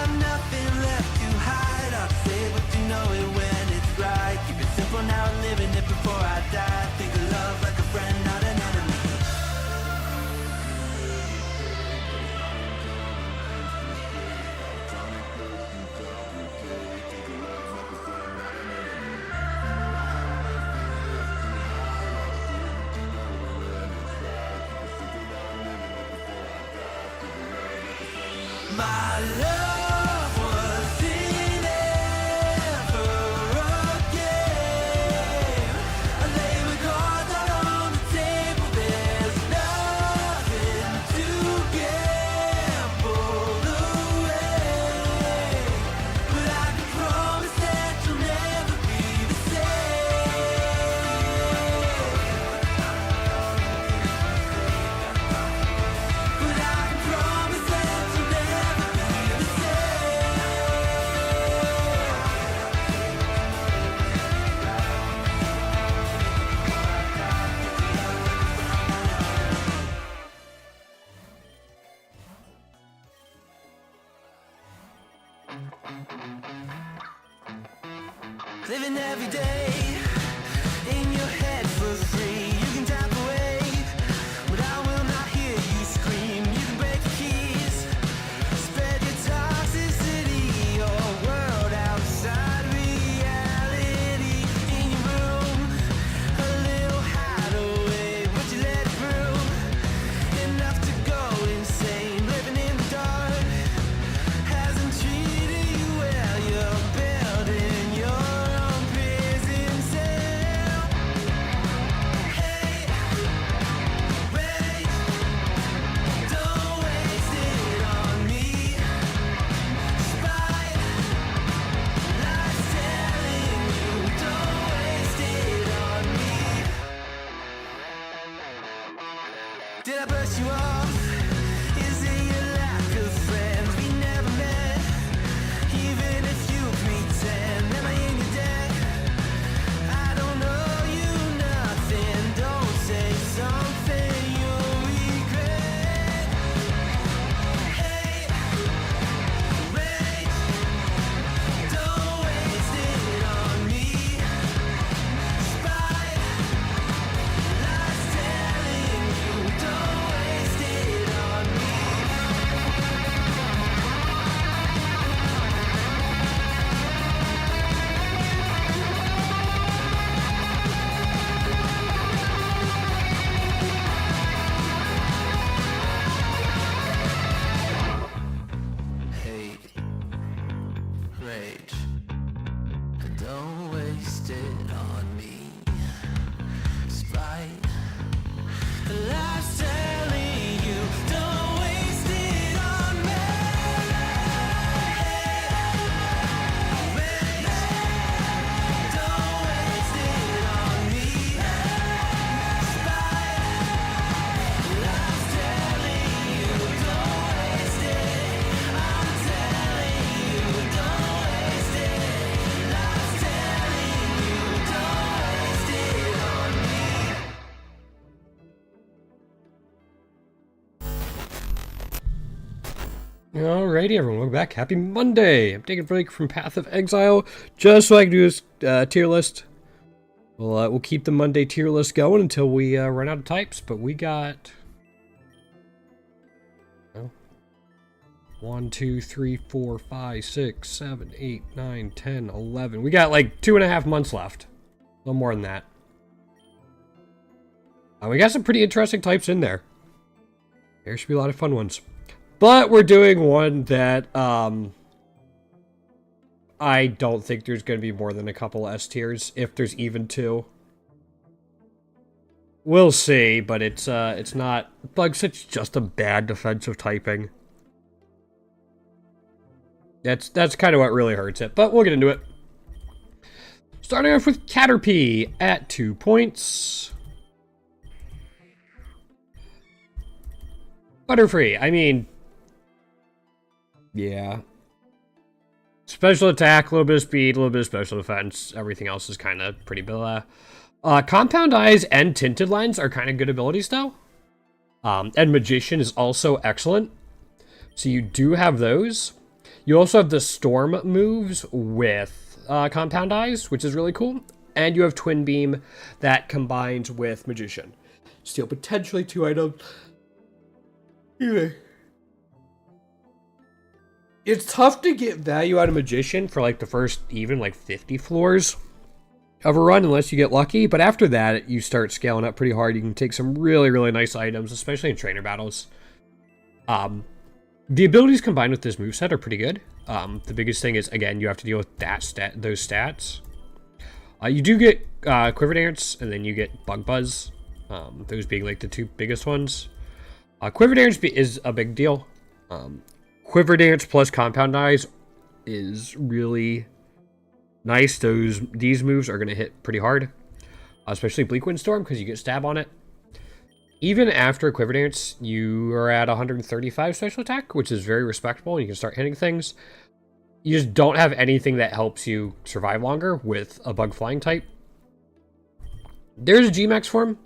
got nothing left to hide. I'll say what you know it when it's right. Keep it simple now, living it before I die. Think of love like a friend, not an enemy. My love wasn't ever a game. I lay my cards out on the table. There's nothing to gamble away. But I can promise that you'll never be the same. But I can promise that you'll never be the same. Living every day in your head for free. You can tap away, but I will not hear you scream. You can break the keys, spread your toxicity, your world outside reality. In your room, a little hideaway, but you let it through. Enough to go insane, living in the dark hasn't treated you well. You're building your own prison cell. Hey, wait, don't waste it on me. Spite, lies telling you, don't waste it on me. Did I brush you off? Is it your lack of friends? We never met, even if you pretend. Am I in your debt? I don't owe you nothing. Don't say something you'll regret. Hey, wait, don't waste it on me. Spite, lies telling you, don't waste it on me. Hate, rage, don't waste it on me. Spite, lies telling you, don't waste it on me. Wait, don't waste it on me. Spite, lies telling you, don't waste it. I'm telling you, don't waste it. Lies telling you, don't waste it on me. Alrighty, everyone, welcome back. Happy Monday! I'm taking a break from Path of Exile just so I can do this tier list. We'll keep the Monday tier list going until we run out of types, but we got... well, 1, 2, 3, 4, 5, 6, 7, 8, 9, 10, 11. We got like 2.5 months left. A little more than that. We got some pretty interesting types in there. There should be a lot of fun ones. But we're doing one that, I don't think there's going to be more than a couple S tiers, if there's even two. We'll see, but it's not... Bug Sit's just a bad defensive typing. That's kind of what really hurts it, but we'll get into it. Starting off with Caterpie at 2 points. Butterfree, I mean... yeah. Special attack, a little bit of speed, a little bit of special defense. Everything else is kind of pretty blah. Compound Eyes and Tinted Lens are kind of good abilities, though. And Magician is also excellent. So you do have those. You also have the Storm moves with Compound Eyes, which is really cool. And you have Twin Beam that combines with Magician. Steal potentially 2 items. It's tough to get value out of Magician for like the first even like 50 floors of a run unless you get lucky. But after that, you start scaling up pretty hard. You can take some really, really nice items, especially in trainer battles. The abilities combined with this moveset are pretty good. The biggest thing is, again, you have to deal with those stats. You do get Quiver Dance, and then you get Bug Buzz. Those being like the 2 biggest ones. Quiver Dance is a big deal. Quiver Dance plus Compound Eyes is really nice. These moves are going to hit pretty hard, especially Bleak Windstorm because you get stab on it. Even after Quiver Dance, you are at 135 special attack, which is very respectable. You can start hitting things. You just don't have anything that helps you survive longer with a bug flying type. There's a G-Max form.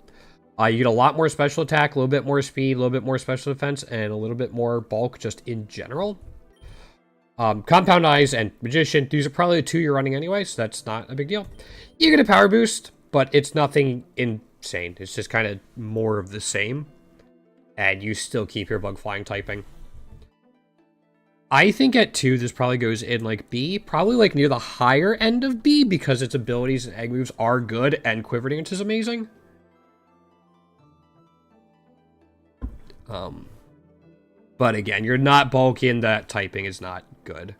You get a lot more special attack, a little bit more speed, a little bit more special defense, and a little bit more bulk just in general. Compound Eyes and Magician, these are probably the 2 you're running anyway, so that's not a big deal. You get a power boost, but it's nothing insane. It's just kind of more of the same. And you still keep your bug flying typing. I think at 2, this probably goes in like B, probably like near the higher end of B because its abilities and egg moves are good and Quiver Dance is amazing. But again, you're not bulky and that typing is not good.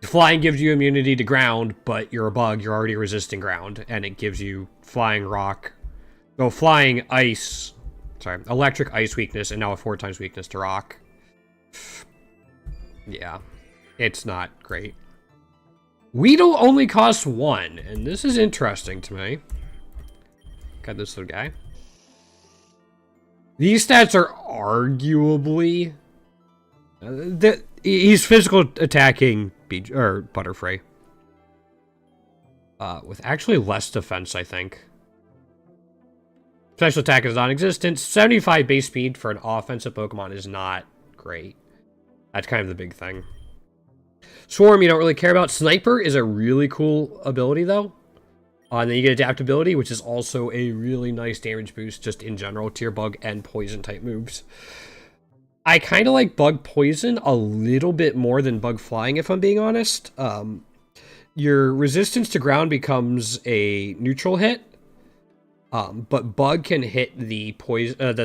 Flying gives you immunity to ground, but you're a bug, you're already resisting ground, and it gives you flying rock. No, flying ice. Sorry, electric ice weakness, and now a 4 times weakness to rock. Yeah, it's not great. Weedle only costs 1, and this is interesting to me. Got this little guy. These stats are arguably... he's physical attacking Butterfree. With actually less defense, I think. Special attack is non-existent. 75 base speed for an offensive Pokemon is not great. That's kind of the big thing. Swarm, you don't really care about. Sniper is a really cool ability, though. And then you get Adaptability, which is also a really nice damage boost just in general to your Bug and Poison type moves. I kind of like Bug Poison a little bit more than Bug Flying, if I'm being honest. Your resistance to ground becomes a neutral hit. But Bug can hit the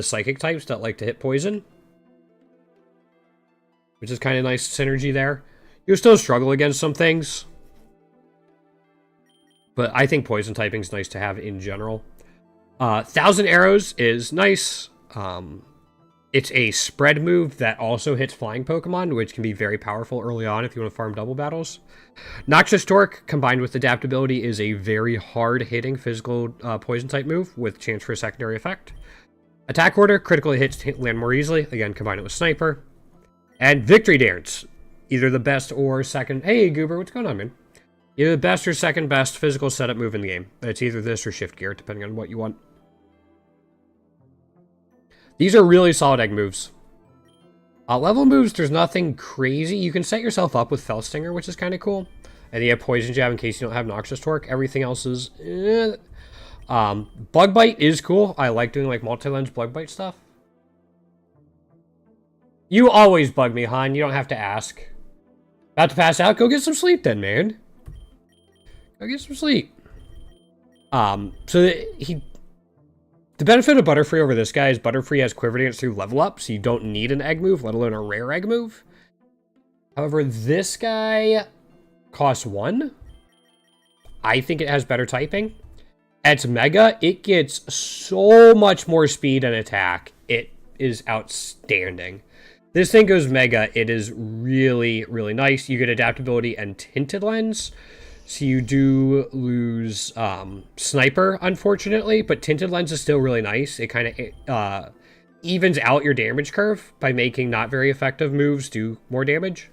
Psychic types that like to hit Poison. Which is kind of nice synergy there. You'll still struggle against some things. But I think Poison typing is nice to have in general. 1,000 Arrows is nice. It's a spread move that also hits flying Pokemon, which can be very powerful early on if you want to farm double battles. Noxious Torque, combined with Adaptability, is a very hard-hitting physical Poison type move with chance for a secondary effect. Attack Order, critically hits land more easily. Again, combine it with Sniper. And Victory Dance, either the best or second... Hey, Goober, what's going on, man? Either the best or second best physical setup move in the game. It's either this or Shift Gear, depending on what you want. These are really solid egg moves. Level moves, there's nothing crazy. You can set yourself up with Fell Stinger, which is kind of cool. And you have Poison Jab in case you don't have Noxious Torque. Everything else is... Bug Bite is cool. I like doing like multi-lens Bug Bite stuff. You always bug me, hon. You don't have to ask. About to pass out? Go get some sleep then, man. Go get some sleep. The benefit of Butterfree over this guy is Butterfree has Quiver Dance through level up, so you don't need an egg move, let alone a rare egg move. However, this guy costs 1. I think it has better typing. At Mega, it gets so much more speed and attack. It is outstanding. This thing goes Mega. It is really, really nice. You get Adaptability and Tinted Lens. So you do lose Sniper, unfortunately, but Tinted Lens is still really nice. It kind of evens out your damage curve by making not very effective moves do more damage.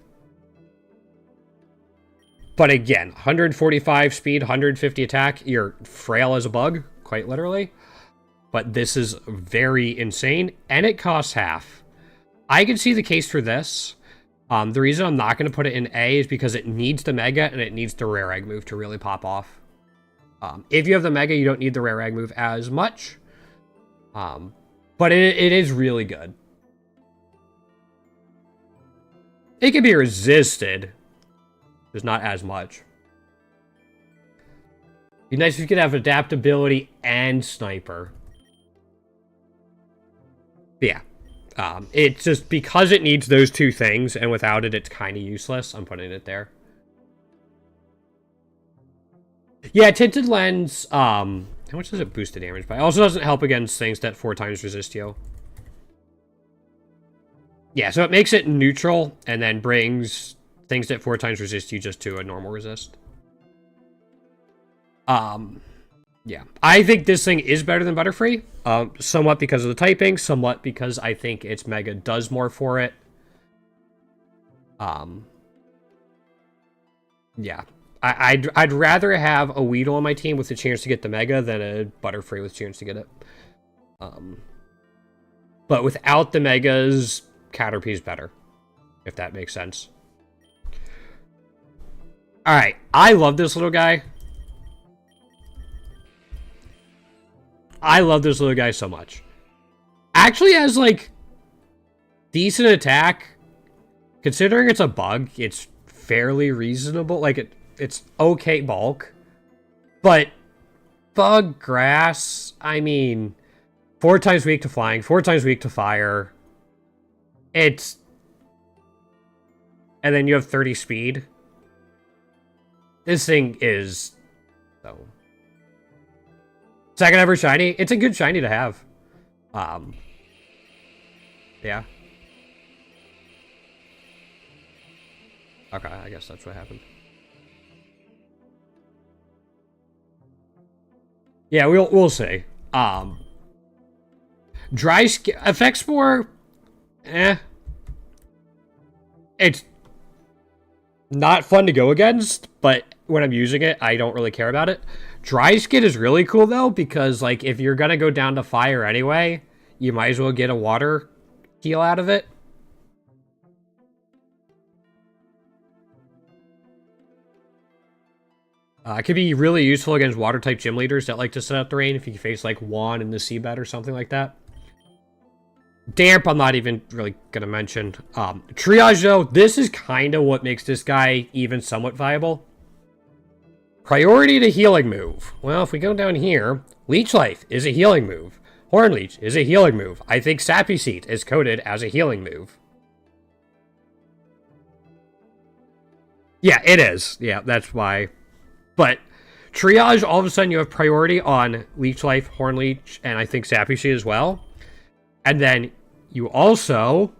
But again, 145 speed, 150 attack. You're frail as a bug, quite literally. But this is very insane, and it costs half. I can see the case for this. The reason I'm not going to put it in A is because it needs the Mega and it needs the Rare Egg move to really pop off. If you have the Mega, you don't need the Rare Egg move as much. But it is really good. It can be resisted. Just not as much. Be nice if you could have adaptability and sniper. But yeah. It's just because it needs those two things, and without it, it's kind of useless. I'm putting it there. Yeah, Tinted Lens, how much does it boost the damage by? It also doesn't help against things that 4 times resist you. Yeah, so it makes it neutral, and then brings things that 4 times resist you just to a normal resist. Yeah. I think this thing is better than Butterfree. Somewhat because of the typing, somewhat because I think its Mega does more for it. Yeah. I'd rather have a Weedle on my team with the chance to get the Mega than a Butterfree with a chance to get it. But without the Megas, Caterpie's better. If that makes sense. Alright, I love this little guy. I love this little guy so much. Actually has, like, decent attack. Considering it's a bug, it's fairly reasonable. Like, it's okay bulk. But bug, grass, I mean, 4 times weak to flying, 4 times weak to fire. It's... And then you have 30 speed. This thing is... So... Second ever shiny. It's a good shiny to have. Yeah. Okay, I guess that's what happened. Yeah, we'll see. Dry skin effect spore. It's not fun to go against, but when I'm using it, I don't really care about it. Dry skin is really cool though, because like if you're gonna go down to fire anyway, you might as well get a water heal out of it. It could be really useful against water type gym leaders that like to set up the rain if you face like Juan in the seabed or something like that. Damp, I'm not even really gonna mention. Triage though, this is kind of what makes this guy even somewhat viable. Priority to healing move. Well, if we go down here, Leech Life is a healing move. Horn Leech is a healing move. I think Sappy Seat is coded as a healing move. Yeah, it is. Yeah, that's why. But Triage, all of a sudden you have priority on Leech Life, Horn Leech, and I think Sappy Seat as well. And then you also...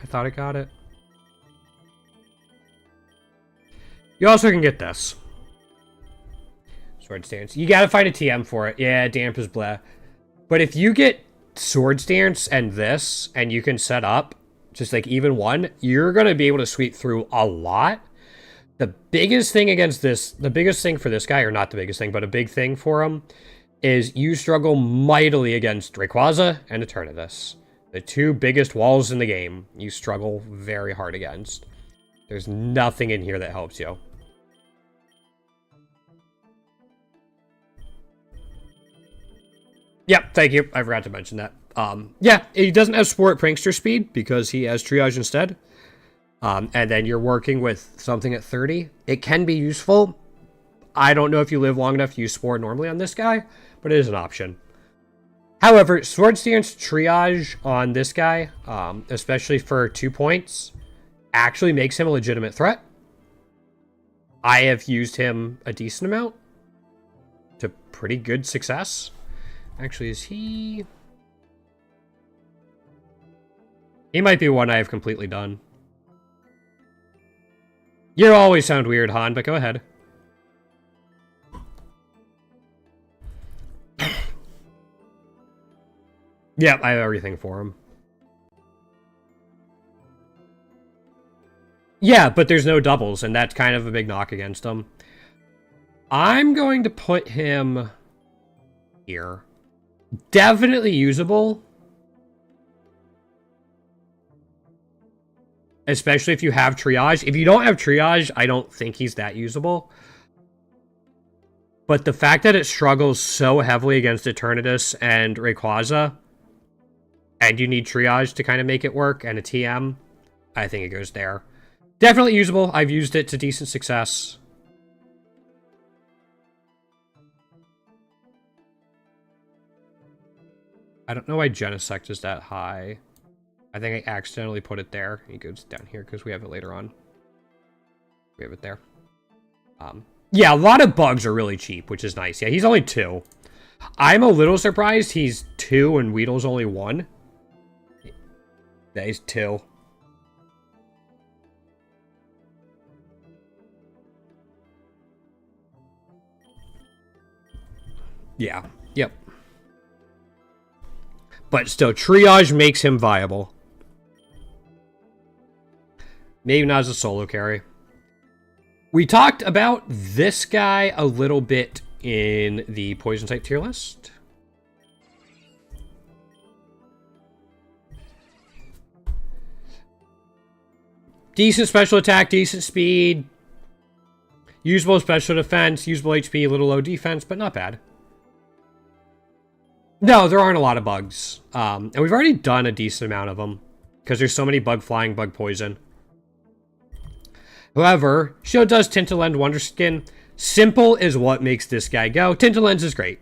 I thought I got it. You also can get this. Swords Dance. You gotta find a TM for it. Yeah, Damp is blah. But if you get Swords Dance and this, and you can set up just like even one, you're gonna be able to sweep through a lot. The biggest thing against this, the biggest thing for this guy, or not the biggest thing, but a big thing for him, is you struggle mightily against Rayquaza and Eternatus. The 2 biggest walls in the game, you struggle very hard against. There's nothing in here that helps you. Yep, thank you. I forgot to mention that. Yeah, he doesn't have Sport Prankster speed because he has Triage instead. And then you're working with something at 30. It can be useful. I don't know if you live long enough to use Spore normally on this guy, but it is an option. However, Swords Dance Triage on this guy, especially for 2 points, actually makes him a legitimate threat. I have used him a decent amount to pretty good success. Actually, is he... He might be one I have completely done. You always sound weird, Han, but go ahead. Yep, I have everything for him. Yeah, but there's no doubles, and that's kind of a big knock against him. I'm going to put him here. Definitely usable. Especially if you have triage. If you don't have triage, I don't think he's that usable. But the fact that it struggles so heavily against Eternatus and Rayquaza, and you need triage to kind of make it work, and a TM, I think it goes there. Definitely usable. I've used it to decent success. I don't know why Genesect is that high. I think I accidentally put it there. It goes down here because we have it later on. We have it there. Yeah, a lot of bugs are really cheap, which is nice. Yeah, he's only 2. I'm a little surprised he's 2 and Weedle's only 1. Yeah, he's 2. Yeah, yep. But still, triage makes him viable. Maybe not as a solo carry. We talked about this guy a little bit in the poison type tier list. Decent special attack, decent speed. Usable special defense, usable HP, little low defense, but not bad. No, there aren't a lot of bugs. And we've already done a decent amount of them. Because there's so many bug flying, bug poison. However, Shield does Tintalend Wonder Skin. Simple is what makes this guy go. Tintalend is great.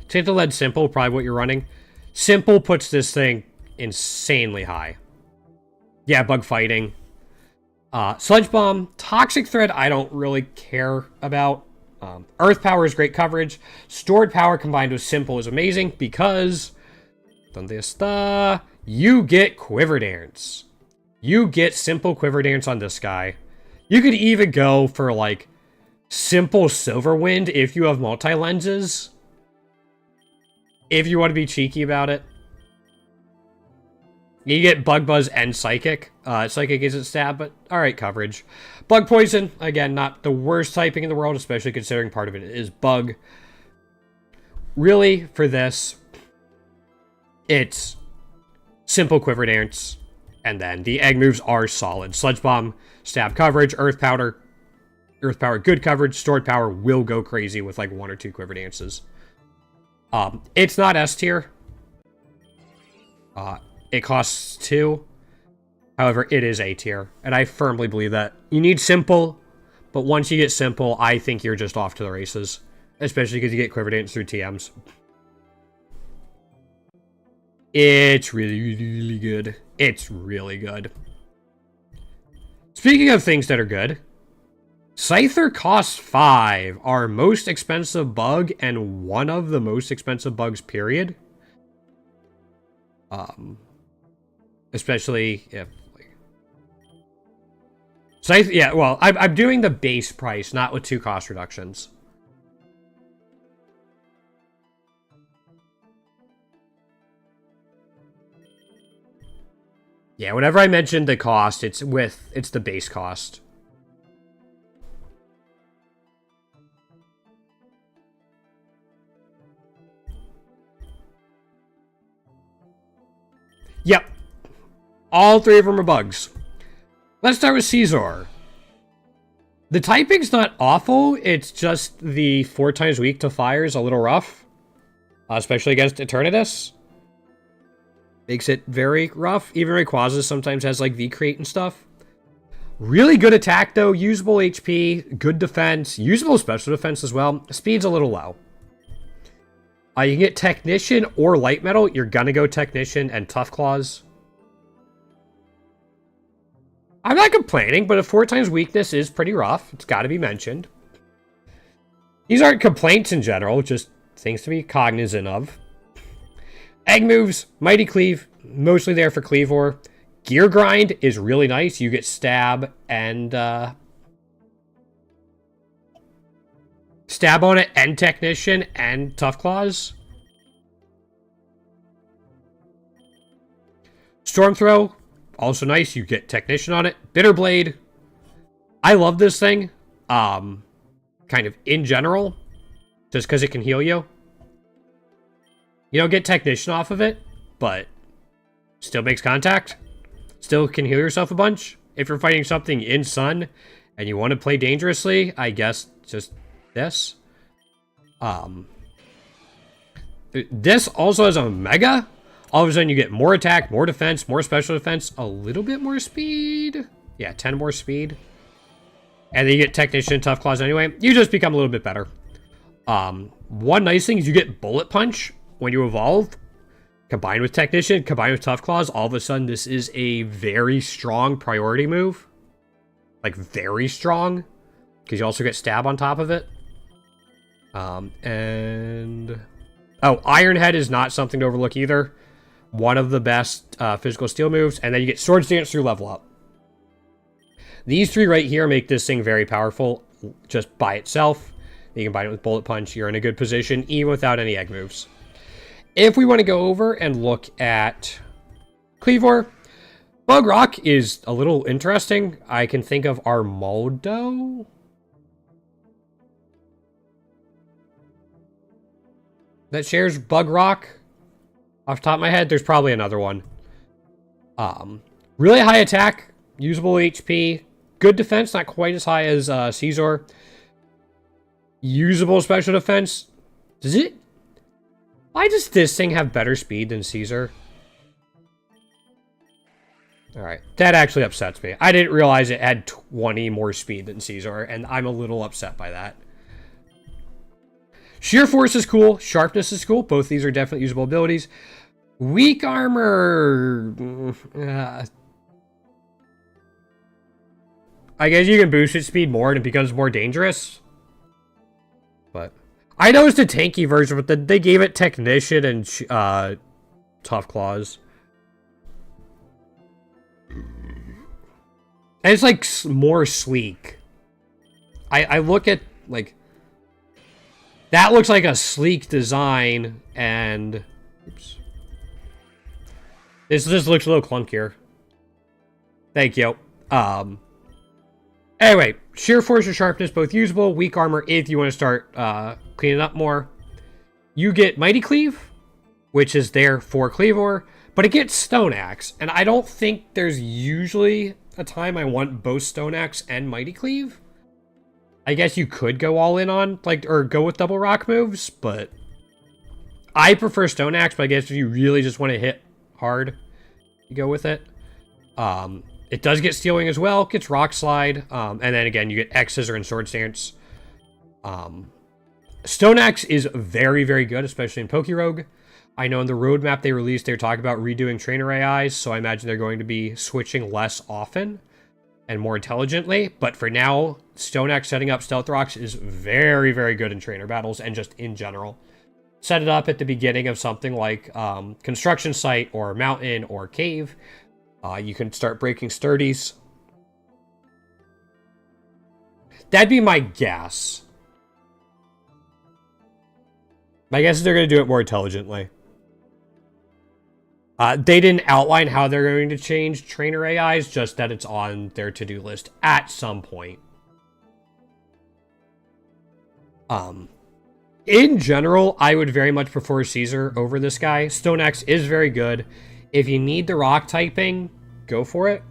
Tintalend Simple, probably what you're running. Simple puts this thing insanely high. Yeah, bug fighting. Sludge Bomb. Toxic Thread, I don't really care about. Earth Power is great coverage. Stored Power combined with Simple is amazing because... ¿Dónde está? You get Quiver Dance. You get Simple Quiver Dance on this guy. You could even go for, like, Simple Silver Wind if you have multi-lenses. If you want to be cheeky about it. You get Bug Buzz and Psychic. Psychic isn't stab, but alright coverage. Bug Poison, again, not the worst typing in the world, especially considering part of it is Bug. Really, for this, it's Simple Quiver Dance. And then the egg moves are solid. Sludge Bomb, stab coverage, Earth Power, good coverage, Stored Power will go crazy with like 1 or 2 Quiver Dances. It's not S tier. It costs 2. However, it is A tier. And I firmly believe that. You need Simple, but once you get Simple, I think you're just off to the races. Especially because you get Quiver Dance through TMs. It's really, really good. It's really good. Speaking of things that are good, Scyther costs 5. Our most expensive bug and one of the most expensive bugs, period. Especially if... Scyther, yeah, well, I'm doing the base price, not with 2 cost reductions. Yeah, whenever I mention the cost, it's the base cost. Yep. All 3 of them are bugs. Let's start with Caesar. The typing's not awful, it's just the 4 times weak to fire is a little rough. Especially against Eternatus. Makes it very rough. Even Rayquaza sometimes has like V-Create and stuff. Really good attack though. Usable HP. Good defense. Usable special defense as well. Speed's a little low. You can get Technician or Light Metal. You're gonna go Technician and Tough Claws. I'm not complaining, but a 4 times weakness is pretty rough. It's gotta be mentioned. These aren't complaints in general, just things to be cognizant of. Egg moves, Mighty Cleave, mostly there for Cleavor. Gear Grind is really nice. You get Stab and, Stab on it and Technician and Tough Claws. Storm Throw, also nice. You get Technician on it. Bitter Blade. I love this thing. Kind of in general. Just because it can heal you. You don't get Technician off of it, but still makes contact. Still can heal yourself a bunch. If you're fighting something in Sun and you want to play dangerously, I guess just this. This also has a Mega. All of a sudden you get more attack, more defense, more special defense, a little bit more speed. Yeah, 10 more speed. And then you get Technician and Tough Claws anyway. You just become a little bit better. One nice thing is you get Bullet Punch when you evolve. Combined with Technician, combined with Tough Claws, all of a sudden this is a very strong priority move. Like, very strong. Because you also get Stab on top of it. And... oh, Iron Head is not something to overlook either. One of the best physical steel moves. And then you get Swords Dance through level up. These three right here make this thing very powerful just by itself. You combine it with Bullet Punch, you're in a good position, even without any egg moves. If we want to go over and look at Kleavor, Bug Rock is a little interesting. I can think of Armaldo. That shares Bug Rock. Off the top of my head, there's probably another one. Really high attack, usable HP, good defense, not quite as high as Caesar. Usable special defense. Does it? Why does this thing have better speed than Caesar? Alright, that actually upsets me. I didn't realize it had 20 more speed than Caesar, and I'm a little upset by that. Sheer Force is cool. Sharpness is cool. Both these are definitely usable abilities. Weak Armor... I guess you can boost its speed more and it becomes more dangerous. But I know it's the tanky version, but they gave it Technician and Tough Claws. And it's like more sleek. I look at like that looks like a sleek design, and oops, this just looks a little clunkier. Thank you. Anyway, Sheer Force and Sharpness, both usable. Weak Armor, if you want to start cleaning up more. You get Mighty Cleave, which is there for Kleavor, but it gets Stone Axe. And I don't think there's usually a time I want both Stone Axe and Mighty Cleave. I guess you could go all in on, like, or go with double rock moves, but I prefer Stone Axe, but I guess if you really just want to hit hard, you go with it. It does get Stealing as well, gets Rock Slide, and then again, you get X Scissor and Sword Stance. Stone Axe is very, very good, especially in Pokerogue. I know in the roadmap they released, they were talking about redoing trainer AIs, so I imagine they're going to be switching less often and more intelligently. But for now, Stone Axe setting up Stealth Rocks is very, very good in trainer battles and just in general. Set it up at the beginning of something like Construction Site or Mountain or Cave. You can start breaking sturdies. That'd be my guess. My guess is they're going to do it more intelligently. They didn't outline how they're going to change trainer AIs, just that it's on their to-do list at some point. In general, I would very much prefer Caesar over this guy. Stone Axe is very good. If you need the rock typing, go for it.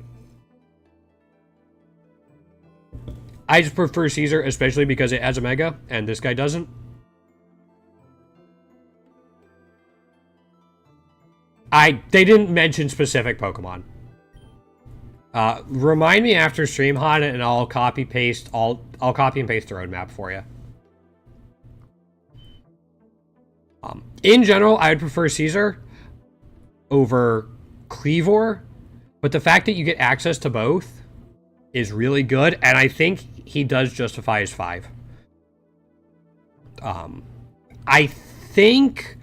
I just prefer Caesar, especially because it has a Mega, and this guy doesn't. They didn't mention specific Pokemon. Remind me after stream, Han, and I'll copy and paste the roadmap for you. In general, I would prefer Caesar over Kleavor, but the fact that you get access to both is really good, and I think he does justify his 5. I think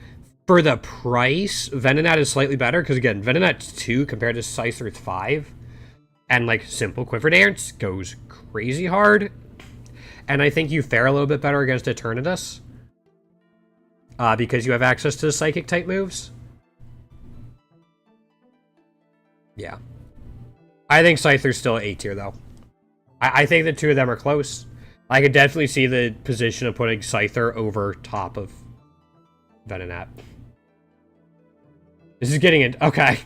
for the price, Venonat is slightly better, because again, Venonat's 2 compared to Scyther's 5, and like Simple Quiver Dance goes crazy hard, and I think you fare a little bit better against Eternatus, because you have access to the Psychic type moves. Yeah. I think Scyther's still A tier, though. I think the two of them are close. I could definitely see the position of putting Scyther over top of Venonat. This is getting it. Okay.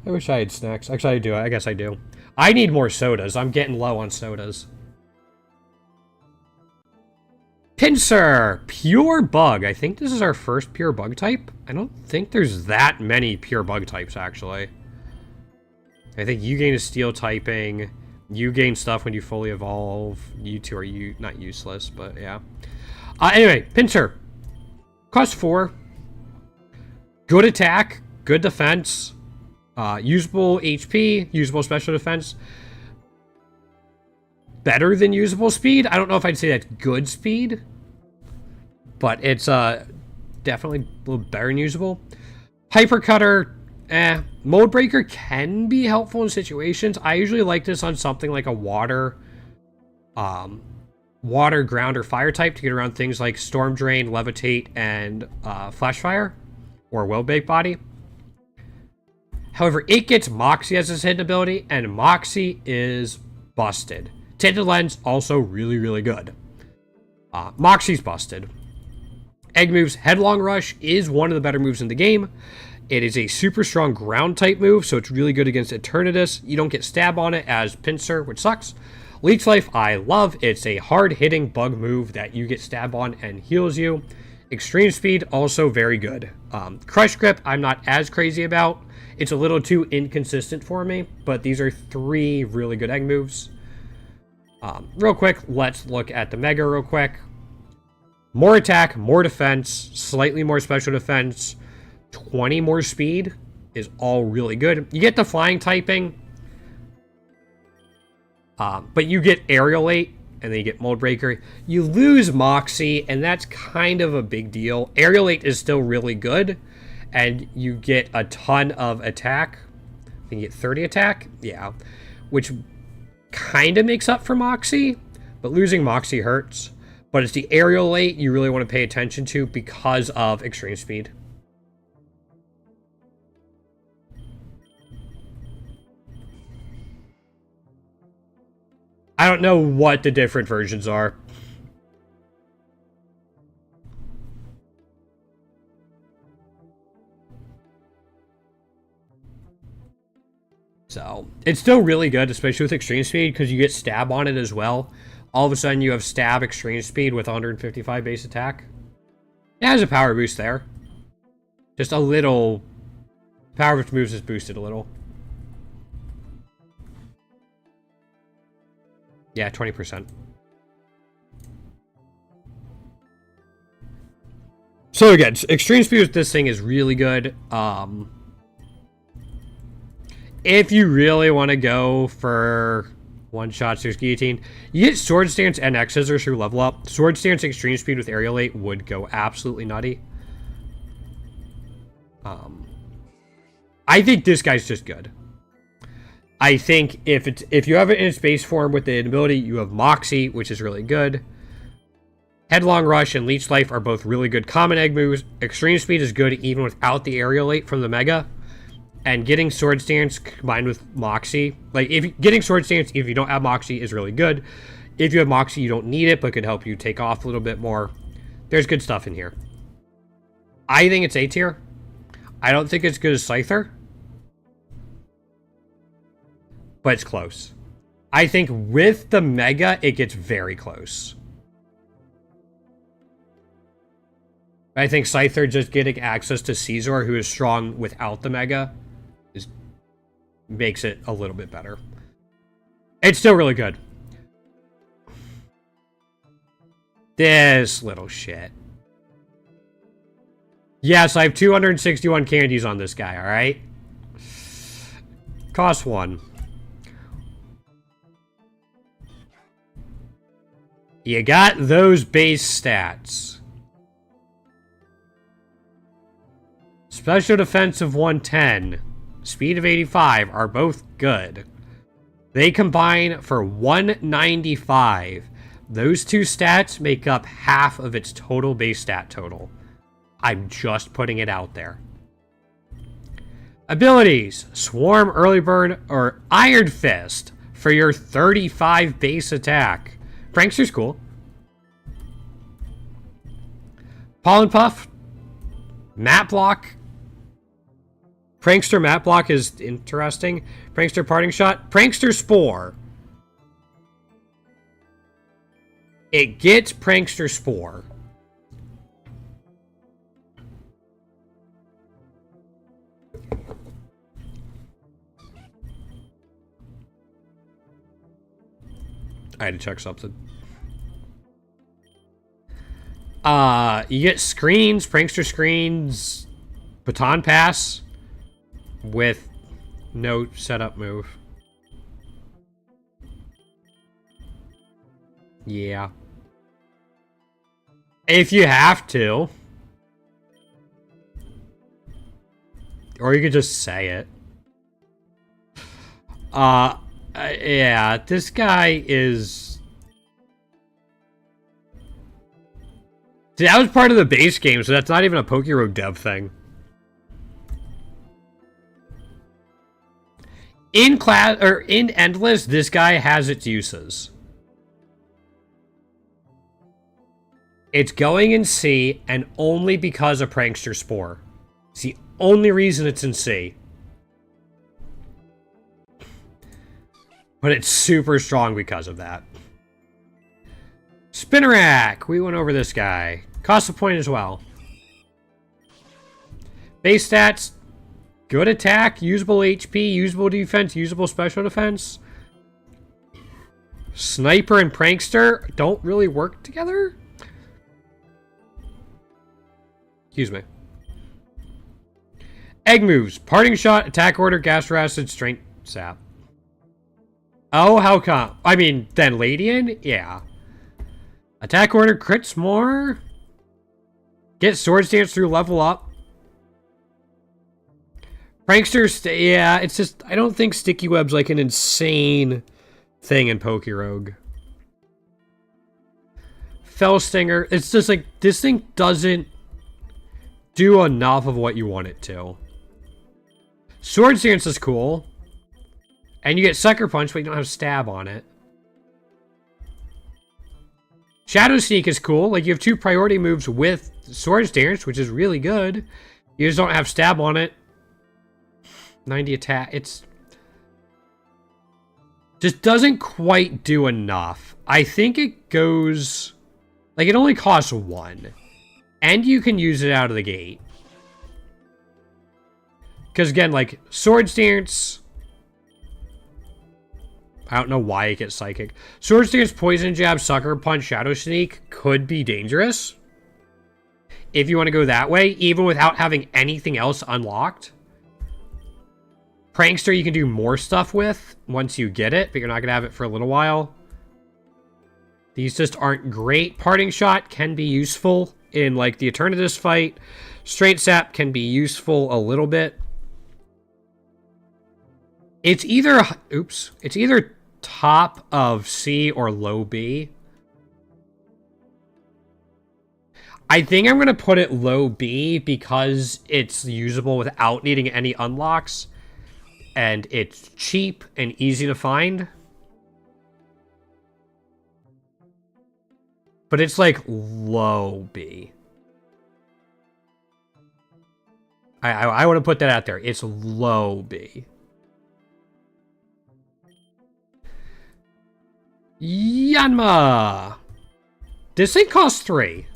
I wish I had snacks. Actually, I do. I guess I do. I need more sodas. I'm getting low on sodas. Pinsir! Pure Bug. I think this is our first pure bug type. I don't think there's that many pure bug types, actually. I think you gain a steel typing. You gain stuff when you fully evolve. You two are not useless, but yeah. Anyway, Pinsir. Cost 4. Good attack. Good defense. Usable HP. Usable special defense. Better than usable speed. I don't know if I'd say that's good speed. But it's definitely a little better than usable. Hyper Cutter. Mold Breaker can be helpful in situations. I usually like this on something like a water, ground, or fire type to get around things like Storm Drain, Levitate, and Flash Fire, or Will-Bake Body. However, it gets Moxie as its hidden ability, and Moxie is busted. Tinted Lens, also really, really good. Moxie's busted. Egg moves, Headlong Rush is one of the better moves in the game. It is a super strong ground type move, so it's really good against Eternatus. You don't get stab on it as Pinsir, which sucks. Leech Life, I love. It's a hard-hitting bug move that you get stab on and heals you. Extreme Speed, also very good. Crush Grip, I'm not as crazy about. It's a little too inconsistent for me, but these are 3 really good egg moves. Real quick, let's look at the Mega real quick. More attack, more defense, slightly more special defense, 20 more speed is all really good. You get the flying typing, but you get Aerialate, and then you get Mold Breaker. You lose Moxie, and that's kind of a big deal. Aerialate is still really good, and you get a ton of attack. I think you get 30 attack, yeah, which kind of makes up for Moxie, but losing Moxie hurts. But it's the Aerialate you really want to pay attention to because of Extreme Speed. I don't know what the different versions are. So, it's still really good, especially with Extreme Speed, because you get stab on it as well. All of a sudden, you have stab Extreme Speed with 155 base attack. It has a power boost there. Just a little. Power of its moves is boosted a little. Yeah, 20%. So again, Extreme Speed with this thing is really good. If you really want to go for one-shot Sears Guillotine, you get Sword Stance and X Scissors through level up. Sword Stance Extreme Speed with Aerialate would go absolutely nutty. I think this guy's just good. I think if you have it in its base form with the ability, you have Moxie, which is really good. Headlong Rush and Leech Life are both really good common egg moves. Extreme Speed is good even without the Aerialate from the Mega. And getting Sword Stance combined with Moxie, like getting Sword Stance if you don't have Moxie is really good. If you have Moxie, you don't need it, but could help you take off a little bit more. There's good stuff in here. I think it's A tier. I don't think it's good as Scyther, but it's close. I think with the Mega, it gets very close. I think Scyther just getting access to Caesar, who is strong without the Mega, makes it a little bit better. It's still really good. This little shit. Yes, I have 261 candies on this guy, alright? Cost 1. You got those base stats. Special defense of 110, speed of 85 are both good. They combine for 195. Those two stats make up half of its total base stat total. I'm just putting it out there. Abilities: Swarm, Early Burn, or Iron Fist for your 35 base attack. Prankster's cool. Pollen Puff, Map Block, Prankster Map Block is interesting. Prankster Parting Shot. Prankster Spore. It gets Prankster Spore. I had to check something. You get screens, Prankster Screens, Baton Pass with no setup move. Yeah. If you have to. Or you could just say it. Yeah, this guy is... See, that was part of the base game, so that's not even a Pokerogue dev thing. In class, or in Endless, this guy has its uses. It's going in C, and only because of Prankster Spore. It's the only reason it's in C. But it's super strong because of that. Spinnerack! We went over this guy. Cost a point as well. Base stats. Good attack, usable HP, usable defense, usable special defense. Sniper and Prankster don't really work together? Excuse me. Egg moves. Parting Shot, Attack Order, Gas Acid, Strength Sap. Oh, how come? I mean, then Ladian? Yeah. Attack Order crits more. Get Swords Dance through level up. Prankster, yeah, it's just, I don't think Sticky Web's like an insane thing in Pokerogue. Fell Stinger, it's just like, this thing doesn't do enough of what you want it to. Swords Dance is cool. And you get Sucker Punch, but you don't have Stab on it. Shadow Sneak is cool. Like, you have 2 priority moves with Swords Dance, which is really good. You just don't have Stab on it. 90 attack. It's... just doesn't quite do enough. I think it goes... like, it only costs 1. And you can use it out of the gate. Because, again, like, Swords Dance... I don't know why it gets Psychic. Swords Dance, Poison Jab, Sucker Punch, Shadow Sneak could be dangerous. If you want to go that way, even without having anything else unlocked. Prankster you can do more stuff with once you get it, but you're not going to have it for a little while. These just aren't great. Parting Shot can be useful in, like, the Eternatus fight. Straight Sap can be useful a little bit. It's either... oops. It's either top of C or low B. I think I'm going to put it low B because it's usable without needing any unlocks. And it's cheap and easy to find. But it's like low B. I want to put that out there. It's low B. Yanma! This thing costs 3.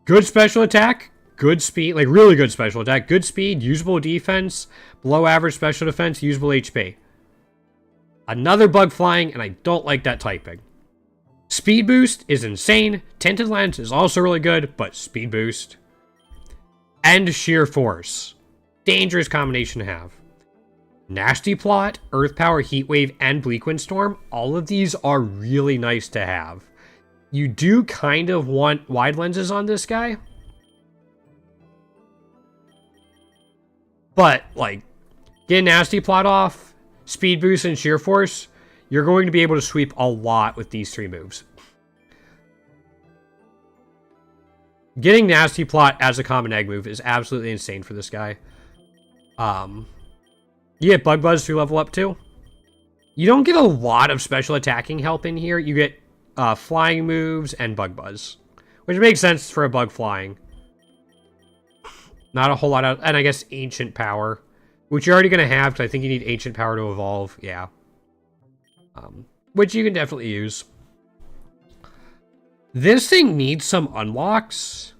Good special attack, good speed, like really good special attack, good speed, usable defense, below average special defense, usable HP. Another bug flying, and I don't like that typing. Speed boost is insane. Tinted Lens is also really good, but speed boost. And sheer force. Dangerous combination to have. Nasty Plot, Earth Power, Heat Wave, and Bleakwind Storm. All of these are really nice to have. You do kind of want wide lenses on this guy. But, like, get Nasty Plot off, Speed Boost, and Sheer Force, you're going to be able to sweep a lot with these 3 moves. Getting Nasty Plot as a common egg move is absolutely insane for this guy. You get Bug Buzz through level up too. You don't get a lot of special attacking help in here. You get flying moves and Bug Buzz, which makes sense for a bug flying. Not a whole lot of... And I guess Ancient Power. Which you're already going to have, because I think you need Ancient Power to evolve. Yeah. Which you can definitely use. This thing needs some unlocks.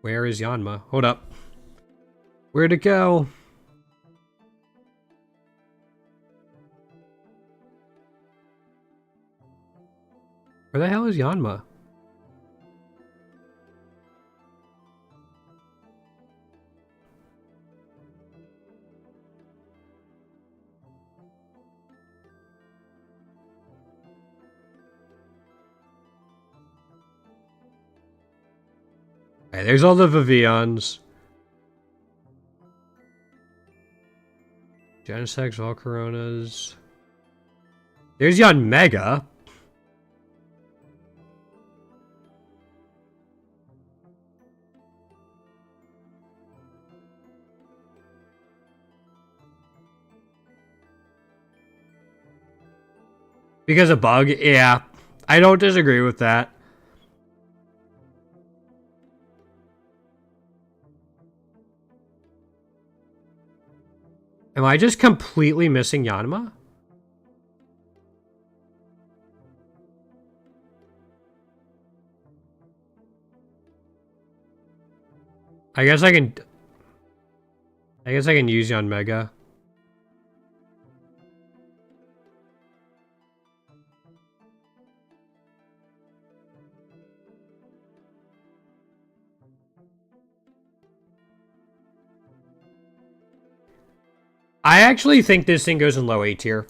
Where is Yanma? Hold up. Where'd it go? Where the hell is Yanma? Okay, there's all the Vivians. Genesects, Volcaronas. There's Yanmega. Because of bug? Yeah. I don't disagree with that. Am I just completely missing Yanma? I guess I can use Yanmega. I actually think this thing goes in low A tier.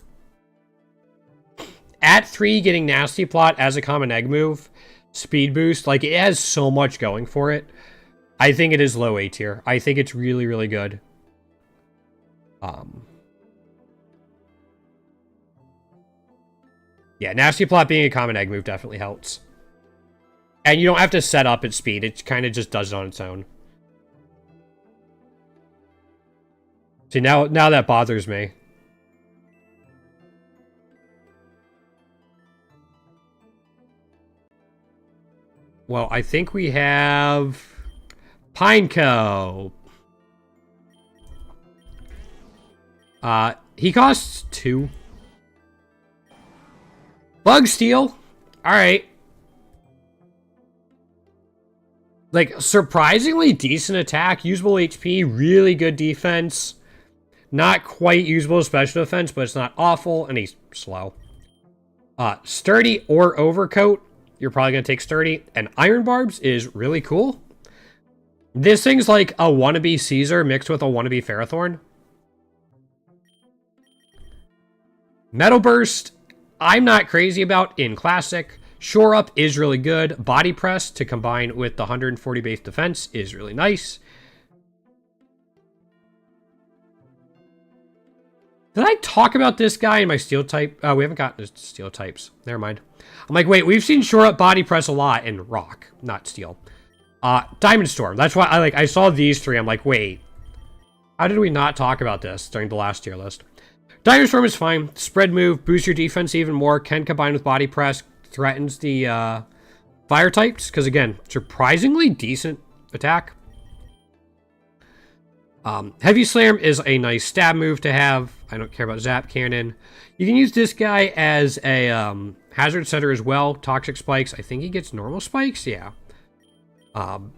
At 3, getting Nasty Plot as a common egg move, speed boost, like it has so much going for it. I think it is low A tier. I think it's really, really good. Yeah, Nasty Plot being a common egg move definitely helps. And you don't have to set up its speed. It kind of just does it on its own. See, now that bothers me. Well, I think we have Pineco. He costs 2. Bug Steel. Alright. Like, surprisingly decent attack, usable HP, really good defense. Not quite usable special defense, but it's not awful, and he's slow. Sturdy or Overcoat. You're probably going to take Sturdy. And Iron Barbs is really cool. This thing's like a wannabe Caesar mixed with a wannabe Ferrothorn. Metal Burst, I'm not crazy about in Classic. Shore Up is really good. Body Press to combine with the 140 base defense is really nice. Did I talk about this guy in my Steel type? We haven't gotten to Steel types. Never mind. I'm like, wait, we've seen Shore Up Body Press a lot in Rock, not Steel. Diamond Storm. That's why I saw these 3. I'm like, wait. How did we not talk about this during the last tier list? Diamond Storm is fine. Spread move, boost your defense even more. Can combine with Body Press. Threatens the fire types. Because again, surprisingly decent attack. Heavy Slam is a nice stab move to have. I don't care about Zap Cannon. You can use this guy as a hazard setter as well. Toxic Spikes. I think he gets normal spikes. Yeah. So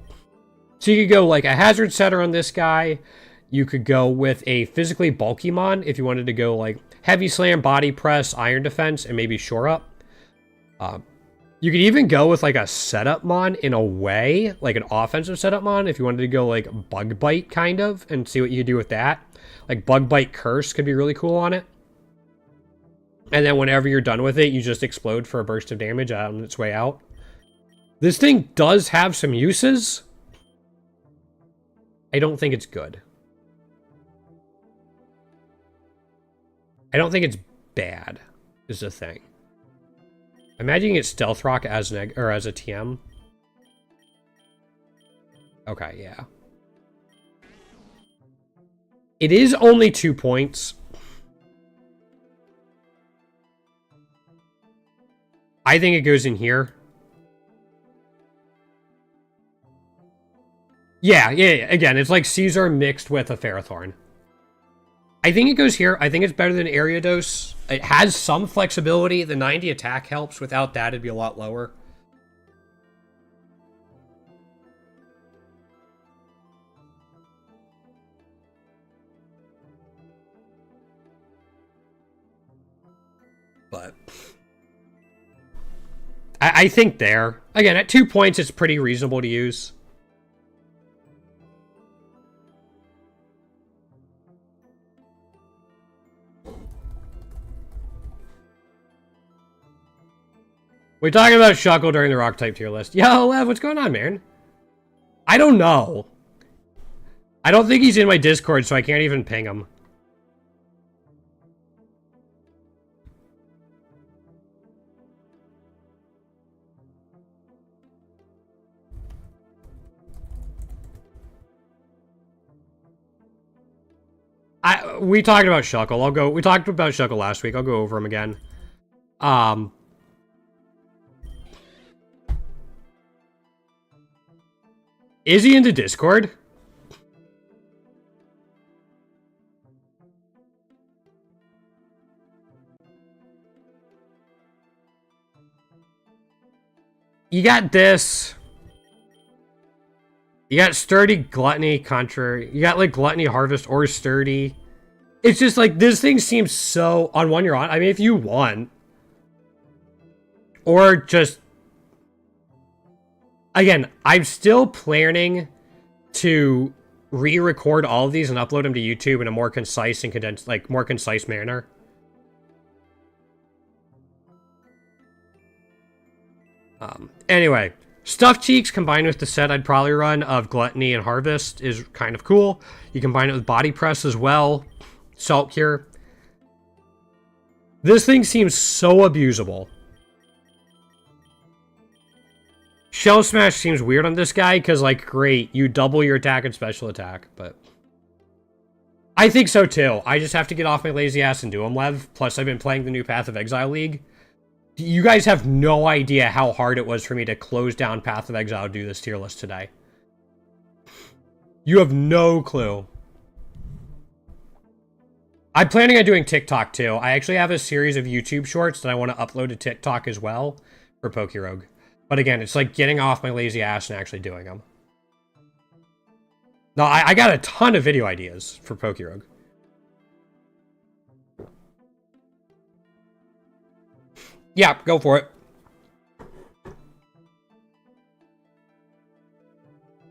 you could go like a hazard setter on this guy. You could go with a physically bulky mon if you wanted to go like Heavy Slam, Body Press, Iron Defense, and maybe Shore Up. You could even go with like a setup mon in a way, like an offensive setup mon if you wanted to go like Bug Bite kind of and see what you could do with that. Like Bug Bite Curse could be really cool on it. And then whenever you're done with it, you just explode for a burst of damage on its way out. This thing does have some uses. I don't think it's good. I don't think it's bad, is the thing. Imagine you get Stealth Rock as an as a TM. Okay, yeah. It is only 2 points. I think it goes in here. Yeah. Again, it's like Caesar mixed with a Ferrothorn. I think it goes here. I think it's better than Ariados. It has some flexibility. The 90 attack helps. Without that, it'd be a lot lower. But I think there. Again, at 2 points, it's pretty reasonable to use. We're talking about Shuckle during the rock type tier list. Yo, Lev, what's going on, man? I don't know. I don't think he's in my Discord, so I can't even ping him. We talked about Shuckle. We talked about Shuckle last week. I'll go over him again. Is he into Discord? You got this. You got Sturdy, Gluttony, Contrary. You got, like, Gluttony, Harvest, or Sturdy. It's just, like, this thing seems so... On one you're on. I mean, if you want. Or just... Again, I'm still planning to re-record all of these and upload them to YouTube in a more concise and condensed... Like, more concise manner. Anyway... Stuffed Cheeks combined with the set I'd probably run of Gluttony and Harvest is kind of cool. You combine it with Body Press as well. Salt Cure. This thing seems so abusable. Shell Smash seems weird on this guy because, like, great, you double your attack and special attack, but... I think so too. I just have to get off my lazy ass and do them, Lev. Plus, I've been playing the new Path of Exile League. You guys have no idea how hard it was for me to close down Path of Exile to do this tier list today. You have no clue. I'm planning on doing TikTok too. I actually have a series of YouTube shorts that I want to upload to TikTok as well for Pokerogue. But again, it's like getting off my lazy ass and actually doing them. No, I got a ton of video ideas for Pokerogue. Yeah, go for it.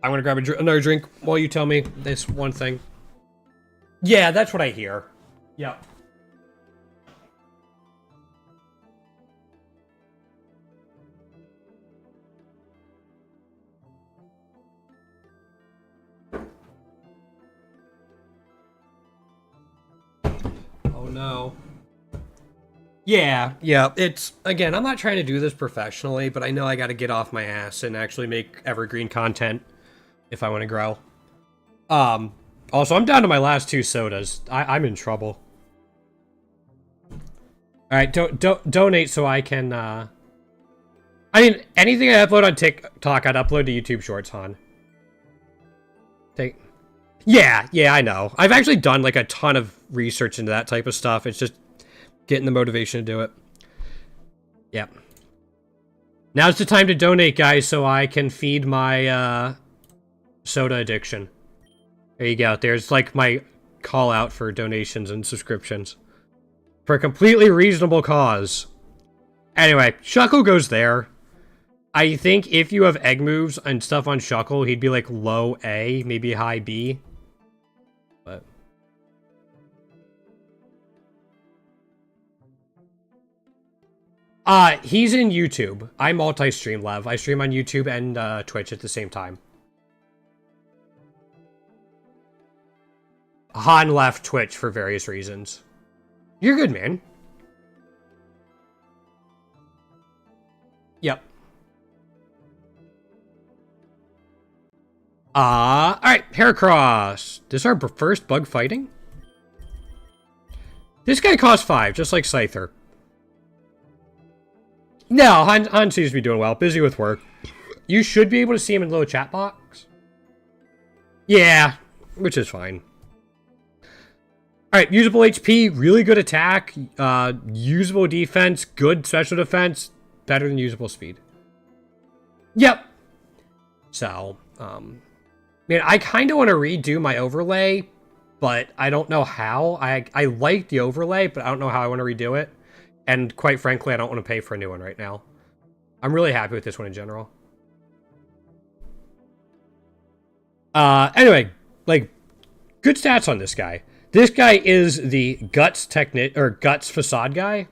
I'm gonna grab another drink while you tell me this one thing. Yeah, that's what I hear. Yep. Oh no. Yeah, it's, again, I'm not trying to do this professionally, but I know I gotta get off my ass and actually make evergreen content if I want to grow. Also, I'm down to my last 2 sodas. I'm in trouble. Alright, donate so I can, I mean, anything I upload on TikTok, I'd upload to YouTube Shorts, Han. Yeah, I know. I've actually done, like, a ton of research into that type of stuff. It's just getting the motivation to do it. Yep. Now's the time to donate, guys, so I can feed my, soda addiction. There you go. There's, like, my call out for donations and subscriptions. For a completely reasonable cause. Anyway, Shuckle goes there. I think if you have egg moves and stuff on Shuckle, he'd be, like, low A, maybe high B. But... he's in YouTube. I multi-stream, Lev. I stream on YouTube and Twitch at the same time. Han left Twitch for various reasons. You're good, man. Yep. Alright, Heracross. This is our first bug fighting? This guy costs 5, just like Scyther. No, Han seems to be doing well. Busy with work. You should be able to see him in the little chat box. Yeah, which is fine. Alright, usable HP, really good attack, usable defense, good special defense, better than usable speed. Yep. So, man, I kind of want to redo my overlay, but I don't know how. I like the overlay, but I don't know how I want to redo it. And quite frankly, I don't want to pay for a new one right now. I'm really happy with this one in general. Anyway, like, good stats on this guy. This guy is the Guts Guts Facade guy.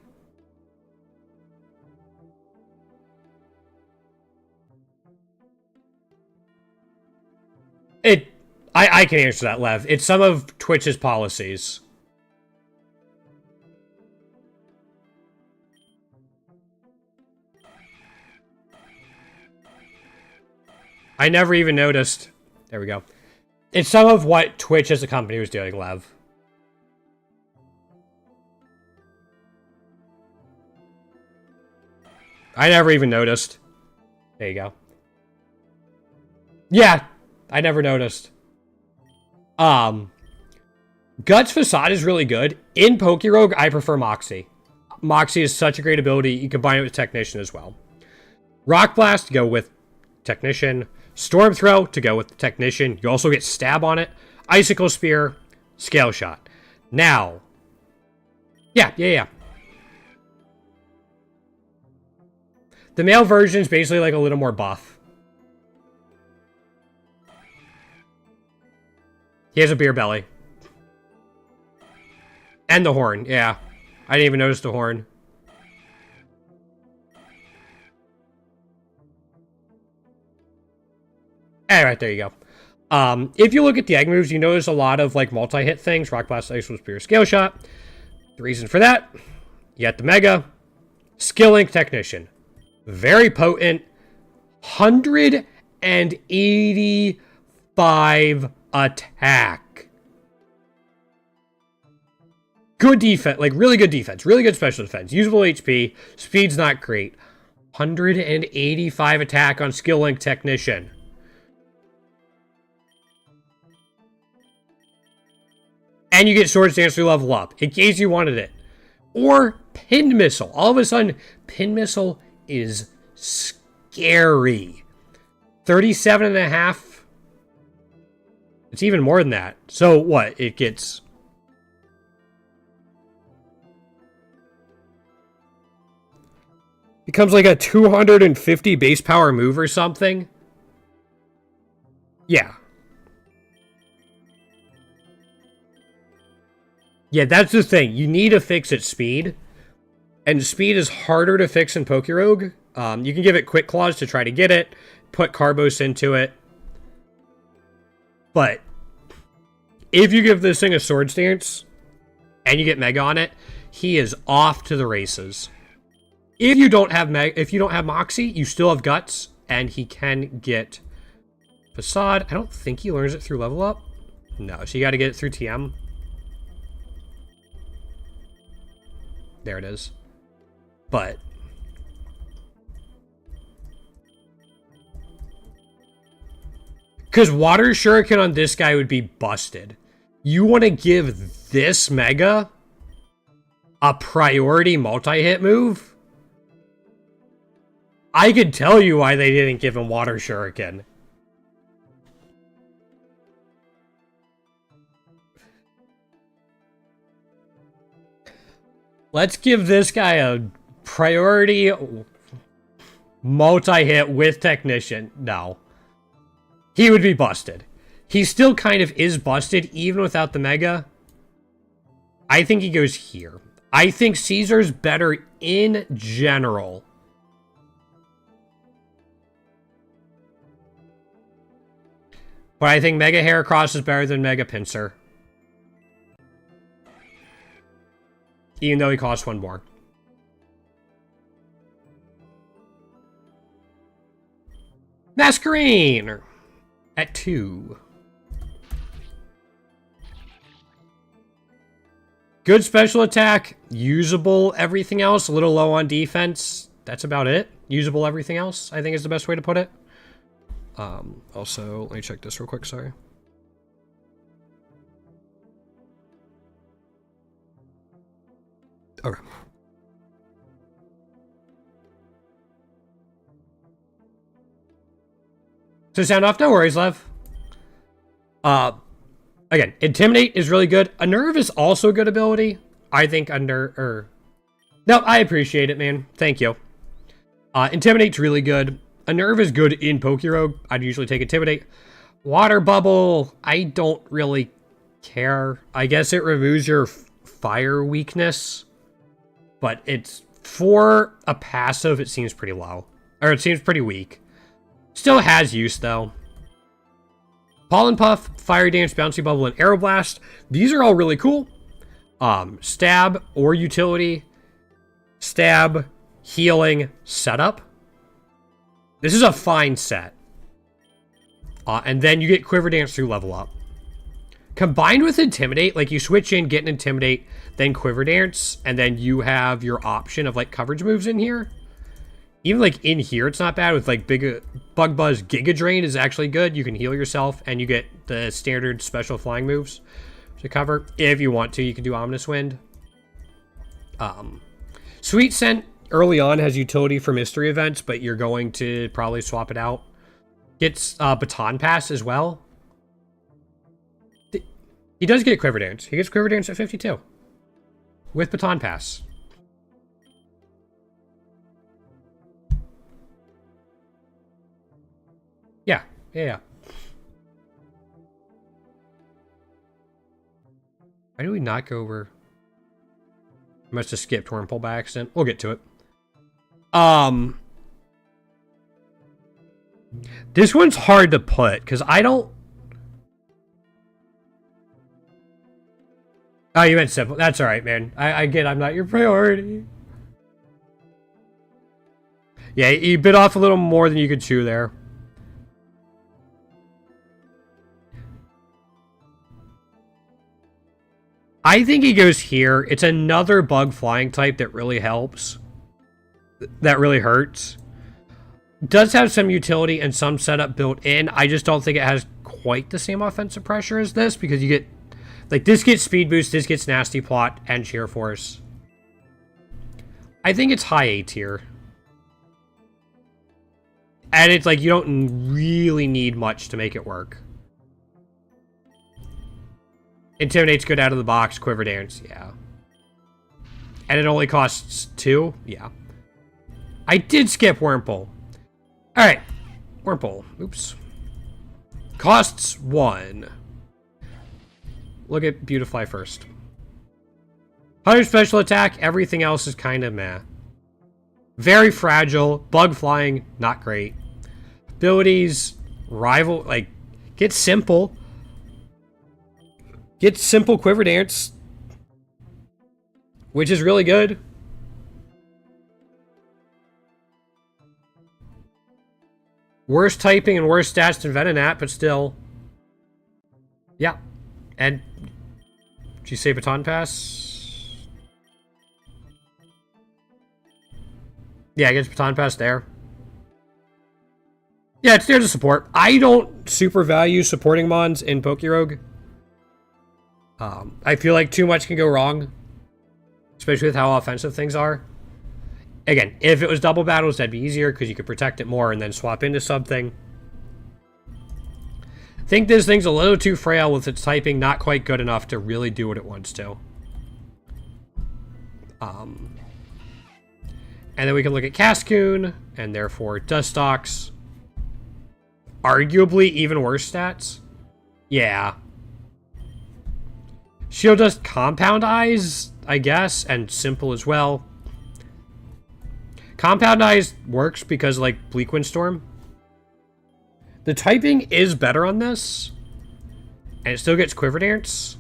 I can answer that, Lev. It's some of Twitch's policies. I never even noticed. There we go. It's some of what Twitch as a company was doing, Lev. I never even noticed. There you go. Yeah, I never noticed. Guts Facade is really good. In Pokerogue, I prefer Moxie. Moxie is such a great ability. You combine it with Technician as well. Rock Blast to go with Technician. Storm Throw to go with Technician. You also get Stab on it. Icicle Spear. Scale Shot. Now. Yeah. The male version is basically like a little more buff. He has a beer belly. And the horn, yeah. I didn't even notice the horn. Alright, there you go. If you look at the egg moves, you notice a lot of like multi-hit things. Rock Blast, Ice Spear, Scale Shot. The reason for that, you got the Mega. Skill Link Technician. Very potent. 185 attack. Good defense, like really good defense, really good special defense. Usable HP, speed's not great. 185 attack on Skill Link Technician. And you get Swords Dance to level up, in case you wanted it. Or Pin Missile. All of a sudden, Pin Missile is scary. 37.5. It's even more than that. So what? It gets... becomes like a 250 base power move or something. Yeah. Yeah, that's the thing. You need to fix its speed. And speed is harder to fix in Pokerogue. You can give it Quick Claws to try to get it. Put Carbos into it. But if you give this thing a Swords Dance and you get Mega on it, he is off to the races. If you don't have Moxie, you still have Guts, and he can get Facade. I don't think he learns it through level up. No, so you got to get it through TM. There it is. But because Water Shuriken on this guy would be busted. You want to give this Mega a priority multi-hit move? I could tell you why they didn't give him Water Shuriken. Let's give this guy a priority multi-hit with Technician. No. He would be busted. He still kind of is busted, even without the Mega. I think he goes here. I think Caesar's better in general. But I think Mega Heracross is better than Mega Pinsir. Even though he costs one more. Masquerain! At 2. Good special attack. Usable everything else. A little low on defense. that's about it. Usable everything else, I think is the best way to put it. Also, let me check this real quick, sorry. Okay. So sound off? No worries, Lev. Again, Intimidate is really good. Unnerve is also a good ability. I think No, I appreciate it, man. Thank you. Intimidate's really good. Unnerve is good in Pokerogue. I'd usually take Intimidate. Water Bubble, I don't really care. I guess it removes your fire weakness. But it's, for a passive, it seems pretty low. Or it seems pretty weak. Still has use, though. Pollen Puff, Fire Dance, Bouncy Bubble, and Aeroblast. These are all really cool. Stab or Utility. Stab, Healing, Setup. This is a fine set. And then you get Quiver Dance through level up. Combined with Intimidate, like you switch in, get an Intimidate, then Quiver Dance, and then you have your option of like coverage moves in here. Even like in here, it's not bad with like Bug Buzz. Giga Drain is actually good. You can heal yourself and you get the standard special flying moves to cover. If you want to, you can do Ominous Wind. Sweet Scent early on has utility for mystery events, but you're going to probably swap it out. Gets Baton Pass as well. He does get Quiver Dance. He gets Quiver Dance at 52 with Baton Pass. Yeah. Why do we not go over? I must have skipped Wurmple by accident. We'll get to it. This one's hard to put because I don't. Oh, you meant simple. That's all right, man. I get I'm not your priority. Yeah, you bit off a little more than you could chew there. I think he goes here. It's another bug flying type that really helps. That really hurts. Does have some utility and some setup built in. I just don't think it has quite the same offensive pressure as this because you get... Like, this gets Speed Boost, this gets Nasty Plot, and Sheer Force. I think it's high A tier. And it's like, you don't really need much to make it work. Intimidate's good out of the box. Quiver Dance, yeah. And it only costs 2? Yeah. I did skip Wurmple. Alright. Wurmple. Oops. Costs 1. Look at Beautifly first. 100 special attack. Everything else is kind of meh. Very fragile. Bug flying. Not great. Abilities. Rival. Like, get simple. Get simple Quiver Dance, which is really good. Worse typing and worse stats than Venonat, but still. Yeah. And did you say Baton Pass? Yeah, I guess Baton Pass there. Yeah, it's there to support. I don't super value supporting mons in Pokerogue. I feel like too much can go wrong, especially with how offensive things are. Again, if it was double battles, that'd be easier because you could protect it more and then swap into something. I think this thing's a little too frail with its typing, not quite good enough to really do what it wants to. And then we can look at Cascoon, and therefore Dustox. Arguably even worse stats. Yeah. Shield Dust Compound Eyes, I guess, and simple as well. Compound Eyes works because, like, Bleak Windstorm. The typing is better on this, and it still gets Quiver Dance.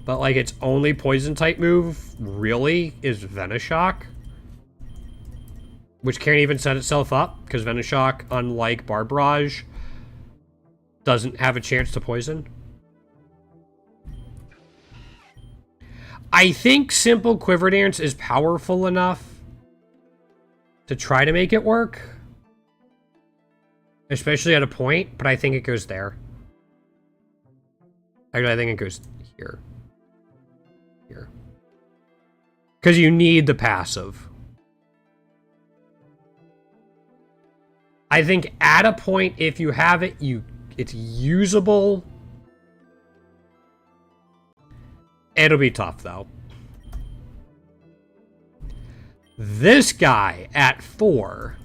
But, like, its only poison type move, really, is Venoshock. Which can't even set itself up, because Venoshock, unlike Barbarage, doesn't have a chance to poison. I think simple Quiver Dance is powerful enough to try to make it work. Especially at a point, but I think it goes there. Actually, I think it goes here. Here. Because you need the passive. I think at a point, if you have it, it's usable. It'll be tough, though. This guy at 4.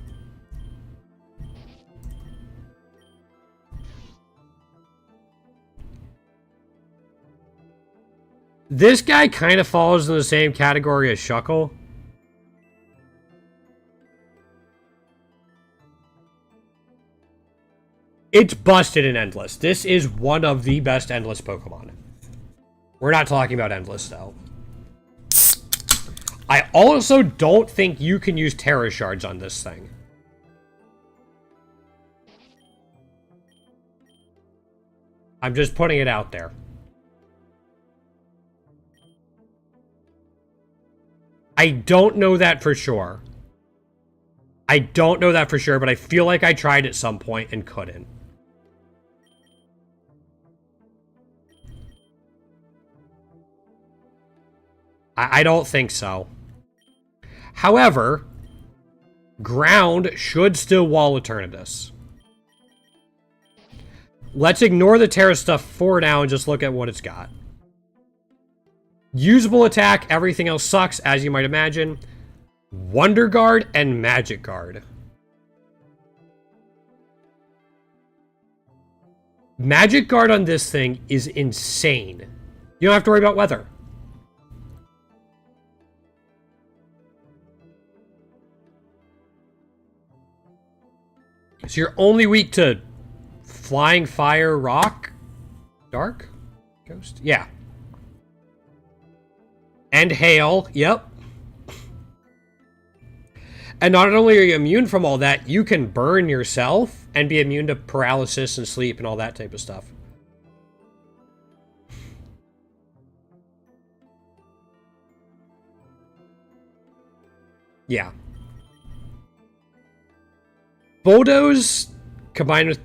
This guy kind of falls in the same category as Shuckle. It's busted in Endless. This is one of the best Endless Pokemon. We're not talking about Endless, though. I also don't think you can use Terra Shards on this thing. I'm just putting it out there. I don't know that for sure. I don't know that for sure, but I feel like I tried at some point and couldn't. I don't think so. However, ground should still wall Eternatus. Let's ignore the Terra stuff for now and just look at what it's got. Usable attack, everything else sucks, as you might imagine. Wonder Guard and Magic Guard. Magic Guard on this thing is insane. You don't have to worry about weather. So you're only weak to flying, fire, rock, dark, ghost? Yeah. And hail, yep. And not only are you immune from all that, you can burn yourself and be immune to paralysis and sleep and all that type of stuff. Yeah. Bulldoze combined with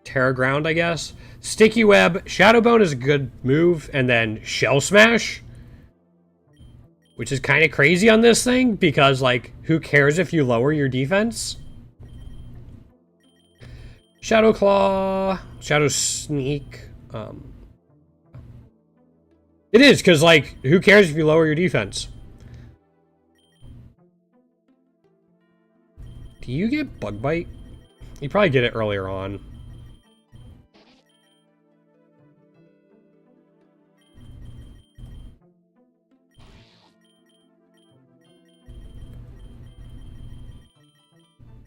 Terra Ground, I guess. Sticky Web, Shadow Bone is a good move, and then Shell Smash, which is kind of crazy on this thing, because, like, who cares if you lower your defense? Shadow Claw, Shadow Sneak. It is, because, like, who cares if you lower your defense? Do you get Bug Bite? You probably get it earlier on.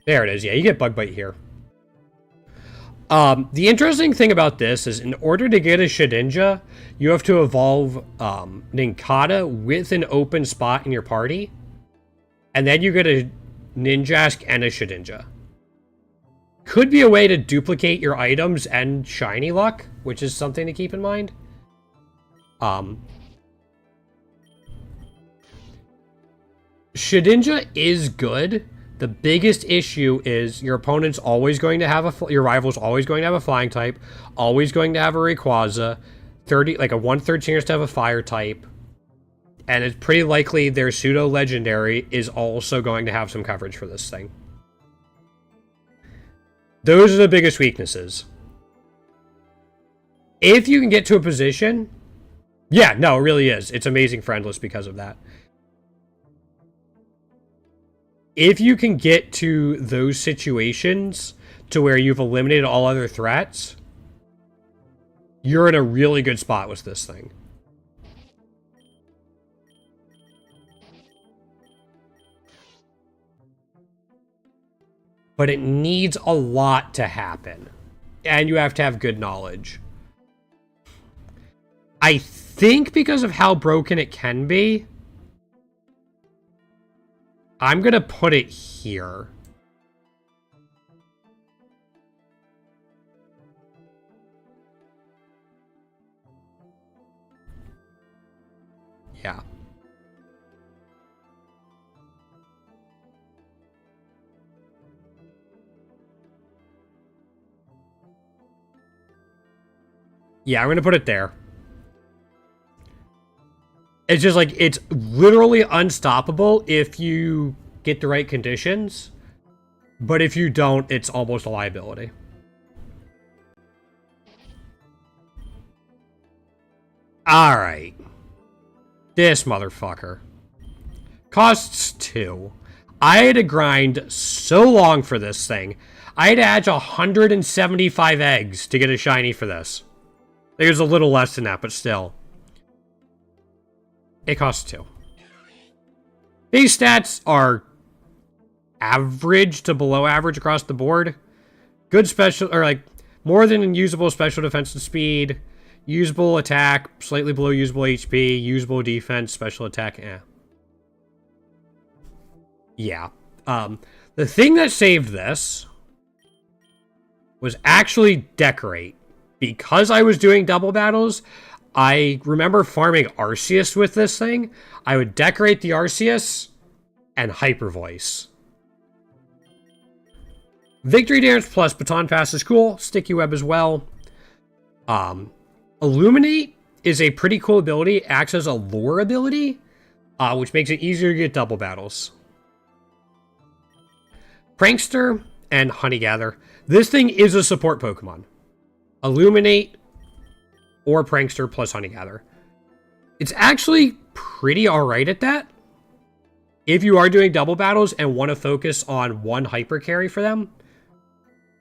There it is. Yeah, you get Bug Bite here. The interesting thing about this is in order to get a Shedinja, you have to evolve Nincada with an open spot in your party. And then you get a Ninjask and a Shedinja. Could be a way to duplicate your items and shiny luck, which is something to keep in mind. Shedinja is good. The biggest issue is your opponent's always going to have your rival's always going to have a flying type, always going to have a Rayquaza, like a 1/3 chance to have a fire type, and it's pretty likely their pseudo legendary is also going to have some coverage for this thing. Those are the biggest weaknesses. If you can get to a position, yeah, no, it really is. It's amazing for Endless because of that. If you can get to those situations to where you've eliminated all other threats, you're in a really good spot with this thing. But it needs a lot to happen. And you have to have good knowledge. I think because of how broken it can be, I'm going to put it here. Yeah. Yeah, I'm going to put it there. It's just like, it's literally unstoppable if you get the right conditions. But if you don't, it's almost a liability. Alright. This motherfucker. Costs 2. I had to grind so long for this thing. I had to hatch 175 eggs to get a shiny for this. It was a little less than that, but still. It costs 2. These stats are average to below average across the board. Good special, or like, more than usable special defense and speed. Usable attack, slightly below usable HP. Usable defense, special attack, Yeah. The thing that saved this was actually decorate. Because I was doing double battles, I remember farming Arceus with this thing. I would decorate the Arceus and Hyper Voice. Victory Dance plus Baton Pass is cool. Sticky Web as well. Illuminate is a pretty cool ability. It acts as a lure ability, which makes it easier to get double battles. Prankster and Honeygather. This thing is a support Pokemon. Illuminate or Prankster plus Honeygather. It's actually pretty alright at that. If you are doing double battles and want to focus on one hyper carry for them,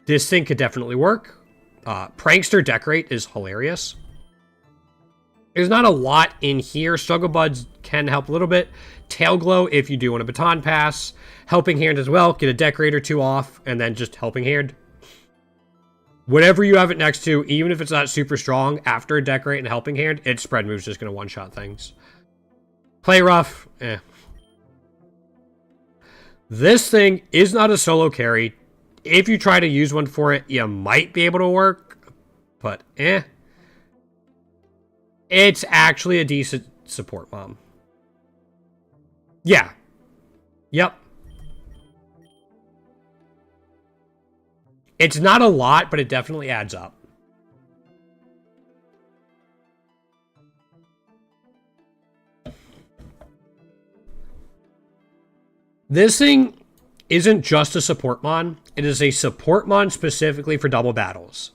this thing could definitely work. Prankster Decorate is hilarious. There's not a lot in here. Struggle Buds can help a little bit. Tail Glow if you do want a Baton Pass. Helping Hand as well. Get a Decorate or 2 off, and then just Helping Hand. Whatever you have it next to, even if it's not super strong, after a Decorate and Helping Hand, its spread move's just going to one-shot things. Play Rough, This thing is not a solo carry. If you try to use one for it, you might be able to work, but It's actually a decent support mom. Yeah. Yep. It's not a lot, but it definitely adds up. This thing isn't just a support mon. It is a support mon specifically for double battles.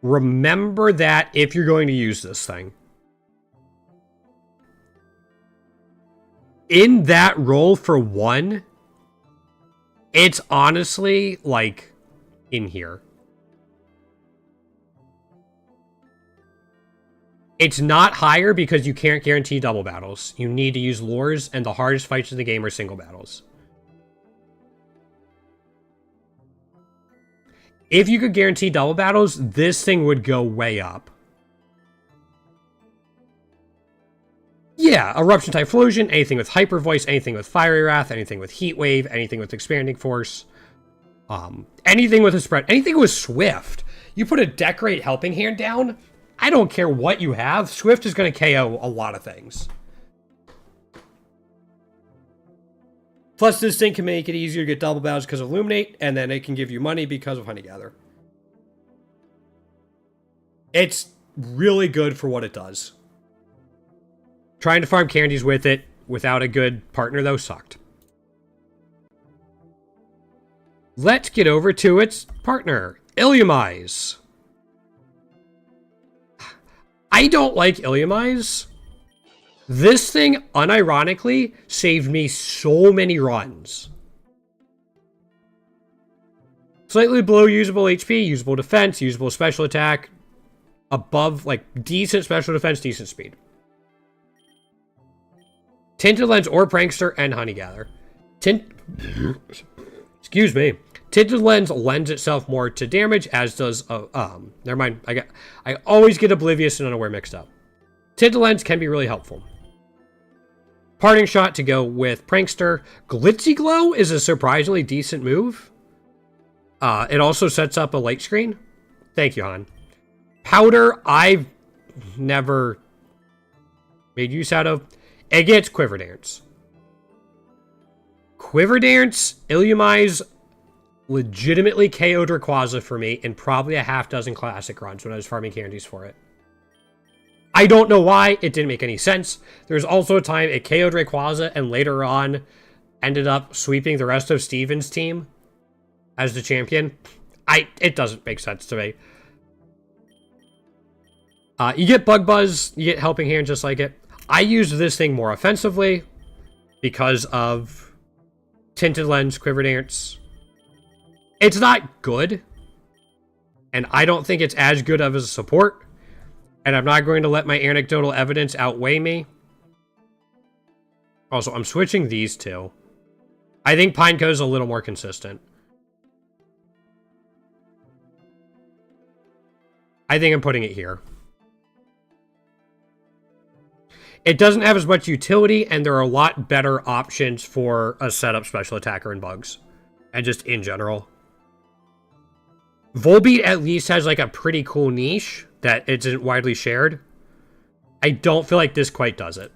Remember that if you're going to use this thing. In that role for 1, it's honestly, like, in here. It's not higher because you can't guarantee double battles. You need to use lures, and the hardest fights in the game are single battles. If you could guarantee double battles, this thing would go way up. Yeah, Eruption Typhlosion, anything with Hyper Voice, anything with Fiery Wrath, anything with Heat Wave, anything with Expanding Force, anything with a spread, anything with Swift. You put a Decorate Helping Hand down, I don't care what you have, Swift is going to KO a lot of things. Plus, this thing can make it easier to get double battles because of Illuminate, and then it can give you money because of Honeygather. It's really good for what it does. Trying to farm candies with it without a good partner, though, sucked. Let's get over to its partner, Illumise. I don't like Illumise. This thing, unironically, saved me so many runs. Slightly below usable HP, usable defense, usable special attack. Above, like, decent special defense, decent speed. Tinted Lens or Prankster and Honeygather. Excuse me. Tinted Lens lends itself more to damage, as does, never mind. I always get Oblivious and Unaware mixed up. Tinted Lens can be really helpful. Parting Shot to go with Prankster. Glitzy Glow is a surprisingly decent move. It also sets up a light screen. Thank you, Han. Powder, I've never made use out of. It gets Quiver Dance. Quiver Dance, Illumise, legitimately KO'd Rayquaza for me in probably a half dozen classic runs when I was farming candies for it. I don't know why. It didn't make any sense. There's also a time it KO'd Rayquaza and later on ended up sweeping the rest of Steven's team as the champion. It doesn't make sense to me. You get Bug Buzz, you get Helping Hand just like it. I use this thing more offensively because of Tinted Lens, Quiver Dance. It's not good, and I don't think it's as good of a support, and I'm not going to let my anecdotal evidence outweigh me. Also, I'm switching these two. I think Pineco's a little more consistent. I think I'm putting it here. It doesn't have as much utility, and there are a lot better options for a setup special attacker and bugs. And just in general. Volbeat at least has like a pretty cool niche that isn't widely shared. I don't feel like this quite does it.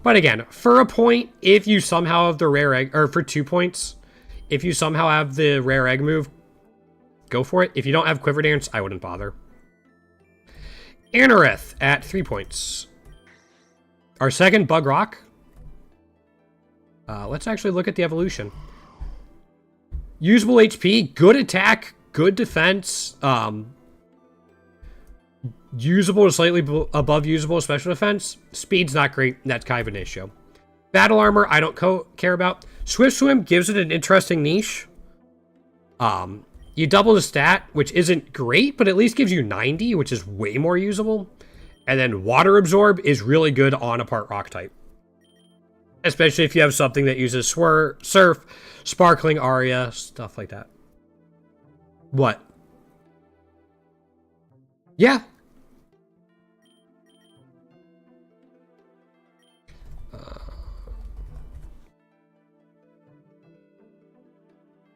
But again, for a point, if you somehow have the rare egg, or for 2 points, if you somehow have the rare egg move, go for it. If you don't have Quiver Dance, I wouldn't bother. Anorith at 3 points. Our second Bug Rock. Let's actually look at the evolution. Usable HP, good attack, good defense. Usable to slightly above usable special defense. Speed's not great. That's kind of an issue. Battle armor, I don't care about. Swift Swim gives it an interesting niche. You double the stat, which isn't great, but at least gives you 90, which is way more usable. And then Water Absorb is really good on a part rock type. Especially if you have something that uses Surf, Sparkling Aria, stuff like that. What? Yeah.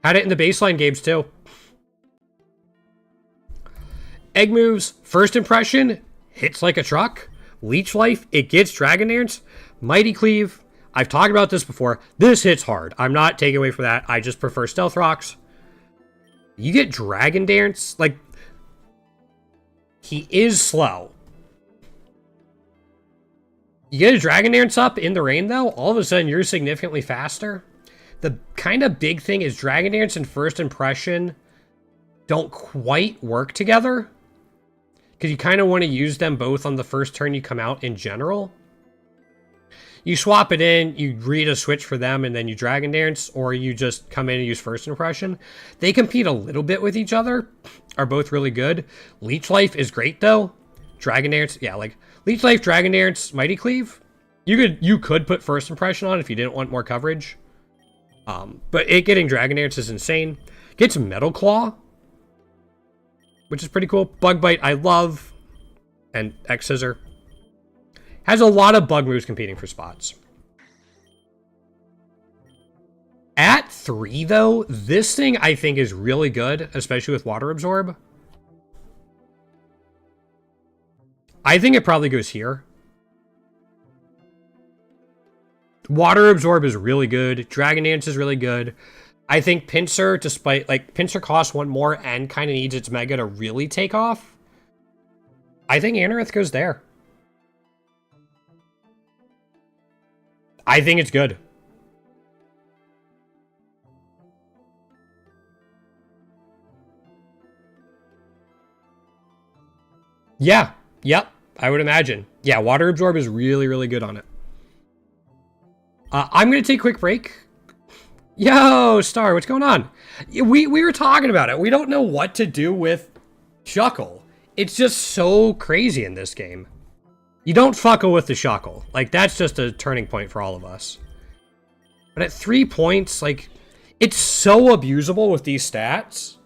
Had it in the baseline games too. Egg moves, First Impression, hits like a truck. Leech Life, it gets Dragon Dance. Mighty Cleave, I've talked about this before. This hits hard. I'm not taking away from that. I just prefer Stealth Rocks. You get Dragon Dance. Like, he is slow. You get a Dragon Dance up in the rain, though, all of a sudden you're significantly faster. The kind of big thing is Dragon Dance and First Impression don't quite work together. Because you kind of want to use them both on the first turn you come out in general. You swap it in, you read a switch for them, and then you Dragon Dance, or you just come in and use First Impression. They compete a little bit with each other, are both really good. Leech Life is great, though. Dragon Dance, yeah, like, Leech Life, Dragon Dance, Mighty Cleave. You could put First Impression on if you didn't want more coverage. But it getting Dragon Dance is insane. Gets Metal Claw, which is pretty cool. Bug Bite, I love. And X Scissor. Has a lot of bug moves competing for spots. At 3, though, this thing I think is really good, especially with Water Absorb. I think it probably goes here. Water Absorb is really good. Dragon Dance is really good. I think Pinsir, despite, like, Pinsir costs 1 more and kind of needs its Mega to really take off. I think Anorith goes there. I think it's good. Yeah. Yep. I would imagine. Yeah, Water Absorb is really, really good on it. I'm going to take a quick break. Yo, Star, what's going on? We were talking about it. We don't know what to do with Shuckle. It's just so crazy in this game. You don't fuckle with the Shuckle. Like, that's just a turning point for all of us. But at 3 points, like, it's so abusable with these stats.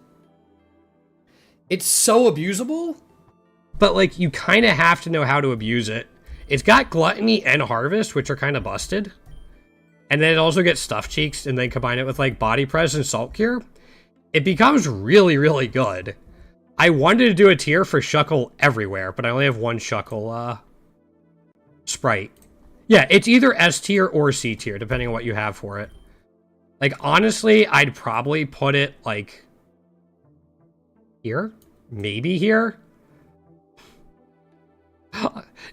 It's so abusable. But, like, you kind of have to know how to abuse it. It's got Gluttony and Harvest, which are kind of busted. And then it also gets Stuffed Cheeks, and then combine it with, like, Body Press and Salt Cure. It becomes really, really good. I wanted to do a tier for Shuckle everywhere, but I only have one Shuckle, Sprite. Yeah, it's either S tier or C tier, depending on what you have for it. Like, honestly, I'd probably put it, like, here? Maybe here?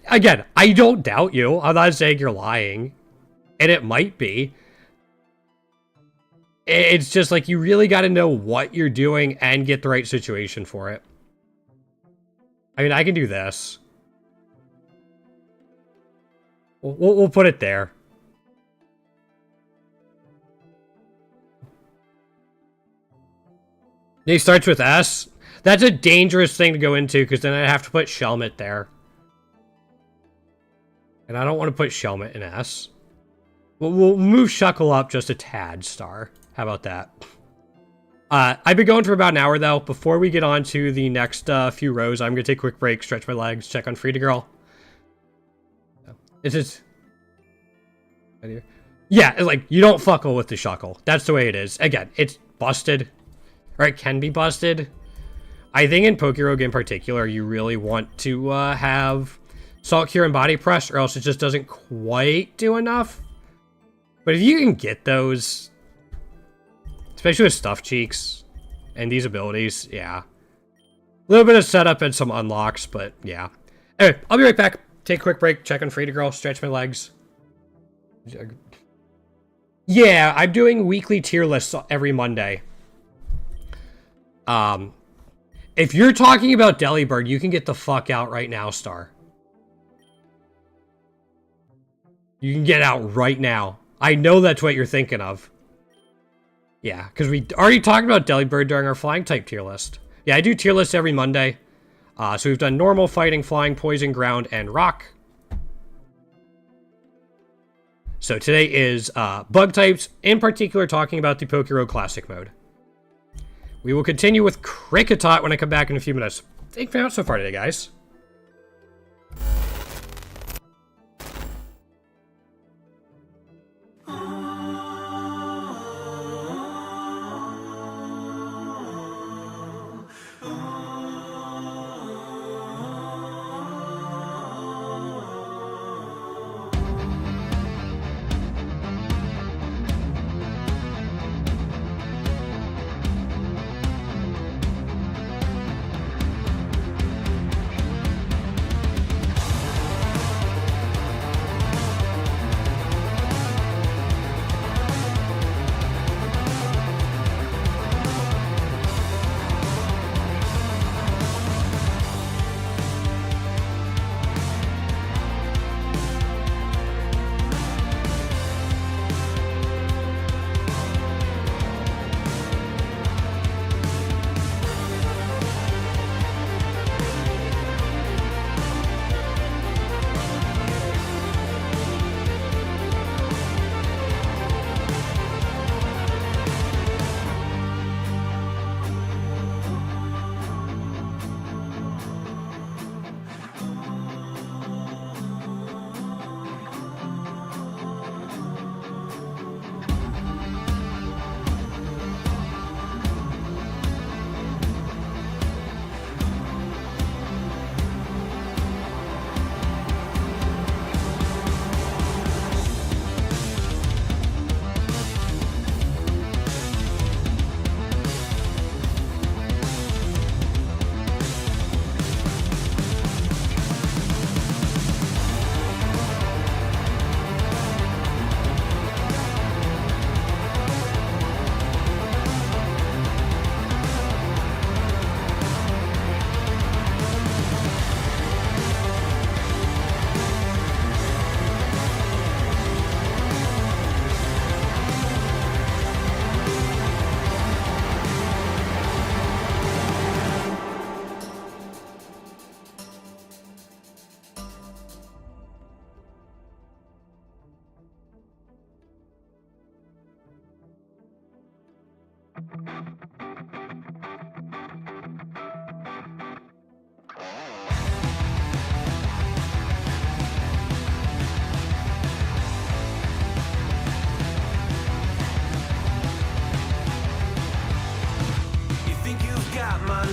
Again, I don't doubt you. I'm not saying you're lying. And it might be. It's just, like, you really got to know what you're doing and get the right situation for it. I mean, I can do this. We'll put it there. He starts with S. That's a dangerous thing to go into, because then I have to put Shelmet there. And I don't want to put Shelmet in S. We'll move Shuckle up just a tad, Star. How about that? I've been going for about an hour, though. Before we get on to the next few rows, I'm going to take a quick break, stretch my legs, check on Frida Girl. It's just... Yeah, it's like, you don't fuckle with the Shuckle. That's the way it is. Again, it's busted. Or it can be busted. I think in Pokerogue in particular, you really want to have Salt Cure and Body Press, or else it just doesn't quite do enough. But if you can get those... Especially with Stuffed Cheeks and these abilities, yeah. A little bit of setup and some unlocks, but yeah. Anyway, I'll be right back. Take a quick break, check on Frida Girl, stretch my legs. Yeah, I'm doing weekly tier lists every Monday. If you're talking about Delibird, you can get the fuck out right now, Star. You can get out right now. I know that's what you're thinking of. Yeah, because we already talked about Delibird during our flying type tier list. Yeah, I do tier lists every Monday. So we've done normal, fighting, flying, poison, ground, and rock. So today is bug types, in particular talking about the Pokerogue Classic mode. We will continue with Kricketot when I come back in a few minutes. Thank you very much so far today, guys.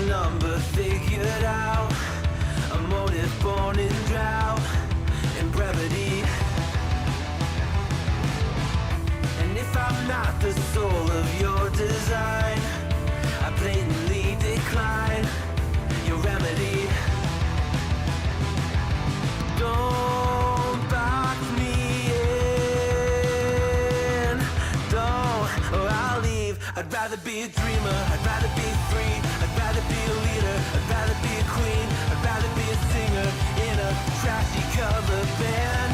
number figured out. A motive born in drought and brevity. And if I'm not the soul I'd rather be a dreamer, I'd rather be free, I'd rather be a leader, I'd rather be a queen, I'd rather be a singer in a trashy cover band.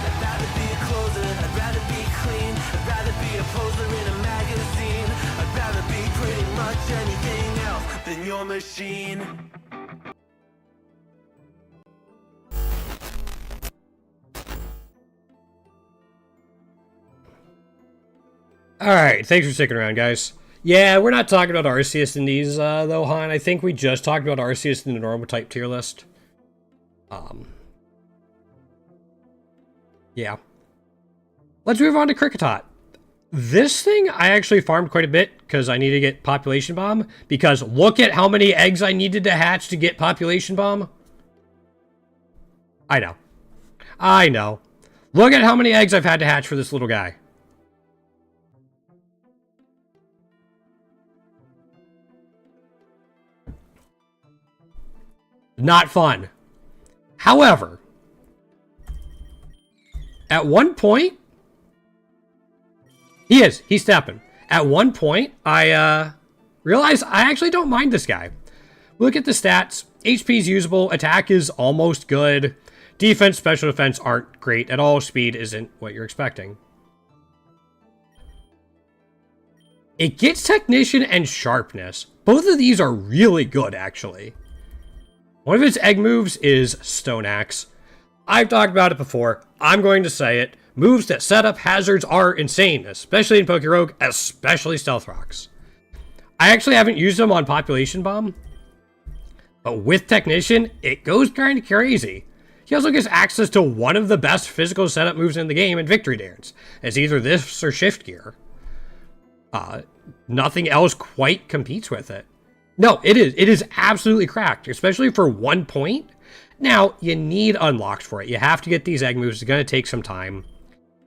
I'd rather be a closer, I'd rather be clean, I'd rather be a poser in a magazine, I'd rather be pretty much anything else than your machine. Alright, thanks for sticking around, guys. Yeah, we're not talking about Arceus in these, though, Han. I think we just talked about Arceus in the normal type tier list. Yeah. Let's move on to Kricketot. This thing I actually farmed quite a bit because I need to get Population Bomb. Because look at how many eggs I needed to hatch to get Population Bomb. I know. I know. Look at how many eggs I've had to hatch for this little guy. Not fun. However, at one point, he's stepping. At one point, I realized I actually don't mind this guy. Look at the stats. HP is usable. Attack is almost good. Defense, special defense aren't great at all. Speed isn't what you're expecting. It gets Technician and Sharpness. Both of these are really good, actually. One of its egg moves is Stone Axe. I've talked about it before. I'm going to say it. Moves that set up hazards are insane, especially in Pokerogue, especially Stealth Rocks. I actually haven't used them on Population Bomb, but with Technician, it goes kind of crazy. He also gets access to one of the best physical setup moves in the game in Victory Dance. It's either this or Shift Gear. Nothing else quite competes with it. No, it is. It is absolutely cracked, especially for 1 point. Now, you need unlocked for it. You have to get these egg moves. It's going to take some time.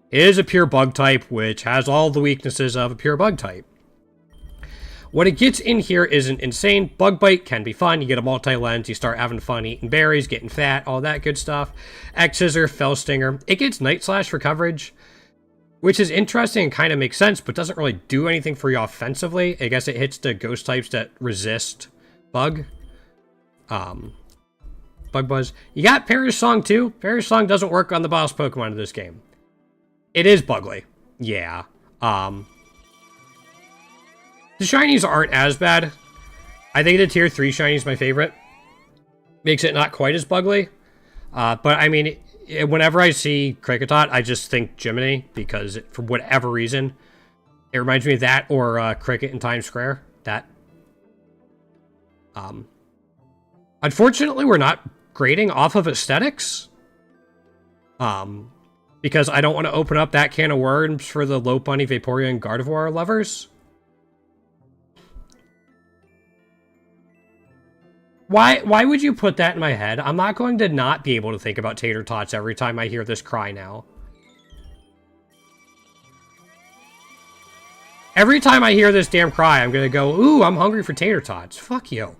It is a pure bug type, which has all the weaknesses of a pure bug type. What it gets in here isn't insane. Bug Bite can be fun. You get a multi-lens. You start having fun eating berries, getting fat, all that good stuff. X-Scissor, Fell Stinger. It gets Night Slash for coverage, which is interesting and kind of makes sense, but doesn't really do anything for you offensively. I guess it hits the ghost types that resist Bug. Bug Buzz. You got Perish Song too. Perish Song doesn't work on the boss Pokemon of this game. It is Bugly. Yeah. The shinies aren't as bad. I think the tier 3 shiny is my favorite. Makes it not quite as Bugly. But I mean, whenever I see Kricketot, I just think Jiminy, because for whatever reason, it reminds me of that or Cricket in Times Square. That. Unfortunately, we're not grading off of aesthetics. Because I don't want to open up that can of worms for the Lopunny, Vaporeon, and Gardevoir lovers. Why would you put that in my head? I'm not going to not be able to think about tater tots every time I hear this cry now. Every time I hear this damn cry, I'm going to go, ooh, I'm hungry for tater tots. Fuck you.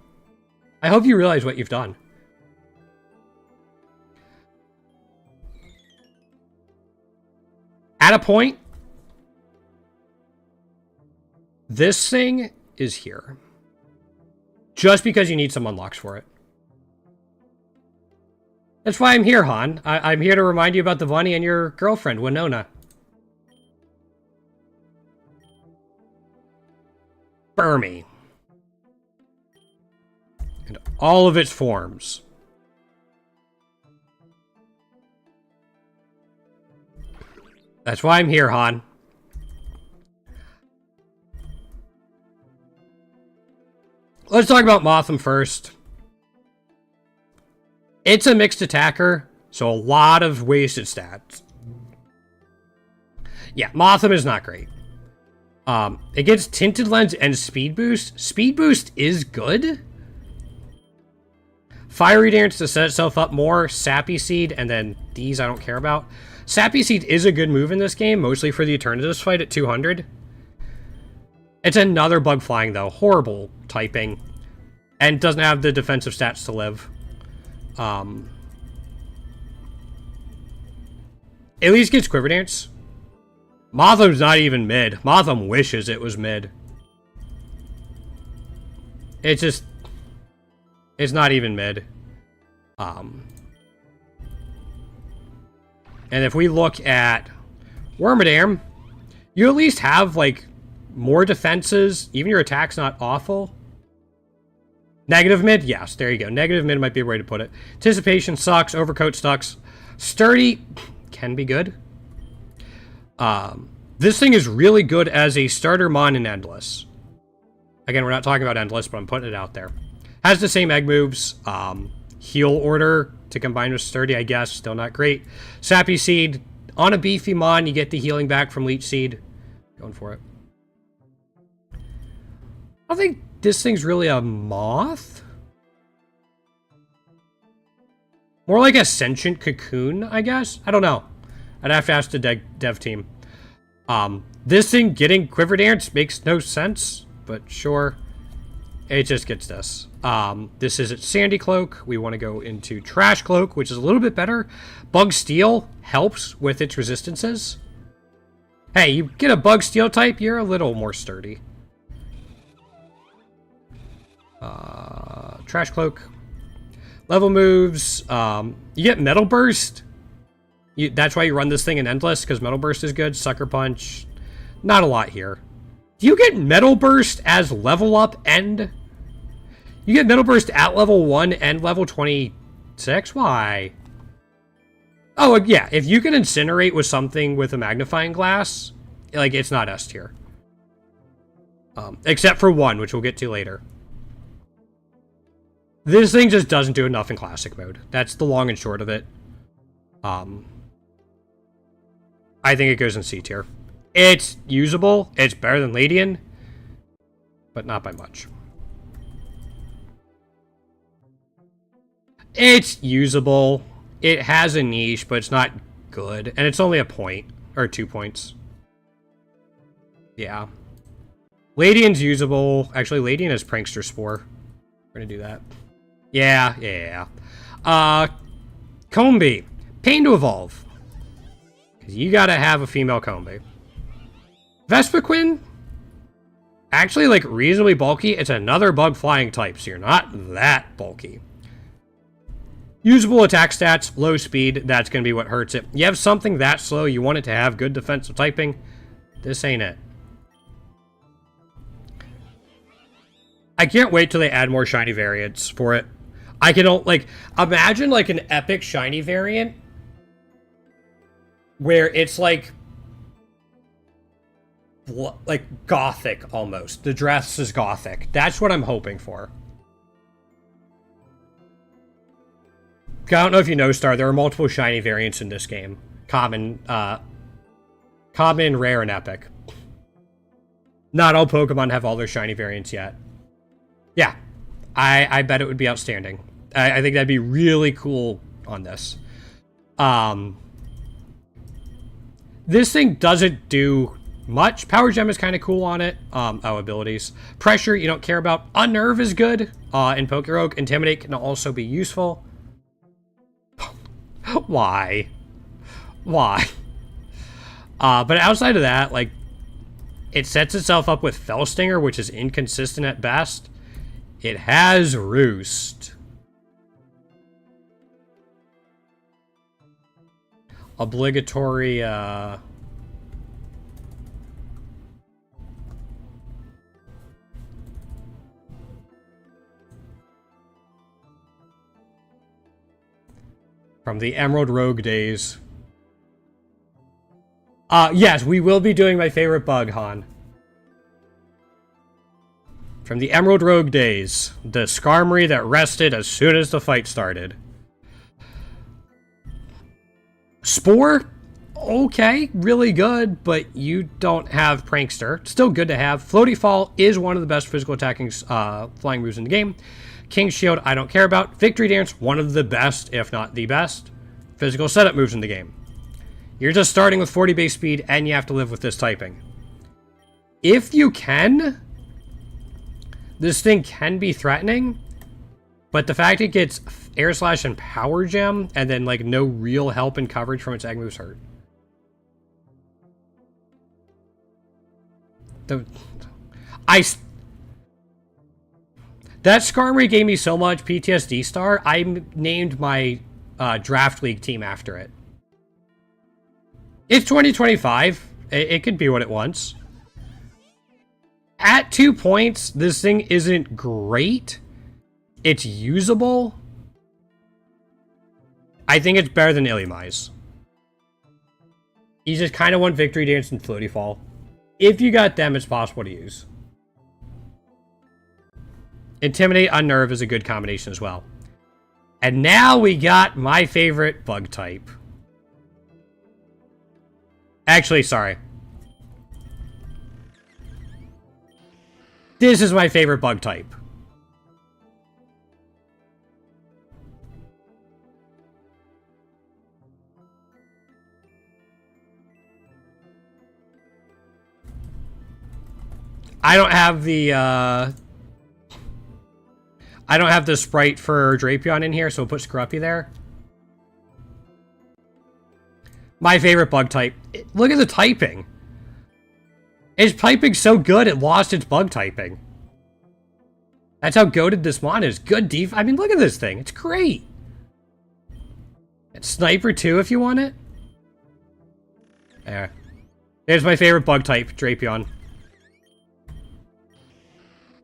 I hope you realize what you've done. At a point, this thing is here. Just because you need some unlocks for it. That's why I'm here, Han. I'm here to remind you about the bunny and your girlfriend, Winona. Burmy. And all of its forms. That's why I'm here, Han. Let's talk about Mothim first. It's a mixed attacker, so a lot of wasted stats. Yeah, Mothim is not great. It gets Tinted Lens and Speed Boost. Speed Boost is good. Fiery Dance to set itself up more. Sappy Seed, and then these I don't care about. Sappy Seed is a good move in this game, mostly for the Eternatus fight at 200. It's another Bug Flying, though. Horrible typing. And doesn't have the defensive stats to live. At least gets Quiver Dance. Motham's not even mid. Motham wishes it was mid. It's just... It's not even mid. And if we look at Wormadam, you at least have, like, more defenses. Even your attack's not awful. Negative mid? Yes, there you go. Negative mid might be a way to put it. Anticipation sucks. Overcoat sucks. Sturdy can be good. This thing is really good as a starter mon in Endless. Again, we're not talking about Endless, but I'm putting it out there. Has the same egg moves. Heal order to combine with Sturdy, I guess. Still not great. Sappy Seed. On a beefy mon, you get the healing back from Leech Seed. Going for it. I don't think this thing's really a moth. More like a sentient cocoon, I guess. I don't know. I'd have to ask the dev team. This thing getting Quiver Dance makes no sense, but sure. It just gets this. This is its Sandy Cloak. We want to go into Trash Cloak, which is a little bit better. Bug Steel helps with its resistances. Hey, you get a Bug Steel type, you're a little more sturdy. Trash Cloak. Level moves. You get Metal Burst. That's why you run this thing in Endless, because Metal Burst is good. Sucker Punch. Not a lot here. Do you get Metal Burst as level up and... You get Metal Burst at level 1 and level 26? Why? Oh, yeah. If you can Incinerate with something with a Magnifying Glass, like, it's not S tier. Except for one, which we'll get to later. This thing just doesn't do enough in Classic mode. That's the long and short of it. I think it goes in C tier. It's usable. It's better than Ladian. But not by much. It's usable. It has a niche, but it's not good. And it's only a point. Or 2 points. Yeah. Ladian's usable. Actually, Ladian has Prankster Spore. We're gonna do that. Yeah. Combee. Pain to evolve. Because you gotta have a female Combee. Vespiquen. Actually, like, reasonably bulky. It's another bug flying type, so you're not that bulky. Usable attack stats, low speed, that's going to be what hurts it. You have something that slow, you want it to have good defensive typing. This ain't it. I can't wait till they add more shiny variants for it. I can, like, imagine, like, an epic shiny variant where it's, like gothic, almost. The dress is gothic. That's what I'm hoping for. I don't know if you know, Star, there are multiple shiny variants in this game. Common, rare, and epic. Not all Pokemon have all their shiny variants yet. Yeah. I bet it would be outstanding. I think that'd be really cool on this. This thing doesn't do much. Power Gem is kind of cool on it. Abilities. Pressure, you don't care about. Unnerve is good. In Pokerogue. Intimidate can also be useful. Why? But outside of that, like, it sets itself up with Fell Stinger, which is inconsistent at best. It has Roost. Obligatory, from the Emerald Rogue days. Yes, we will be doing my favorite bug, Han. From the Emerald Rogue days. The Skarmory that rested as soon as the fight started. Spore? Okay, really good, but you don't have Prankster. Still good to have. Floaty Fall is one of the best physical attacking flying moves in the game. King's Shield, I don't care about. Victory Dance, one of the best, if not the best, physical setup moves in the game. You're just starting with 40 base speed, and you have to live with this typing. If you can, this thing can be threatening, but the fact it gets Air Slash and Power Gem, and then, like, no real help and coverage from its egg moves hurt. That Skarmory gave me so much PTSD, Star, I named my Draft League team after it. It's 2025. It could be what it wants. At 2 points, this thing isn't great. It's usable. I think it's better than Illumise. You just kind of want Victory Dance and Floaty Fall. If you got them, it's possible to use. Intimidate, Unnerve is a good combination as well. And now we got my favorite bug type. Actually, sorry. This is my favorite bug type. I don't have the sprite for Drapion in here, so we'll put Scruffy there. My favorite bug type. Look at the typing. Its typing's so good, it lost its bug typing. That's how goated this mon is. Good def. I mean, look at this thing. It's great. It's Sniper too, if you want it. There. There's my favorite bug type, Drapion.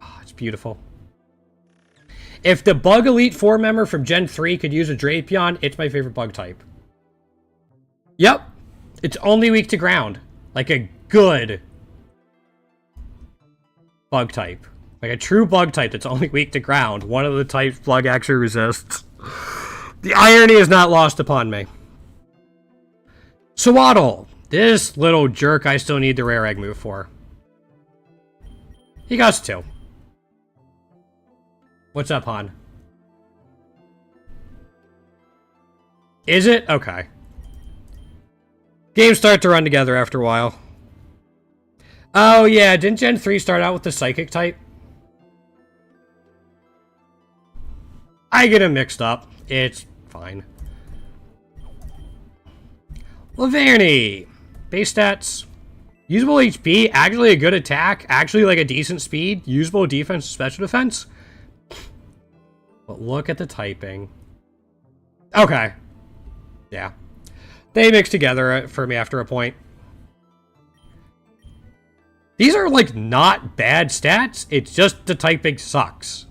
Oh, it's beautiful. If the Bug Elite 4 member from Gen 3 could use a Drapion, it's my favorite bug type. Yep. It's only weak to ground. Like a good bug type. Like a true bug type that's only weak to ground. One of the types Bug actually resists. The irony is not lost upon me. Swaddle. This little jerk I still need the rare egg move for. He got 2. What's up, Han? Is it? Okay. Games start to run together after a while. Oh, yeah. Didn't Gen 3 start out with the Psychic type? I get them mixed up. It's fine. Laverny. Base stats. Usable HP. Actually a good attack. Actually like a decent speed. Usable defense, special defense. But look at the typing. Okay. Yeah. They mix together for me after a point. These are, like, not bad stats. It's just the typing sucks.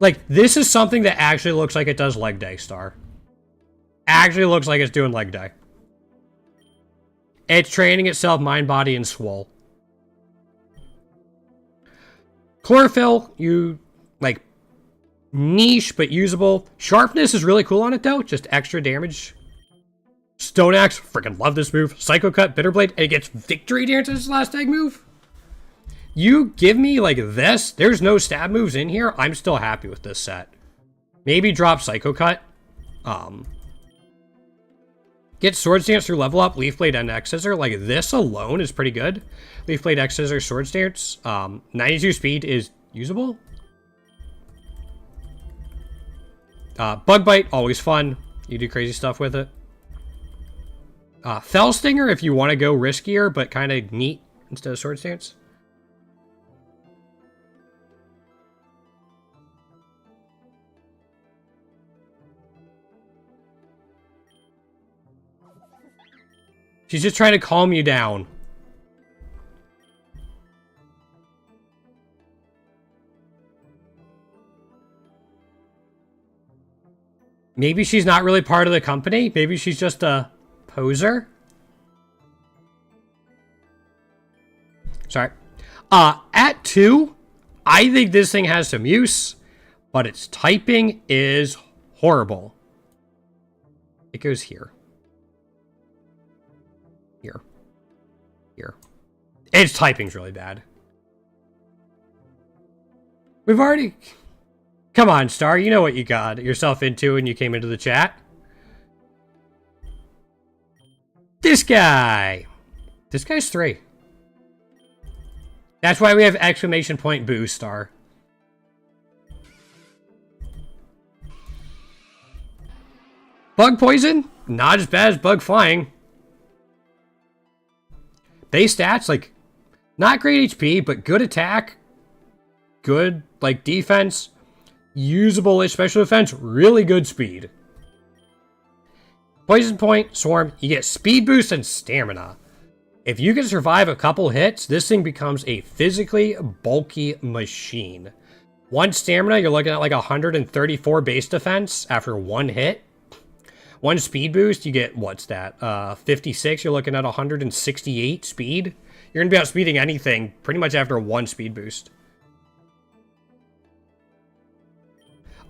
Like, this is something that actually looks like it does leg day, Star. Actually looks like it's doing leg day. It's training itself, mind, body, and swole. Chlorophyll, you, like, niche, but usable. Sharpness is really cool on it, though. Just extra damage. Stone Axe, freaking love this move. Psycho Cut, Bitter Blade, and it gets Victory Dance as its last egg move. You give me, like, this. There's no stab moves in here. I'm still happy with this set. Maybe drop Psycho Cut. Get Swords Dance through level up, Leaf Blade, and X Scissor. Like, this alone is pretty good. Leaf Blade, X Scissor, Swords Dance. 92 speed is usable. Bug Bite, always fun. You do crazy stuff with it. Fell Stinger, if you want to go riskier, but kind of neat instead of Swords Dance. She's just trying to calm you down. Maybe she's not really part of the company. Maybe she's just a poser. Sorry. At 2, I think this thing has some use, but its typing is horrible. It goes here. Here. Here. Its typing's really bad. We've already... Come on, Star. You know what you got yourself into when you came into the chat. This guy. This guy's 3. That's why we have exclamation point boo, Star. Bug Poison? Not as bad as Bug Flying. Base stats, like, not great HP, but good attack, good, like, defense, usable special defense, really good speed. Poison Point, Swarm, you get speed boost and stamina. If you can survive a couple hits, this thing becomes a physically bulky machine. 1 stamina, you're looking at like 134 base defense after 1 hit. 1 speed boost, you get, what's that, 56, you're looking at 168 speed. You're going to be outspeeding anything pretty much after 1 speed boost.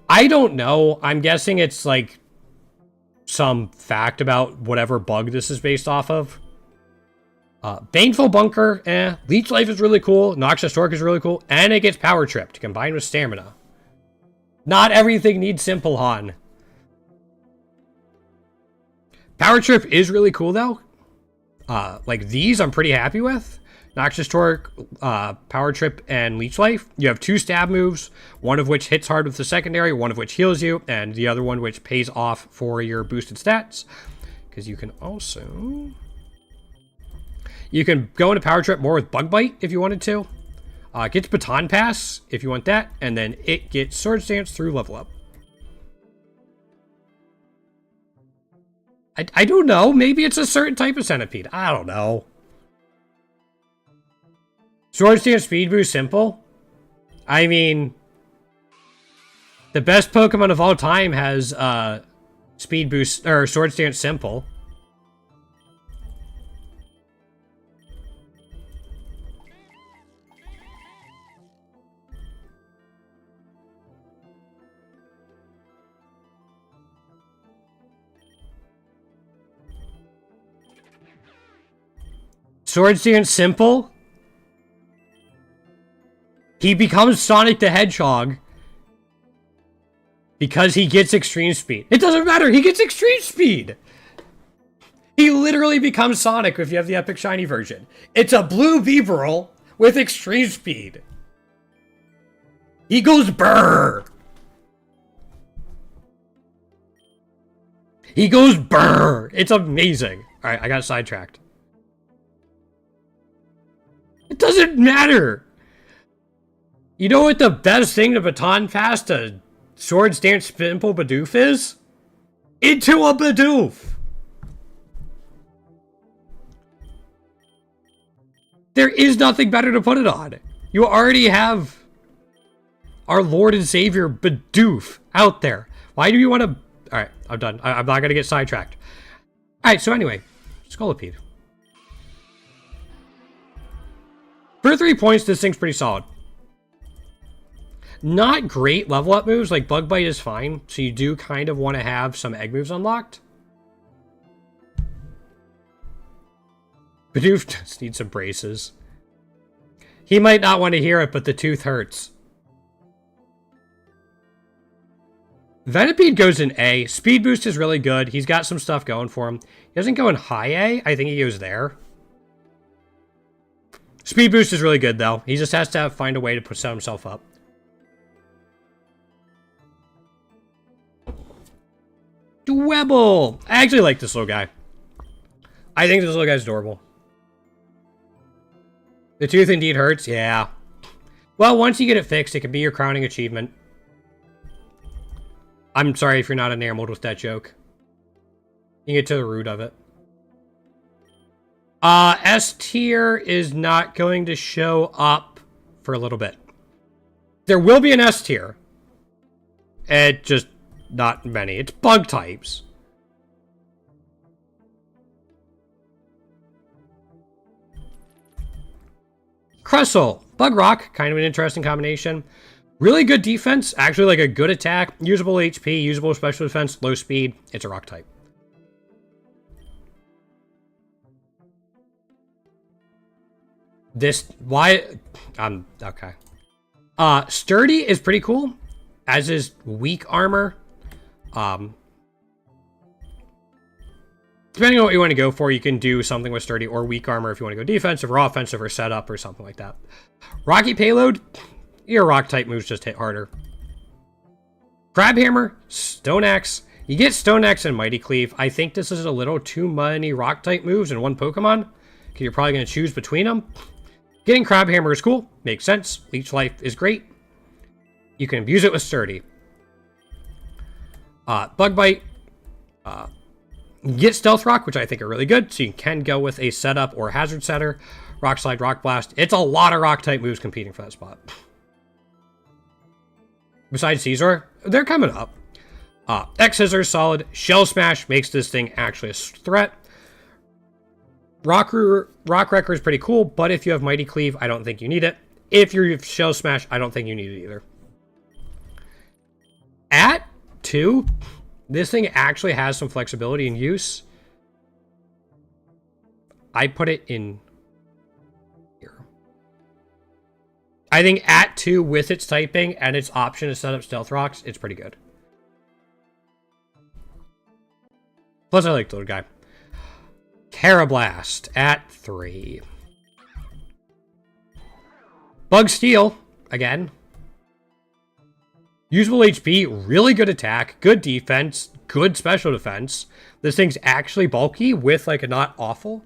I don't know. I'm guessing it's like some fact about whatever bug this is based off of. Baneful Bunker, Leech Life is really cool. Noxious Torque is really cool. And it gets Power Tripped, combined with Stamina. Not everything needs Simple Han. Power Trip is really cool, though. Like, these I'm pretty happy with. Noxious Torque, Power Trip, and Leech Life. You have 2 stab moves, one of which hits hard with the secondary, one of which heals you, and the other one which pays off for your boosted stats. Because you can also... You can go into Power Trip more with Bug Bite if you wanted to. Gets Baton Pass if you want that, and then it gets Swords Dance through level up. I don't know. Maybe it's a certain type of centipede. I don't know. Swords Dance Speed Boost simple. I mean, the best Pokemon of all time has Speed Boost or Swords Dance simple. Swords Dance simple. He becomes Sonic the Hedgehog because he gets extreme speed. It doesn't matter. He gets extreme speed. He literally becomes Sonic if you have the Epic Shiny version. It's a blue Beaverl with extreme speed. He goes brrr. He goes brrr. It's amazing. All right, I got sidetracked. It doesn't matter. You know what the best thing to Baton Pass to Swords Dance Simple Bidoof is? Into a Bidoof! There is nothing better to put it on. You already have our Lord and Savior Bidoof out there. Why do you want to... Alright, I'm done. I'm not going to get sidetracked. Alright, so anyway. Scolipede. For 3 points, this thing's pretty solid. Not great level up moves, like Bug Bite is fine, so you do kind of want to have some egg moves unlocked. Bidoof just needs some braces. He might not want to hear it, but the tooth hurts. Venipede goes in A. Speed Boost is really good. He's got some stuff going for him. He doesn't go in high A. I think he goes there. Speed Boost is really good, though. He just has to find a way to set himself up. Dwebble! I actually like this little guy. I think this little guy's adorable. The tooth indeed hurts? Yeah. Well, once you get it fixed, it can be your crowning achievement. I'm sorry if you're not enamored with that joke. You can get to the root of it. S tier is not going to show up for a little bit. There will be an S tier. It just... not many. It's bug types. Crustle. Bug Rock. Kind of an interesting combination. Really good defense. Actually, like a good attack. Usable HP. Usable special defense. Low speed. It's a rock type. This... why... okay. Sturdy is pretty cool. As is weak armor. Depending on what you want to go for, you can do something with sturdy or weak armor if you want to go defensive or offensive or setup or something like that. Rocky Payload, your rock type moves just hit harder. Crab Hammer, Stone Axe. You get Stone Axe and Mighty Cleave. I think this is a little too many rock type moves in one Pokemon. because you're probably going to choose between them. Getting Crab Hammer is cool. Makes sense. Leech Life is great. You can abuse it with Sturdy. Bug Bite. Get Stealth Rock, which I think are really good. So you can go with a setup or hazard setter. Rock Slide, Rock Blast. It's a lot of rock type moves competing for that spot. Besides Caesar, they're coming up. X Scissors, solid. Shell Smash makes this thing actually a threat. Rock Wrecker is pretty cool, but if you have Mighty Cleave, I don't think you need it. If you have Shell Smash, I don't think you need it either. At 2, this thing actually has some flexibility in use. I put it in here. I think at 2, with its typing and its option to set up Stealth Rocks, it's pretty good. Plus, I like the little guy. Carablast at 3. Bug Steel, again. Usable HP, really good attack, good defense, good special defense. This thing's actually bulky with like a not awful.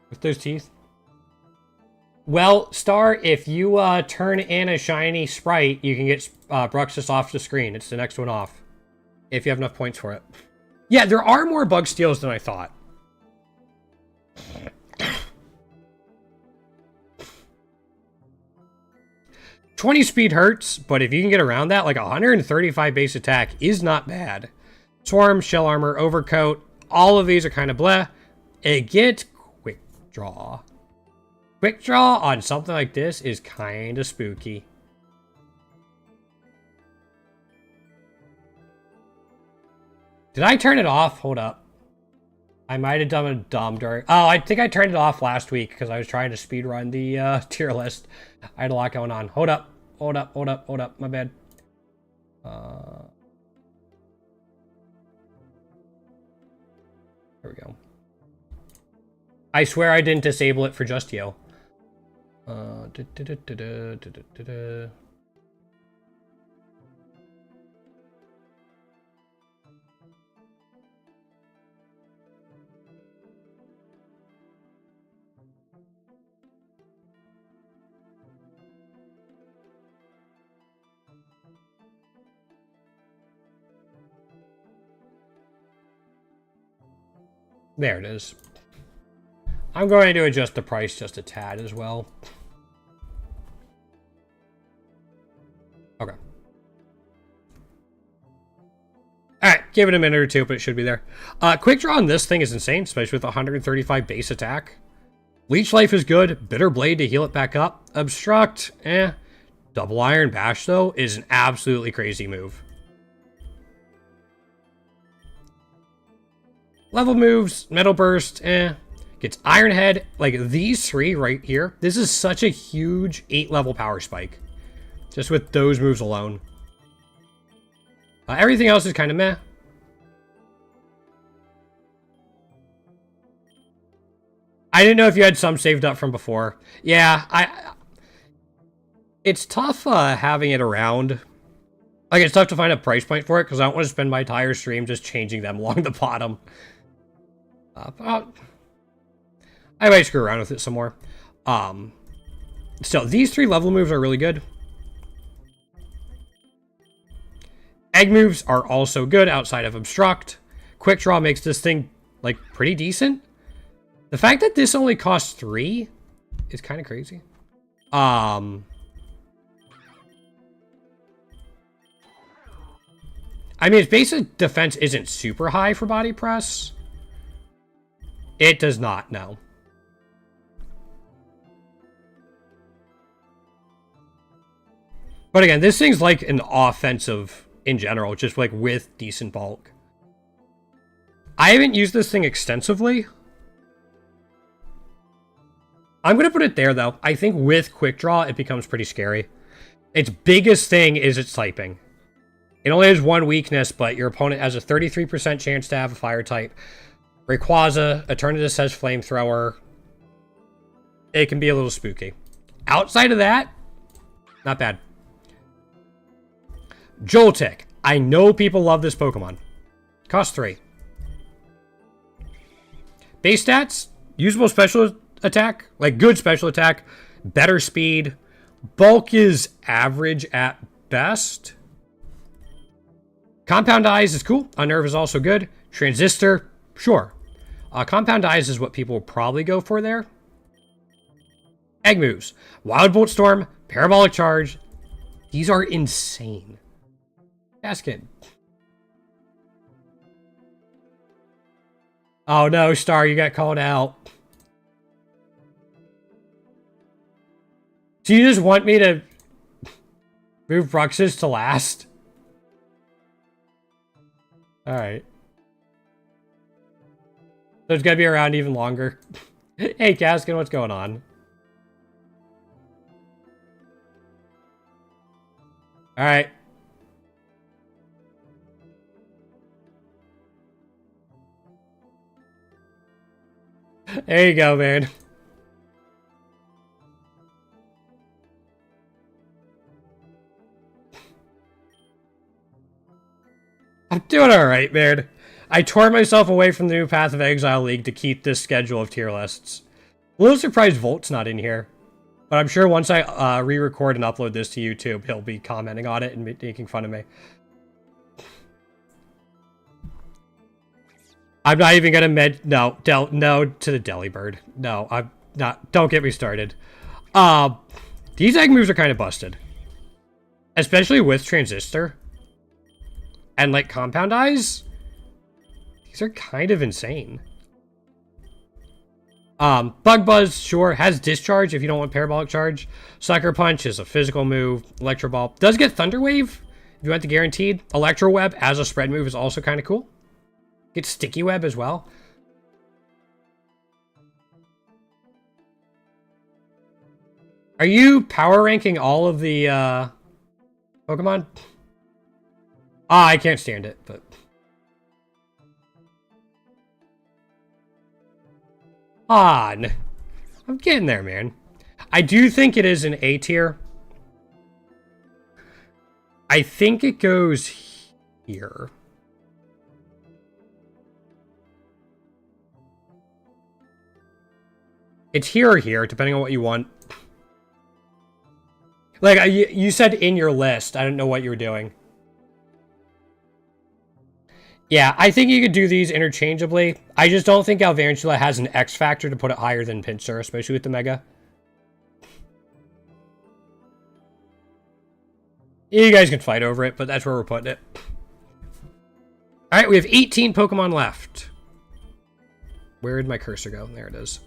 With those teeth. Well, Star, if you turn in a shiny Sprite, you can get Bruxus off the screen. It's the next one off. If you have enough points for it. Yeah, there are more Bug Steals than I thought. $20 speed hurts, but if you can get around that, like 135 base attack is not bad. Swarm, Shell Armor, Overcoat, all of these are kind of bleh. Get Quick Draw. Quick Draw on something like this is kind of spooky. Did I turn it off? Hold up. I might have done a dumb during... Oh, I think I turned it off last week because I was trying to speedrun the tier list. I had a lot going on. Hold up. Hold up. Hold up. Hold up. My bad. There we go. I swear I didn't disable it for just you. There it is. I'm going to adjust the price just a tad as well. Okay. Alright, give it a minute or two, but it should be there. Quick Draw on this thing is insane, especially with 135 base attack. Leech Life is good. Bitter Blade to heal it back up. Obstruct, eh. Double Iron Bash, though, is an absolutely crazy move. Level moves, Metal Burst, eh. Gets Iron Head, like these 3 right here. This is such a huge 8-level power spike. Just with those moves alone. Everything else is kind of meh. I didn't know if you had some saved up from before. Yeah, it's tough having it around. Like, it's tough to find a price point for it because I don't want to spend my entire stream just changing them along the bottom. I might screw around with it some more. Still, these 3 level moves are really good. Egg moves are also good outside of Obstruct. Quick Draw makes this thing, like, pretty decent. The fact that this only costs 3 is kind of crazy. I mean, its basic defense isn't super high for body press. It does not, no. But again, this thing's like an offensive in general, just like with decent bulk. I haven't used this thing extensively. I'm going to put it there, though. I think with Quick Draw, it becomes pretty scary. Its biggest thing is its typing. It only has one weakness, but your opponent has a 33% chance to have a fire type. Rayquaza, Eternatus has Flamethrower. It can be a little spooky. Outside of that, not bad. Joltik. I know people love this Pokemon. Cost 3. Base stats, usable special attack, like good special attack, better speed. Bulk is average at best. Compound Eyes is cool. Unnerve is also good. Transistor, sure. Compound Eyes is what people will probably go for there. Egg moves. Wild Bolt Storm, Parabolic Charge. These are insane. Gaskin. Oh no, Star, you got called out. Do you just want me to move Bruxus to last? Alright. So it's gonna be around even longer. Hey, Gaskin, what's going on? Alright. There you go, man. I'm doing alright, man. I tore myself away from the new Path of Exile League to keep this schedule of tier lists. A little surprised Volt's not in here. But I'm sure once I re-record and upload this to YouTube, he'll be commenting on it and making fun of me. I'm not even gonna no to the Delibird. No, I'm not. Don't get me started. These egg moves are kind of busted. Especially with Transistor. And like Compound Eyes. These are kind of insane. Bug Buzz, sure, has Discharge if you don't want Parabolic Charge. Sucker Punch is a physical move. Electro Ball does get Thunder Wave if you want the guaranteed. Electro Web as a spread move is also kind of cool. Get Sticky Web as well. Are you power ranking all of the Pokemon? Ah, I can't stand it, but... On. I'm getting there, man. I do think it is an A tier. I think it goes here. It's here or here, depending on what you want. Like, you said in your list. I don't know what you were doing. Yeah, I think you could do these interchangeably. I just don't think Galvantula has an X factor to put it higher than Pinsir, especially with the Mega. You guys can fight over it, but that's where we're putting it. Alright, we have 18 Pokemon left. Where did my cursor go? There it is.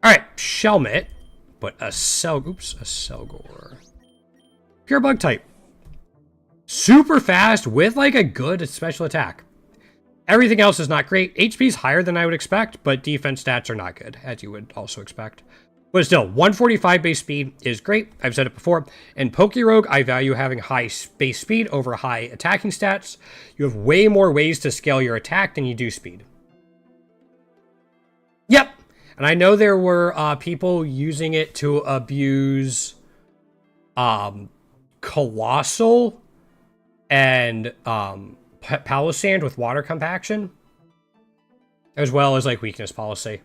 Alright, Shelmet, but a Selgor. Pure Bug type. Super fast with like a good special attack. Everything else is not great. HP is higher than I would expect, but defense stats are not good, as you would also expect. But still, 145 base speed is great. I've said it before. In Pokerogue, I value having high base speed over high attacking stats. You have way more ways to scale your attack than you do speed. Yep. And I know there were people using it to abuse Colossal and Palossand with water compaction, as well as like weakness policy.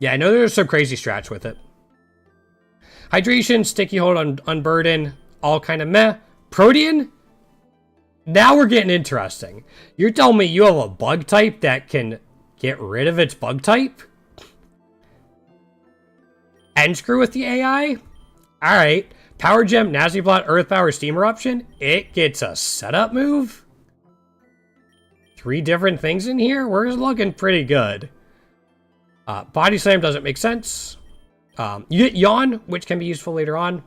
Yeah, I know there's some crazy strats with it. Hydration, Sticky Hold, Unburden, all kind of meh. Protean? Now we're getting interesting. You're telling me you have a bug type that can get rid of its bug type? And screw with the AI? Alright. Power Gem, Nasty Plot, Earth Power, Steam Eruption. It gets a setup move? 3 different things in here? We're looking pretty good. Body Slam doesn't make sense. You get Yawn, which can be useful later on.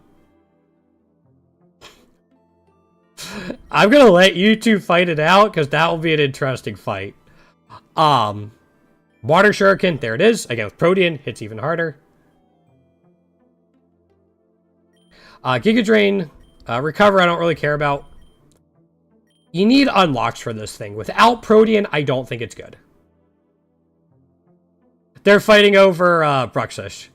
I'm going to let you two fight it out, because that will be an interesting fight. Water Shuriken, there it is. Again, with Protean, hits even harder. Giga Drain, Recover, I don't really care about. You need unlocks for this thing. Without Protean, I don't think it's good. They're fighting over Bruxish.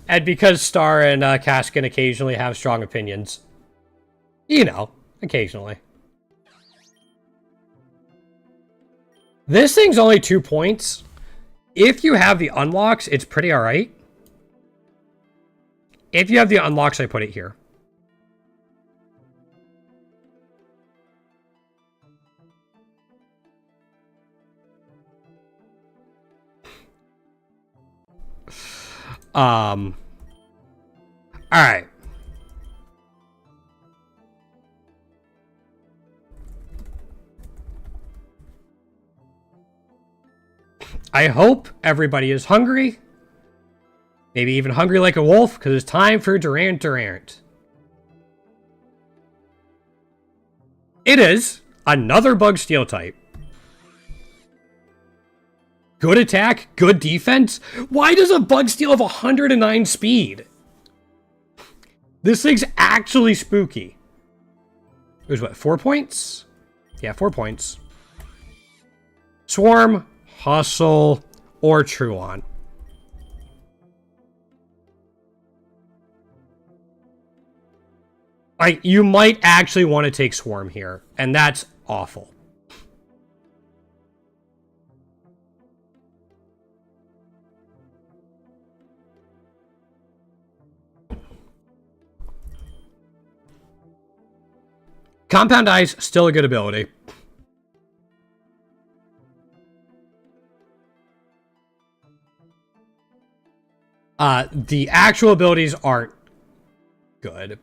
And because Star and Kaskin occasionally have strong opinions. You know, occasionally. This thing's only 2 points. If you have the unlocks, it's pretty alright. If you have the unlocks, I put it here. Alright. I hope everybody is hungry. Maybe even hungry like a wolf, because it's time for Durant Durant. It is another bug steel type. Good attack, good defense. Why does a bug steel have 109 speed? This thing's actually spooky. It was what, 4 points? Yeah, 4 points. Swarm, Hustle, or Truon. Like, you might actually want to take Swarm here, and that's awful. Compound Eyes, still a good ability. The actual abilities aren't good.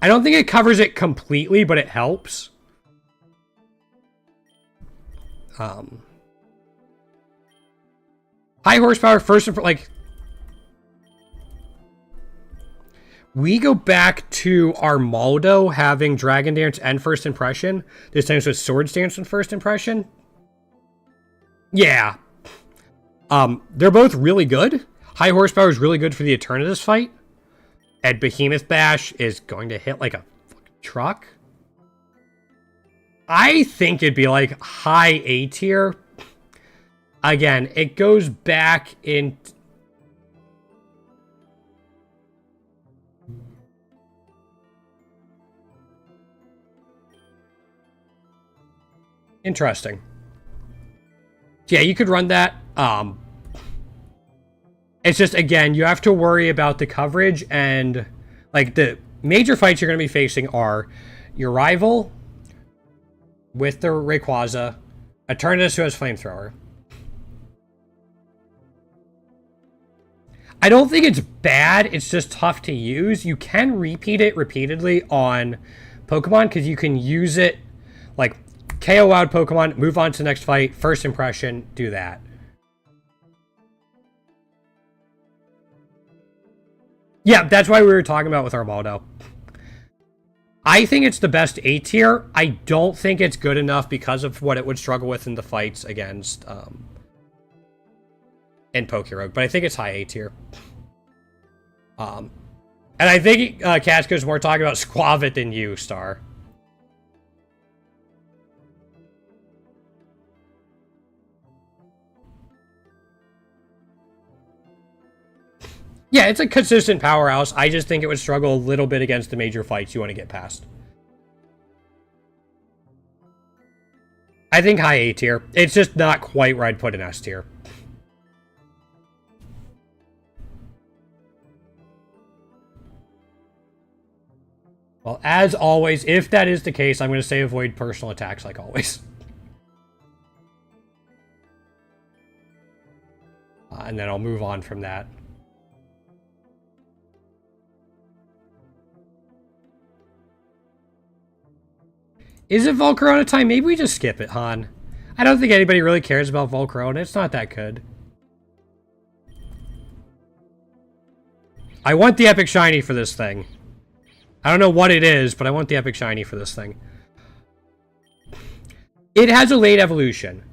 I don't think it covers it completely, but it helps. High horsepower, first and like... We go back to Armaldo having Dragon Dance and First Impression. This time it's Swords Dance and First Impression. Yeah. They're both really good. High horsepower is really good for the Eternatus fight. And Behemoth Bash is going to hit like a fucking truck. I think it'd be like high A tier. Again, it goes back in... Interesting. Yeah, you could run that. It's just, again, you have to worry about the coverage, and like the major fights you're going to be facing are your rival with the Rayquaza, Eternatus who has Flamethrower. I don't think it's bad, it's just tough to use. You can repeat it repeatedly on Pokemon because you can use it like KO out Pokemon, move on to the next fight, first impression, do that. Yeah, that's why we were talking about with Armaldo. I think it's the best A tier. I don't think it's good enough because of what it would struggle with in the fights against in Pokerogue, but I think it's high A tier. And I think Casco's more talking about Squavit than you, Star. Yeah, it's a consistent powerhouse. I just think it would struggle a little bit against the major fights you want to get past. I think high A tier. It's just not quite where I'd put an S tier. Well, as always, if that is the case, I'm going to say avoid personal attacks like always. And then I'll move on from that. Is it Volcarona time? Maybe we just skip it, Han. I don't think anybody really cares about Volcarona. It's not that good. I want the Epic Shiny for this thing. I don't know what it is, but I want the Epic Shiny for this thing. It has a late evolution.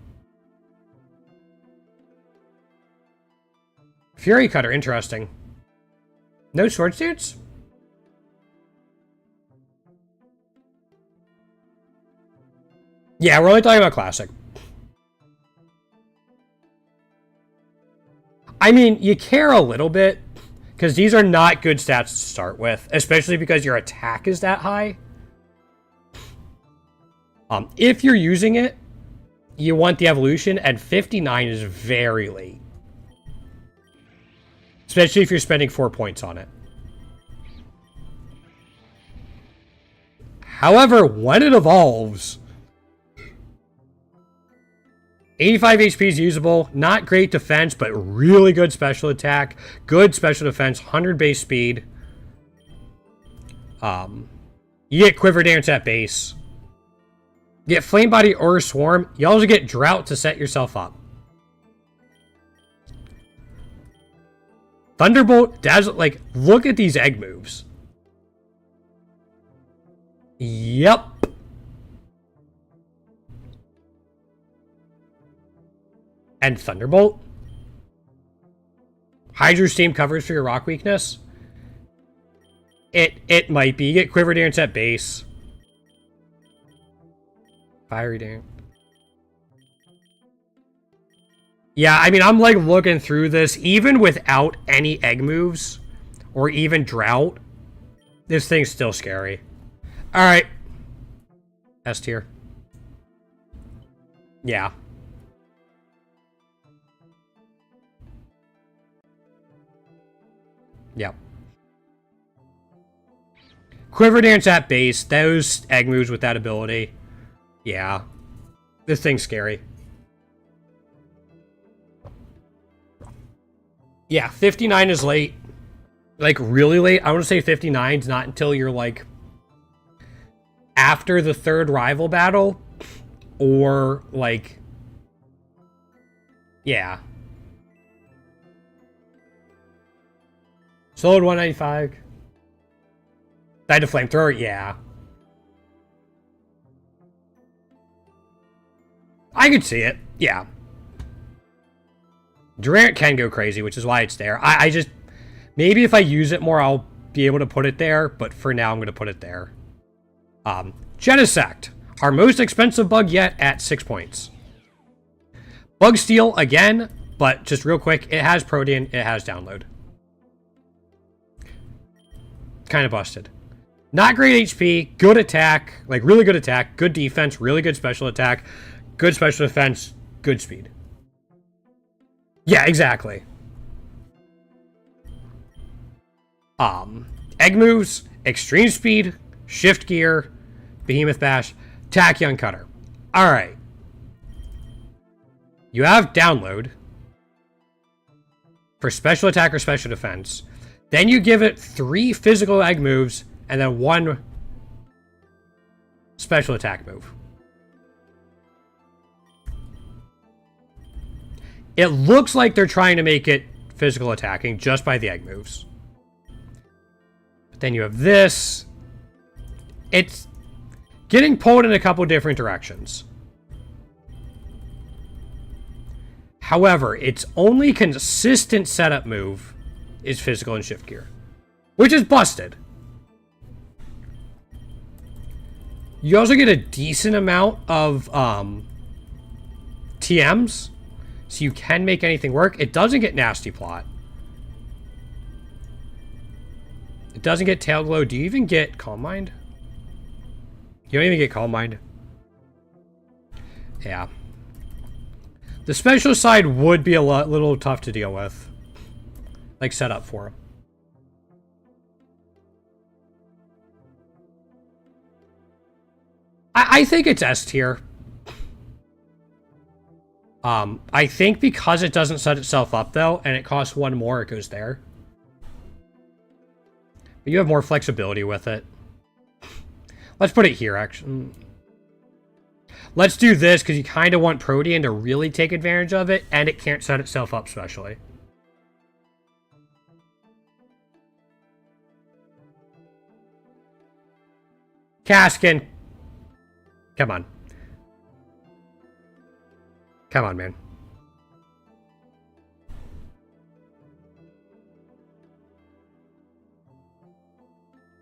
Fury Cutter, interesting. No Sword Stance? Yeah, we're only talking about Classic. I mean, you care a little bit, because these are not good stats to start with, especially because your attack is that high. If you're using it, you want the evolution, and 59 is very late. Especially if you're spending 4 points on it. However, when it evolves, 85 HP is usable, not great defense, but really good special attack, good special defense, 100 base speed. You get Quiver Dance at base. You get Flame Body or Swarm. You also get Drought to set yourself up. Thunderbolt, Dazzle, like, look at these egg moves. Yep. And Thunderbolt. Hydro Steam covers for your rock weakness. It might be. You get Quiver Dance at base. Fiery Dance. Yeah, I mean, I'm like looking through this. Even without any egg moves, or even Drought, this thing's still scary. Alright. S tier. Yeah. Yep. Quiver Dance at base. Those egg moves with that ability. Yeah. This thing's scary. Yeah, 59 is late. Like, really late. I want to say 59 is not until you're, like, after the third rival battle. Or, like... Yeah. Solid 195. Died to Flamethrower? Yeah. I could see it. Yeah. Durant can go crazy, which is why it's there. I just... Maybe if I use it more, I'll be able to put it there. But for now, I'm going to put it there. Genesect. Our most expensive bug yet at 6 points. Bug Steal again, but just real quick. It has Protean. It has Download. Kind of busted. Not great HP. Good attack. Like, really good attack. Good defense. Really good special attack. Good special defense. Good speed. Yeah, exactly. Egg moves, extreme speed, shift gear, behemoth bash, tachyon cutter. Alright. You have download for special attack or special defense. Then you give it 3 physical egg moves and then 1 special attack move. It looks like they're trying to make it physical attacking just by the egg moves. But then you have this. It's getting pulled in a couple different directions. However, its only consistent setup move is physical and shift gear, which is busted. You also get a decent amount of TMs. So you can make anything work. It doesn't get Nasty Plot. It doesn't get Tail Glow. Do you even get Calm Mind? You don't even get Calm Mind. Yeah. The special side would be a little tough to deal with. Like, set up for him. I think it's S tier. I think because it doesn't set itself up, though, and it costs 1 more, it goes there. But you have more flexibility with it. Let's put it here, actually. Let's do this, because you kind of want Protean to really take advantage of it, and it can't set itself up specially. Kaskin. Come on. Come on, man.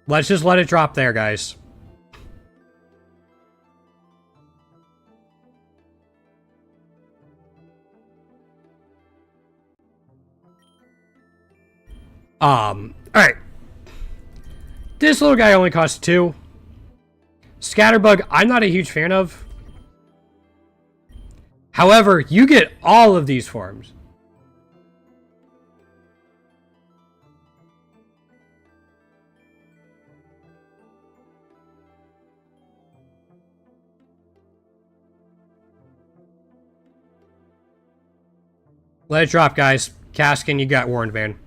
Let's just let it drop there, guys. Alright. This little guy only costs 2. Scatterbug, I'm not a huge fan of. However, you get all of these forms. Let it drop, guys. Kaskin, you got warned, man.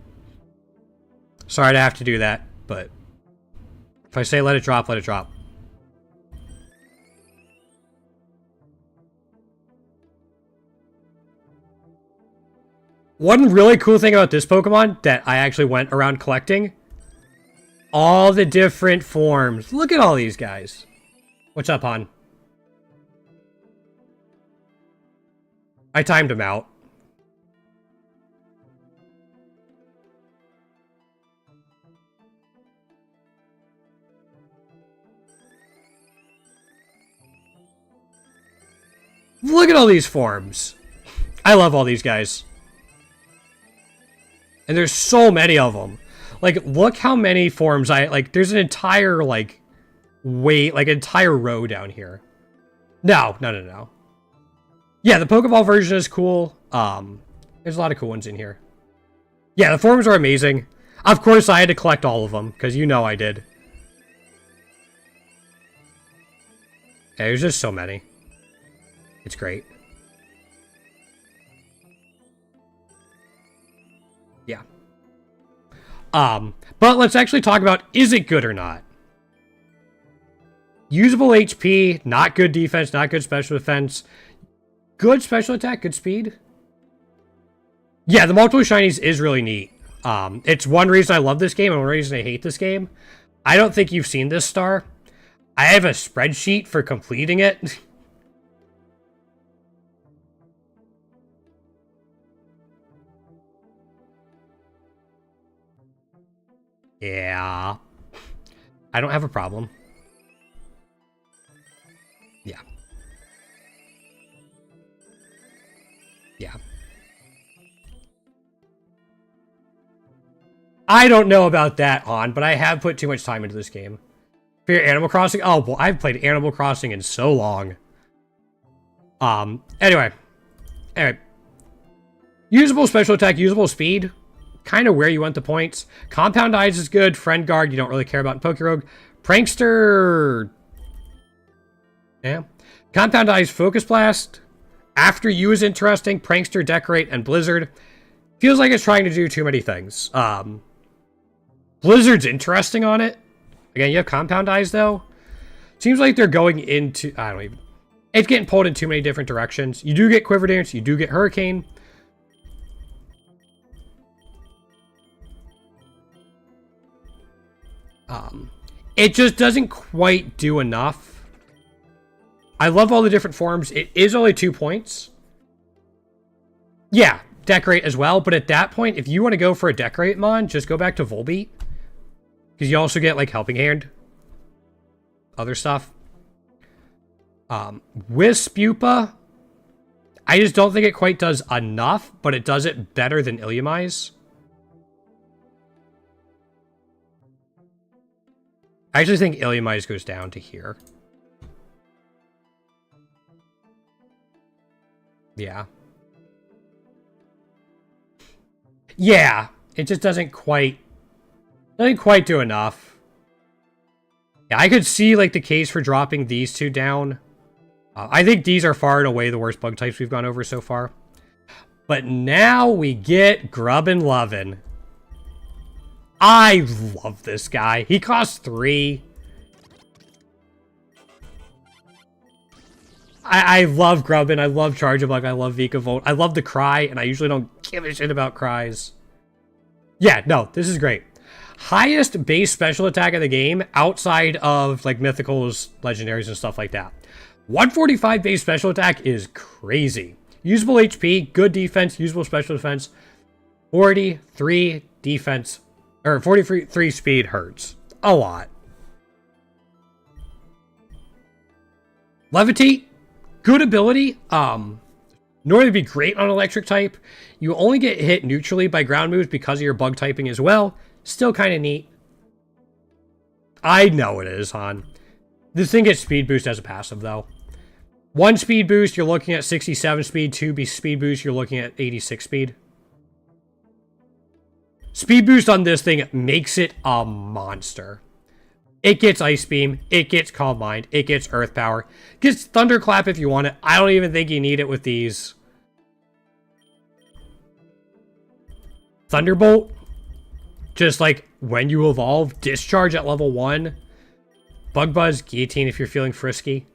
Sorry to have to do that, but if I say let it drop, let it drop. One really cool thing about this Pokemon that I actually went around collecting, all the different forms. Look at all these guys. What's up, hon? I timed him out. Look at all these forms. I love all these guys. And there's so many of them. Like, look how many forms there's an entire, like, entire row down here. No. Yeah, the Pokeball version is cool. There's a lot of cool ones in here. Yeah, the forms are amazing. Of course, I had to collect all of them, because you know I did. Yeah, there's just so many. It's great. Yeah. But let's actually talk about, is it good or not? Usable HP, not good defense, not good special defense. Good special attack, good speed. Yeah, the multiple shinies is really neat. It's one reason I love this game and one reason I hate this game. I don't think you've seen this star. I have a spreadsheet for completing it. Yeah. I don't have a problem. Yeah. Yeah. I don't know about that, Han, but I have put too much time into this game. Fear Animal Crossing? Oh, well, I've played Animal Crossing in so long. Anyway. Usable special attack, usable speed. Kind of where you want the points. Compound Eyes is good. Friend Guard, you don't really care about in Pokerogue. Prankster. Yeah. Compound Eyes, Focus Blast. After You is interesting. Prankster, Decorate, and Blizzard. Feels like it's trying to do too many things. Blizzard's interesting on it. Again, you have Compound Eyes, though. Seems like they're going into... I don't even... It's getting pulled in too many different directions. You do get Quiver Dance. You do get Hurricane. It just doesn't quite do enough. I love all the different forms. It is only 2 points. Yeah, Decorate as well. But at that point, if you want to go for a Decorate mon, just go back to Volbeat. Because you also get, like, Helping Hand. Other stuff. Wispupa. I just don't think it quite does enough, but it does it better than Illumise. I actually think Illumise goes down to here. Yeah. Yeah, it just doesn't quite do enough. Yeah, I could see, like, the case for dropping these two down. I think these are far and away the worst bug types we've gone over so far. But now we get Grubbin' Lovin'. I love this guy. He costs 3. I love Grubbin. I love Charjabug. I love Vikavolt. I love the Cry, and I usually don't give a shit about Cries. Yeah, no, this is great. Highest base special attack of the game outside of, like, mythicals, legendaries, and stuff like that. 145 base special attack is crazy. Usable HP, good defense, usable special defense. 43 defense, or 43 speed hurts. A lot. Levitate, good ability. Normally be great on electric type. You only get hit neutrally by ground moves because of your bug typing as well. Still kind of neat. I know it is, Han. This thing gets speed boost as a passive, though. 1 speed boost, you're looking at 67 speed. 2 speed boost, you're looking at 86 speed. Speed boost on this thing makes it a monster. It gets Ice Beam, it gets Calm Mind, it gets Earth Power, it gets Thunderclap if you want it. I don't even think you need it with these. Thunderbolt, just like when you evolve, Discharge at level 1. Bug Buzz, Guillotine if you're feeling frisky.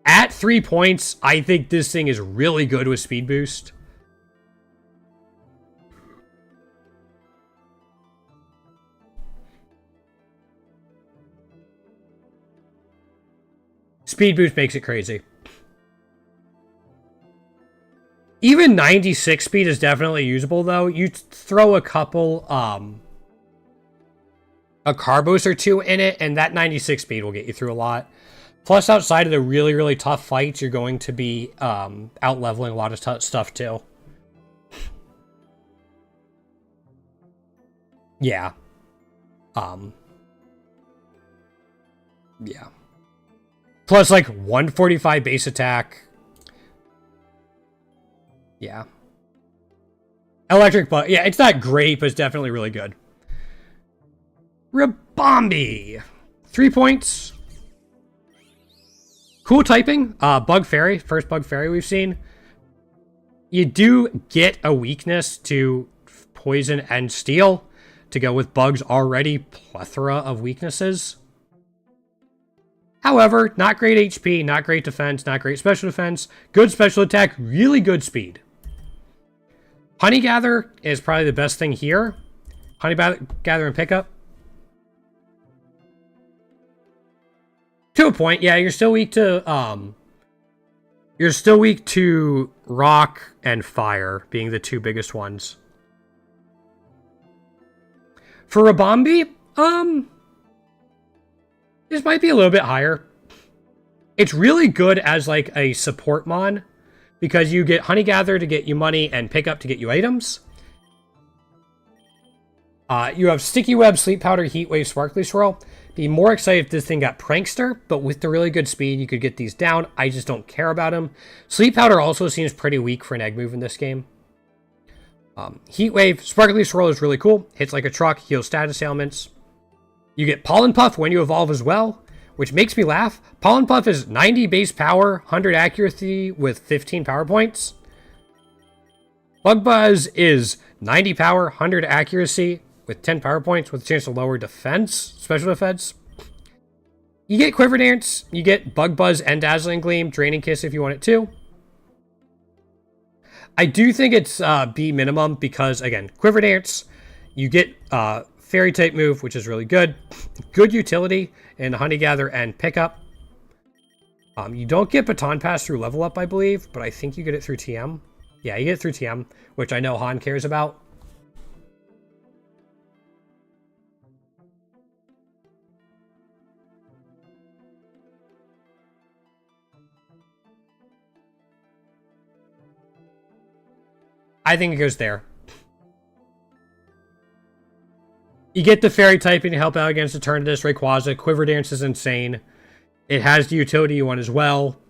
At 3 points, I think this thing is really good with Speed Boost. Speed Boost makes it crazy. Even 96 speed is definitely usable, though. You throw a couple, a Carbos or 2 in it, and that 96 speed will get you through a lot. Plus, outside of the really, really tough fights, you're going to be out-leveling a lot of stuff, too. Yeah. Yeah. Plus, like, 145 base attack. Yeah. Electric Bug. Yeah, it's not great, but it's definitely really good. Rabombi. 3 points. Cool typing. Bug Fairy. First Bug Fairy we've seen. You do get a weakness to Poison and Steel to go with Bug's already plethora of weaknesses. However, not great HP, not great defense, not great special defense, good special attack, really good speed. Honey Gather is probably the best thing here. Honey Gather and Pickup. To a point, yeah, you're still weak to rock and fire being the 2 biggest ones. For Rabombi, this might be a little bit higher. It's really good as like a support mon because you get Honey Gather to get you money and Pickup to get you items. You have Sticky Web, Sleep Powder, Heat Wave, Sparkly Swirl. Be more excited if this thing got Prankster, but with the really good speed, you could get these down. I just don't care about him. Sleep Powder also seems pretty weak for an egg move in this game. Heat Wave, Sparkly Swirl is really cool. Hits like a truck, heals status ailments. You get Pollen Puff when you evolve as well, which makes me laugh. Pollen Puff is 90 base power, 100 accuracy with 15 power points. Bug Buzz is 90 power, 100 accuracy with 10 power points with a chance to lower defense, special defense. You get Quiver Dance, you get Bug Buzz and Dazzling Gleam, Draining Kiss if you want it too. I do think it's B minimum because, again, Quiver Dance, you get Fairy type move, which is really good. Good utility in Honey Gather and Pickup. You don't get Baton Pass through level up, I believe, but I think you get it through TM. Yeah, you get it through TM, which I know Han cares about. I think it goes there. You get the Fairy typing to help out against Eternatus, Rayquaza. Quiver Dance is insane. It has the utility you want as well.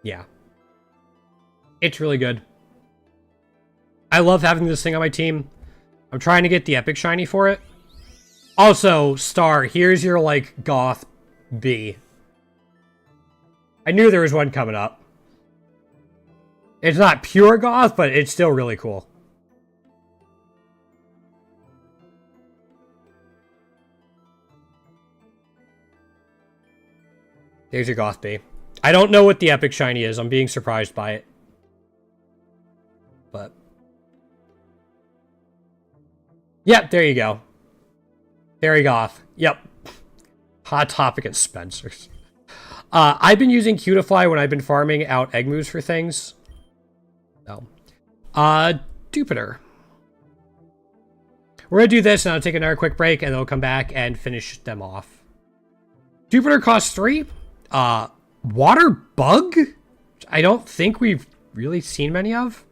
Yeah. It's really good. I love having this thing on my team. I'm trying to get the Epic Shiny for it. Also, Star, here's your, like, Goth B. I knew there was one coming up. It's not pure Goth, but it's still really cool. There's your Goth B. I don't know what the Epic Shiny is. I'm being surprised by it. But... yep, there you go. Fairy Goth. Yep. Hot Topic and Spencer's. I've been using Cutify when I've been farming out egg moves for things. So, Jupiter. We're going to do this, and I'll take another quick break, and then we'll come back and finish them off. Jupiter costs 3. Water Bug? I don't think we've really seen many of.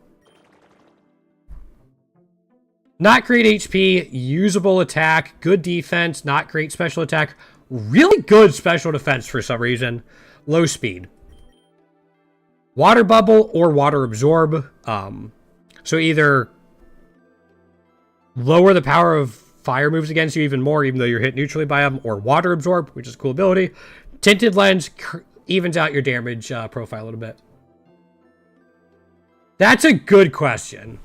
Not great HP, usable attack, good defense, not great special attack, really good special defense for some reason, low speed. Water bubble or water absorb. So either lower the power of fire moves against you even more, even though you're hit neutrally by them, or water absorb, which is a cool ability. Tinted lens evens out your damage profile a little bit. That's a good question.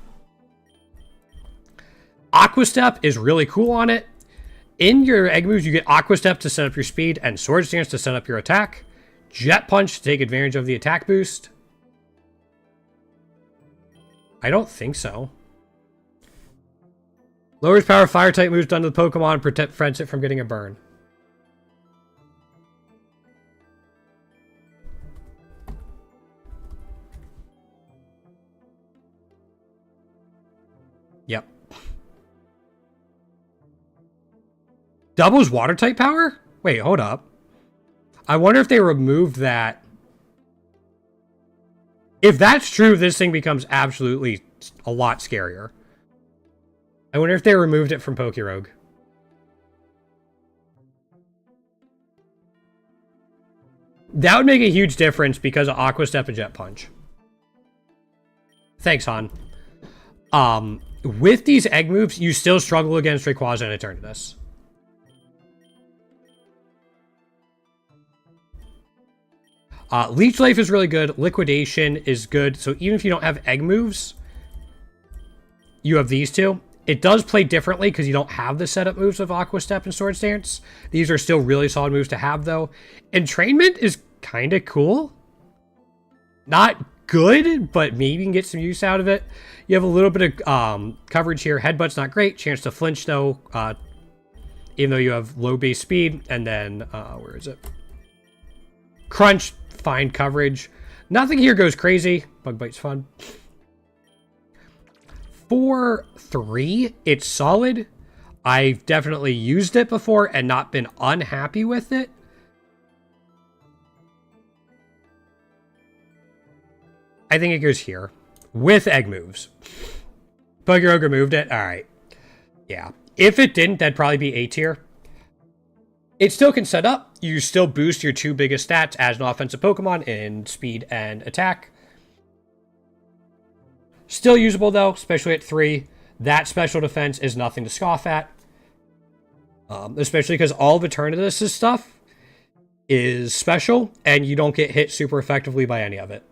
Aqua Step is really cool on it. In your egg moves, you get Aqua Step to set up your speed and Sword Stance to set up your attack. Jet Punch to take advantage of the attack boost. I don't think so. Lowers power of fire type moves done to the Pokemon, prevents it from getting a burn. Yep. Doubles water type power? Wait, hold up. I wonder if they removed that. If that's true, this thing becomes absolutely a lot scarier. I wonder if they removed it from Pokerogue. That would make a huge difference because of Aqua Step and Jet Punch. Thanks, Han. With these egg moves, you still struggle against Rayquaza and Eternatus. Leech Life is really good. Liquidation is good. So even if you don't have egg moves, you have these two. It does play differently because you don't have the setup moves of Aqua Step and Sword Stance. These are still really solid moves to have, though. Entrainment is kind of cool. Not good, but maybe you can get some use out of it. You have a little bit of coverage here. Headbutt's not great. Chance to flinch, though, even though you have low base speed. And then, where is it? Crunch, fine coverage. Nothing here goes crazy. Bug Bite's fun. 4-3, it's solid. I've definitely used it before and not been unhappy with it. I think it goes here with egg moves. Pokerogue removed it. All right. Yeah. If it didn't, that'd probably be A tier. It still can set up. You still boost your two biggest stats as an offensive Pokemon in speed and attack. Still usable, though, especially at 3. That special defense is nothing to scoff at. Especially because all of Eternatus' stuff is special, and you don't get hit super effectively by any of it.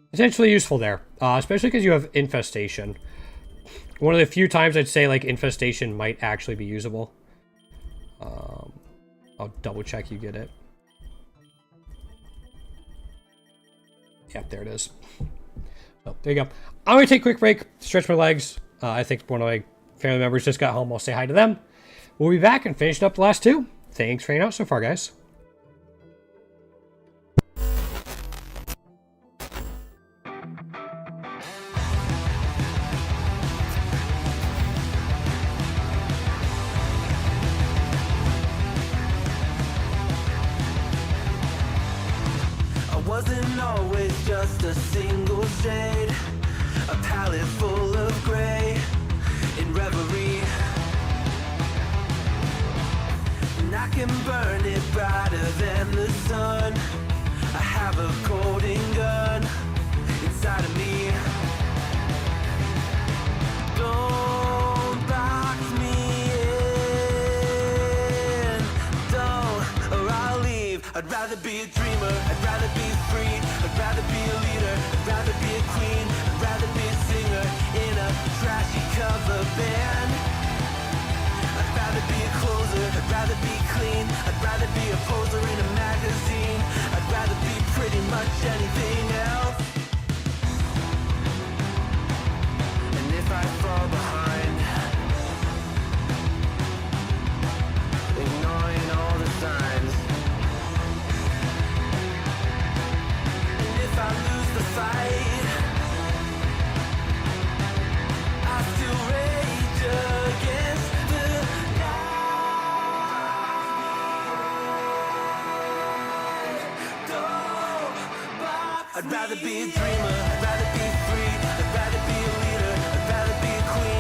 Potentially useful there, especially because you have Infestation. One of the few times I'd say, like, Infestation might actually be usable. I'll double check you get it. Yep, there it is. Oh, there you go. I'm going to take a quick break, stretch my legs. I think one of my family members just got home. I'll say hi to them. We'll be back and finish up the last 2. Thanks for hanging out so far, guys. Wasn't always just a single shade, a palette full of gray in reverie. And I can burn it brighter than the sun. I have a golden gun inside of me. Don't box me in, don't, or I'll leave. I'd rather be a dreamer, I'd rather be free, I'd rather be a leader, I'd rather be a queen, I'd rather be a singer in a trashy cover band. I'd rather be a closer, I'd rather be clean, I'd rather be a poser in a magazine, I'd rather be pretty much anything else. And if I fall behind, ignoring all the signs, if I lose the fight, I still rage against the night. I'd rather be a dreamer, I'd rather be free, I'd rather be a leader, I'd rather be a queen,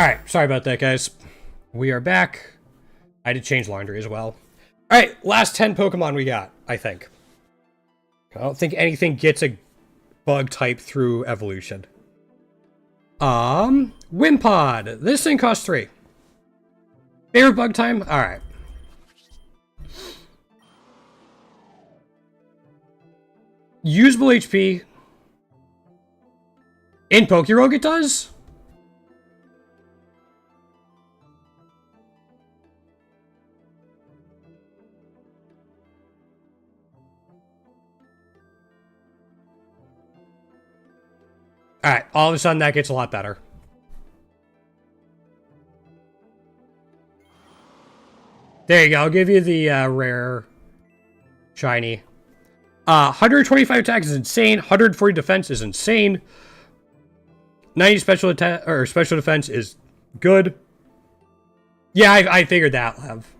Alright, sorry about that, guys. We are back. I had to change laundry as well. Alright, last 10 Pokemon we got, I think. I don't think anything gets a bug type through evolution. Wimpod. This thing costs 3. Favorite bug time? Alright. Usable HP. In Pokerogue it does? Alright, all of a sudden that gets a lot better. There you go, I'll give you the rare shiny. 125 attack is insane, 140 defense is insane. 90 special attack or special defense is good. Yeah, I figured that, Lev.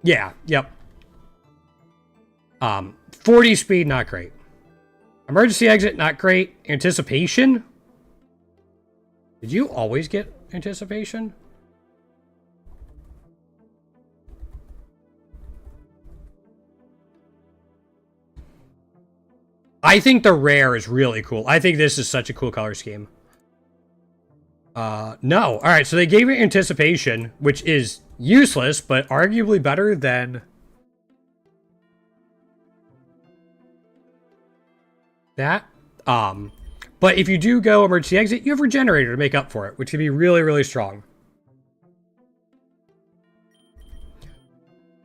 Yeah, yep. 40 speed, not great. Emergency exit, not great. Anticipation? Did you always get anticipation? I think the rare is really cool. I think this is such a cool color scheme. No. Alright, so they gave it anticipation, which is useless, but arguably better than that. But if you do go emergency exit, you have regenerator to make up for it, which can be really, really strong.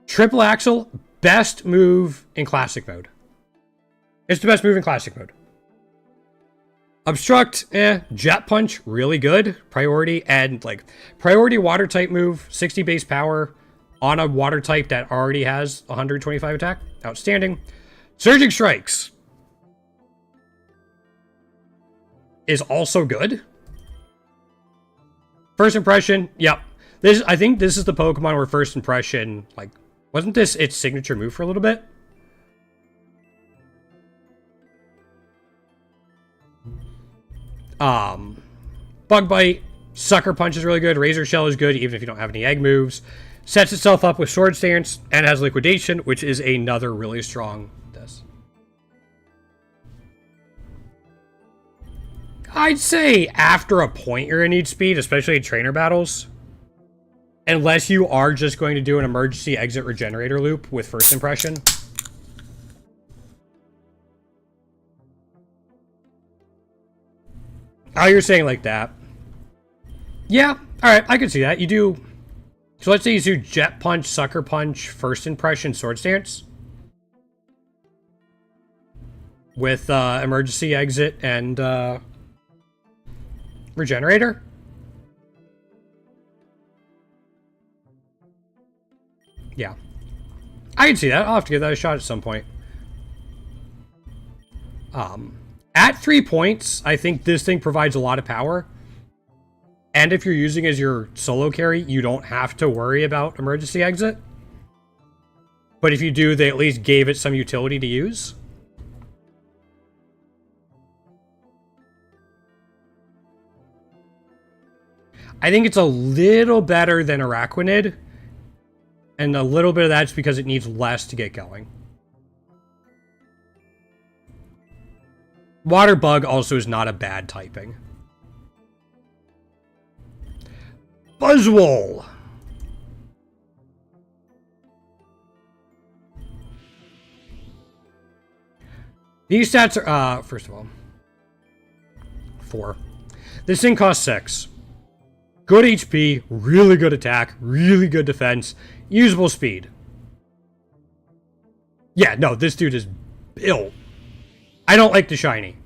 Triple Axle, best move in classic mode. It's the best move in classic mode. Obstruct, Jet Punch, really good. Priority, and like, priority water type move, 60 base power on a water type that already has 125 attack. Outstanding. Surging Strikes is also good. First impression, yep. I think this is the Pokemon where first impression, like, wasn't this its signature move for a little bit? Bug Bite, Sucker Punch is really good, Razor Shell is good even if you don't have any egg moves. Sets itself up with Sword Stance and has Liquidation, which is another really strong this. I'd say after a point you're gonna need speed, especially in trainer battles. Unless you are just going to do an emergency exit regenerator loop with first impression. Oh, you're saying like that. Yeah, alright, I can see that. You do... So let's say you do Jet Punch, Sucker Punch, First Impression, Sword Stance. With emergency exit and regenerator. Yeah. I can see that. I'll have to give that a shot at some point. At 3 points, I think this thing provides a lot of power. And if you're using as your solo carry, you don't have to worry about emergency exit. But if you do, they at least gave it some utility to use. I think it's a little better than Araquanid. And a little bit of that's because it needs less to get going. Water Bug also is not a bad typing. Buzzwole! These stats are, first of all, 4. This thing costs 6. Good HP, really good attack, really good defense, usable speed. Yeah, no, this dude is built. I don't like the shiny.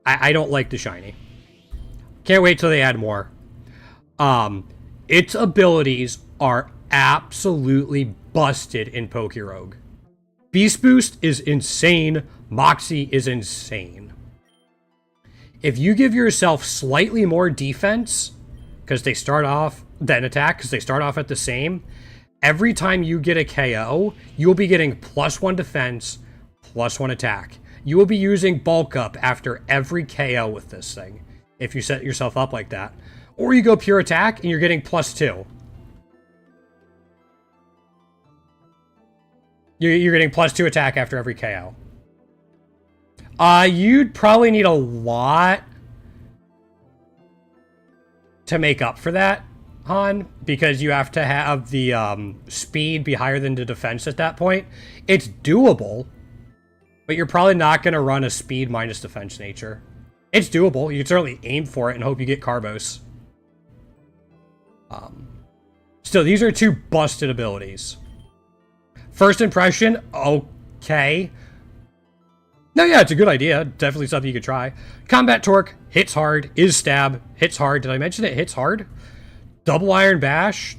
I don't like the shiny. Can't wait till they add more. Its abilities are absolutely busted in Pokerogue. Beast Boost is insane. Moxie is insane. If you give yourself slightly more defense, because they start off, than attack, because they start off at the same, every time you get a KO, you'll be getting +1 defense, +1 attack. You will be using Bulk Up after every KO with this thing. if you set yourself up like that. Or you go pure attack and you're getting +2. You're getting +2 attack after every KO. You'd probably need a lot to make up for that, Han, because you have to have the speed be higher than the defense at that point. It's doable, but you're probably not going to run a speed minus defense nature. It's doable. You can certainly aim for it and hope you get Carbos. Still, these are two busted abilities. First impression, okay. No, yeah, it's a good idea. Definitely something you could try. Combat Torque, hits hard, is stab, hits hard. Did I mention it hits hard? Double Iron Bash.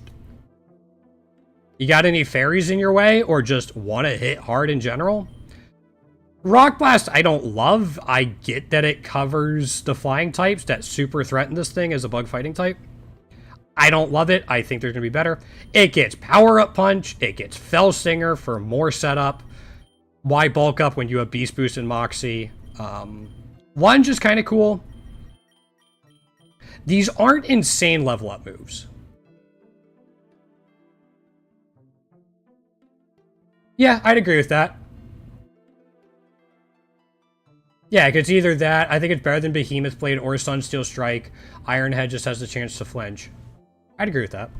You got any fairies in your way, or just want to hit hard in general? Rock Blast, I don't love. I get that it covers the flying types that super threaten this thing as a bug fighting type. I don't love it. I think there's going to be better. It gets Power Up Punch. It gets Fell Singer for more setup. Why bulk up when you have Beast Boost and Moxie? Lunge is kind of cool. These aren't insane level up moves. Yeah, I'd agree with that. Yeah, it's either that. I think it's better than Behemoth Blade or Sunsteel Strike. Iron Head just has the chance to flinch. I'd agree with that.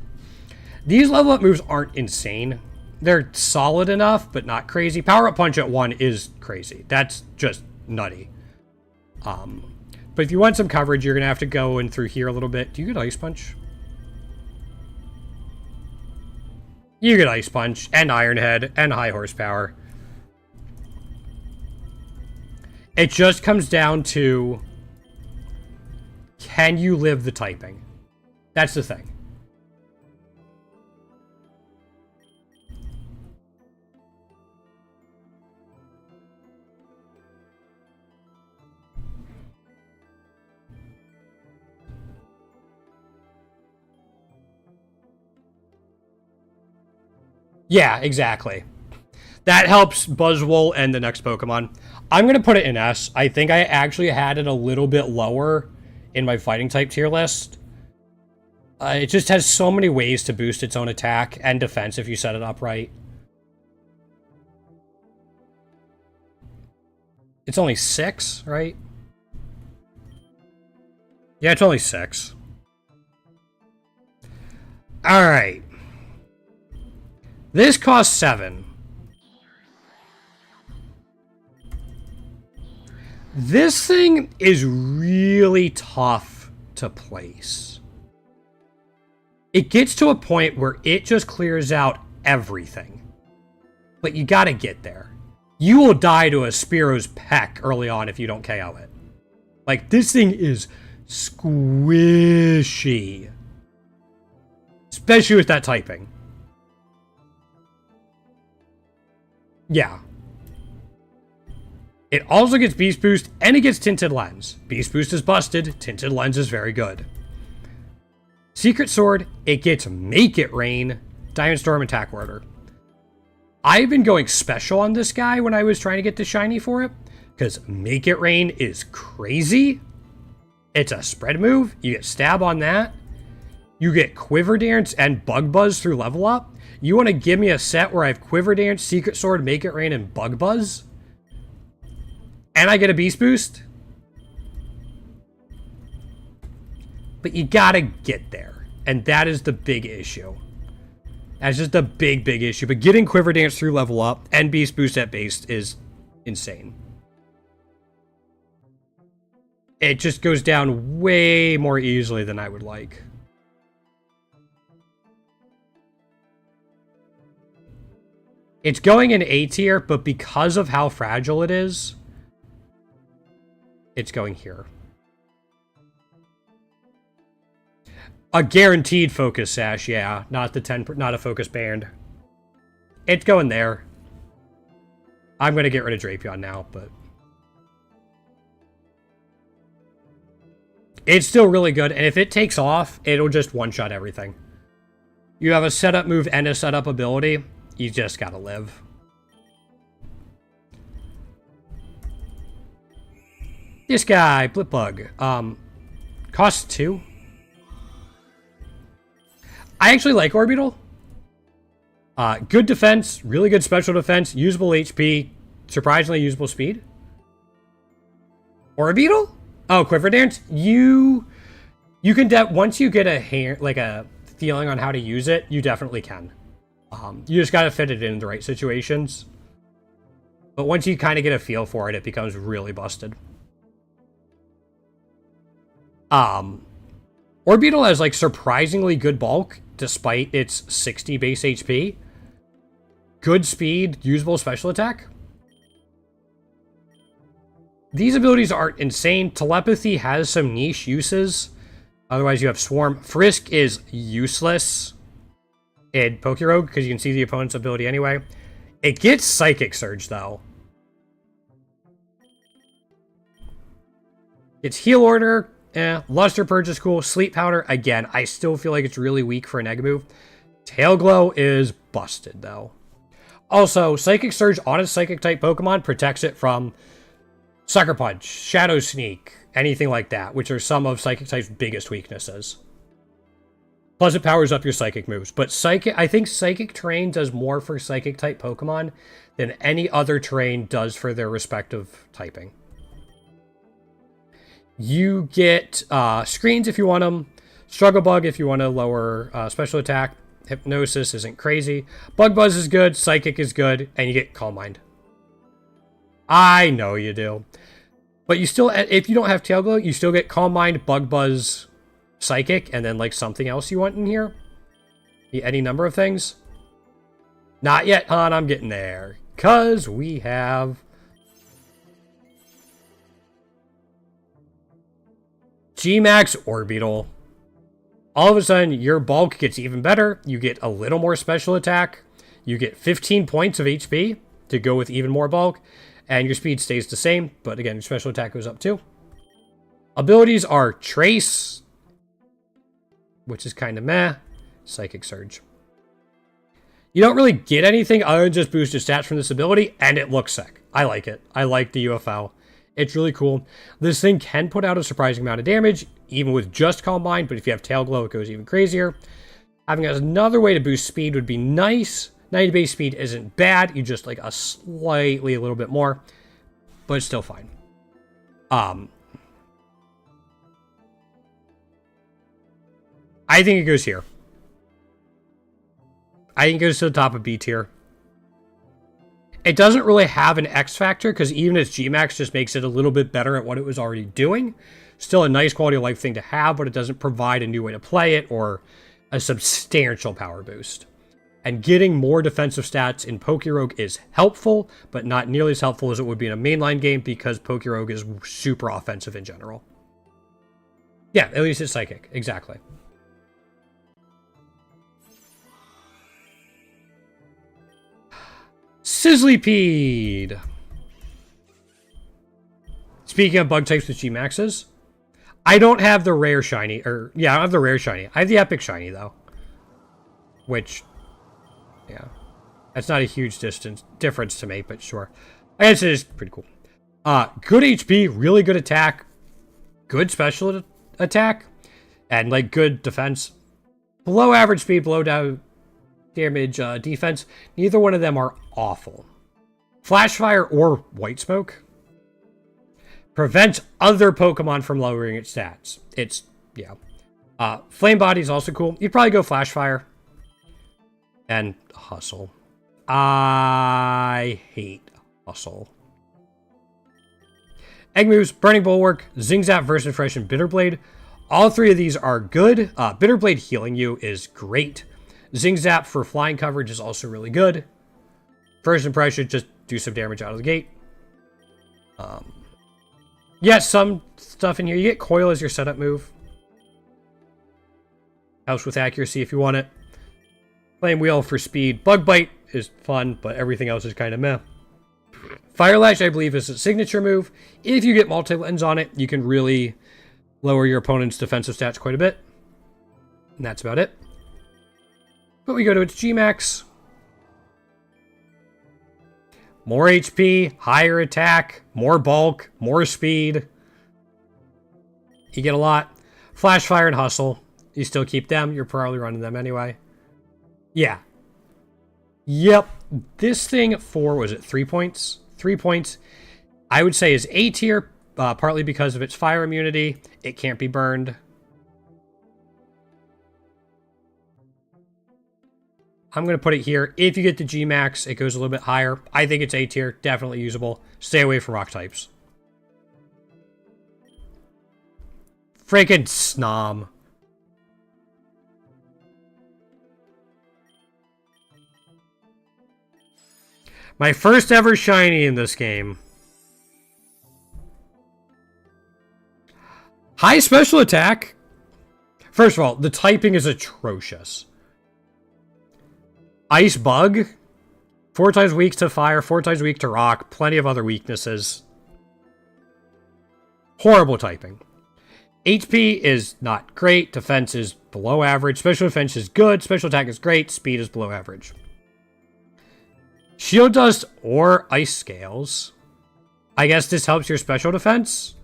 These level up moves aren't insane. They're solid enough, but not crazy. Power Up Punch at 1 is crazy. That's just nutty. But if you want some coverage, you're going to have to go in through here a little bit. Do you get Ice Punch? You get Ice Punch, and Iron Head, and High Horsepower. It just comes down to, can you live the typing? That's the thing. Yeah, exactly. That helps Buzzwole and the next Pokemon. I'm going to put it in S. I think I actually had it a little bit lower in my fighting type tier list. It just has so many ways to boost its own attack and defense if you set it up right. It's only 6, right? Yeah, it's only 6. Alright. This costs 7. This thing is really tough to place. It gets to a point where it just clears out everything. But you gotta get there. You will die to a Spearow's Peck early on if you don't KO it. Like, this thing is squishy. Especially with that typing. Yeah. It also gets Beast Boost, and it gets Tinted Lens. Beast Boost is busted, Tinted Lens is very good. Secret Sword, it gets Make It Rain, Diamond Storm, and Tackle Order. I've been going special on this guy when I was trying to get the shiny for it, because Make It Rain is crazy. It's a spread move, you get Stab on that. You get Quiver Dance and Bug Buzz through level up. You want to give me a set where I have Quiver Dance, Secret Sword, Make It Rain, and Bug Buzz? And I get a Beast Boost? But you gotta get there. And that is the big issue. That's just a big, big issue. But getting Quiver Dance through level up and Beast Boost at base is insane. It just goes down way more easily than I would like. It's going in A tier, but because of how fragile it is, it's going here. A guaranteed focus sash, yeah, not the 10, not a focus band. It's going there. I'm gonna get rid of Drapion now, but it's still really good. And if it takes off, it'll just one-shot everything. You have a setup move and a setup ability. You just gotta live. This guy, Blipbug. Costs 2. I actually like Orbital. Good defense, really good special defense, usable HP, surprisingly usable speed. Orbital? Oh, Quiver Dance. You can once you get a feeling on how to use it, you definitely can. You just gotta fit it in the right situations. But once you kind of get a feel for it, it becomes really busted. Orbital has like surprisingly good bulk despite its 60 base HP. Good speed, usable special attack. These abilities aren't insane. Telepathy has some niche uses. Otherwise, you have Swarm. Frisk is useless in Pokerogue because you can see the opponent's ability anyway. It gets Psychic Surge, though. It's Heal Order. Luster Purge is cool. Sleep Powder, again, I still feel like it's really weak for an egg move. Tail Glow is busted, though. Also, Psychic Surge on a Psychic-type Pokemon protects it from Sucker Punch, Shadow Sneak, anything like that, which are some of Psychic-type's biggest weaknesses. Plus, it powers up your Psychic moves. But I think Psychic Terrain does more for Psychic-type Pokemon than any other terrain does for their respective typing. You get Screens if you want them, Struggle Bug if you want to lower special attack, Hypnosis isn't crazy, Bug Buzz is good, Psychic is good, and you get Calm Mind. I know you do. But you still, if you don't have Tail Glow, you still get Calm Mind, Bug Buzz, Psychic, and then like something else you want in here. Any number of things. Not yet, hon, I'm getting there. Because we have G-Max Orbital. All of a sudden, your bulk gets even better. You get a little more special attack. You get 15 points of HP to go with even more bulk. And your speed stays the same, but again, your special attack goes up too. Abilities are Trace, which is kind of meh. Psychic Surge. You don't really get anything other than just boosted stats from this ability, and it looks sick. I like it. I like the UFO. It's really cool. This thing can put out a surprising amount of damage, even with just Calm Mind, but if you have Tail Glow, it goes even crazier. Having another way to boost speed would be nice. 90 base speed isn't bad. You just like a little bit more, but it's still fine. I think it goes here. I think it goes to the top of B tier. It doesn't really have an X factor because even its G-Max just makes it a little bit better at what it was already doing. Still a nice quality of life thing to have, but it doesn't provide a new way to play it or a substantial power boost. And getting more defensive stats in Pokerogue is helpful, but not nearly as helpful as it would be in a mainline game because Pokerogue is super offensive in general. Yeah, at least it's Psychic. Exactly. Sizzlypede. Speaking of bug types with G-Maxes, I don't have the rare shiny, I don't have the rare shiny. I have the epic shiny, though. Which, yeah, that's not a huge difference to make, but sure. I guess it is pretty cool. Good HP, really good attack, good special attack, and like good defense. Below average speed, below damage, defense. Neither one of them are awful. Flash Fire or White Smoke prevents other Pokemon from lowering its stats. Flame Body is also cool. You'd probably go Flash Fire and Hustle. I hate Hustle. Egg moves, Burning Bulwark, Zing Zap, Versus Fresh, and Bitter Blade. All three of these are good. Bitter Blade healing you is great. Zing Zap for flying coverage is also really good. First Impression, just do some damage out of the gate. Yeah, some stuff in here. You get Coil as your setup move. Helps with accuracy if you want it. Flame Wheel for speed. Bug Bite is fun, but everything else is kind of meh. Fire Lash, I believe, is a signature move. If you get multi-lens on it, you can really lower your opponent's defensive stats quite a bit. And that's about it. But we go to its G-Max. More HP, higher attack, more bulk, more speed. You get a lot. Flash Fire and Hustle. You still keep them. You're probably running them anyway. Yeah. Yep. This thing for, was it 3 points? 3 points. I would say is A tier, partly because of its fire immunity. It can't be burned. I'm going to put it here. If you get the G Max, it goes a little bit higher. I think it's A tier. Definitely usable. Stay away from rock types. Freaking Snom. My first ever shiny in this game. High special attack. First of all, the typing is atrocious. Ice Bug. 4 times weak to fire, 4 times weak to rock. Plenty of other weaknesses. Horrible typing. HP is not great. Defense is below average. Special defense is good. Special attack is great. Speed is below average. Shield Dust or Ice Scales. I guess this helps your special defense.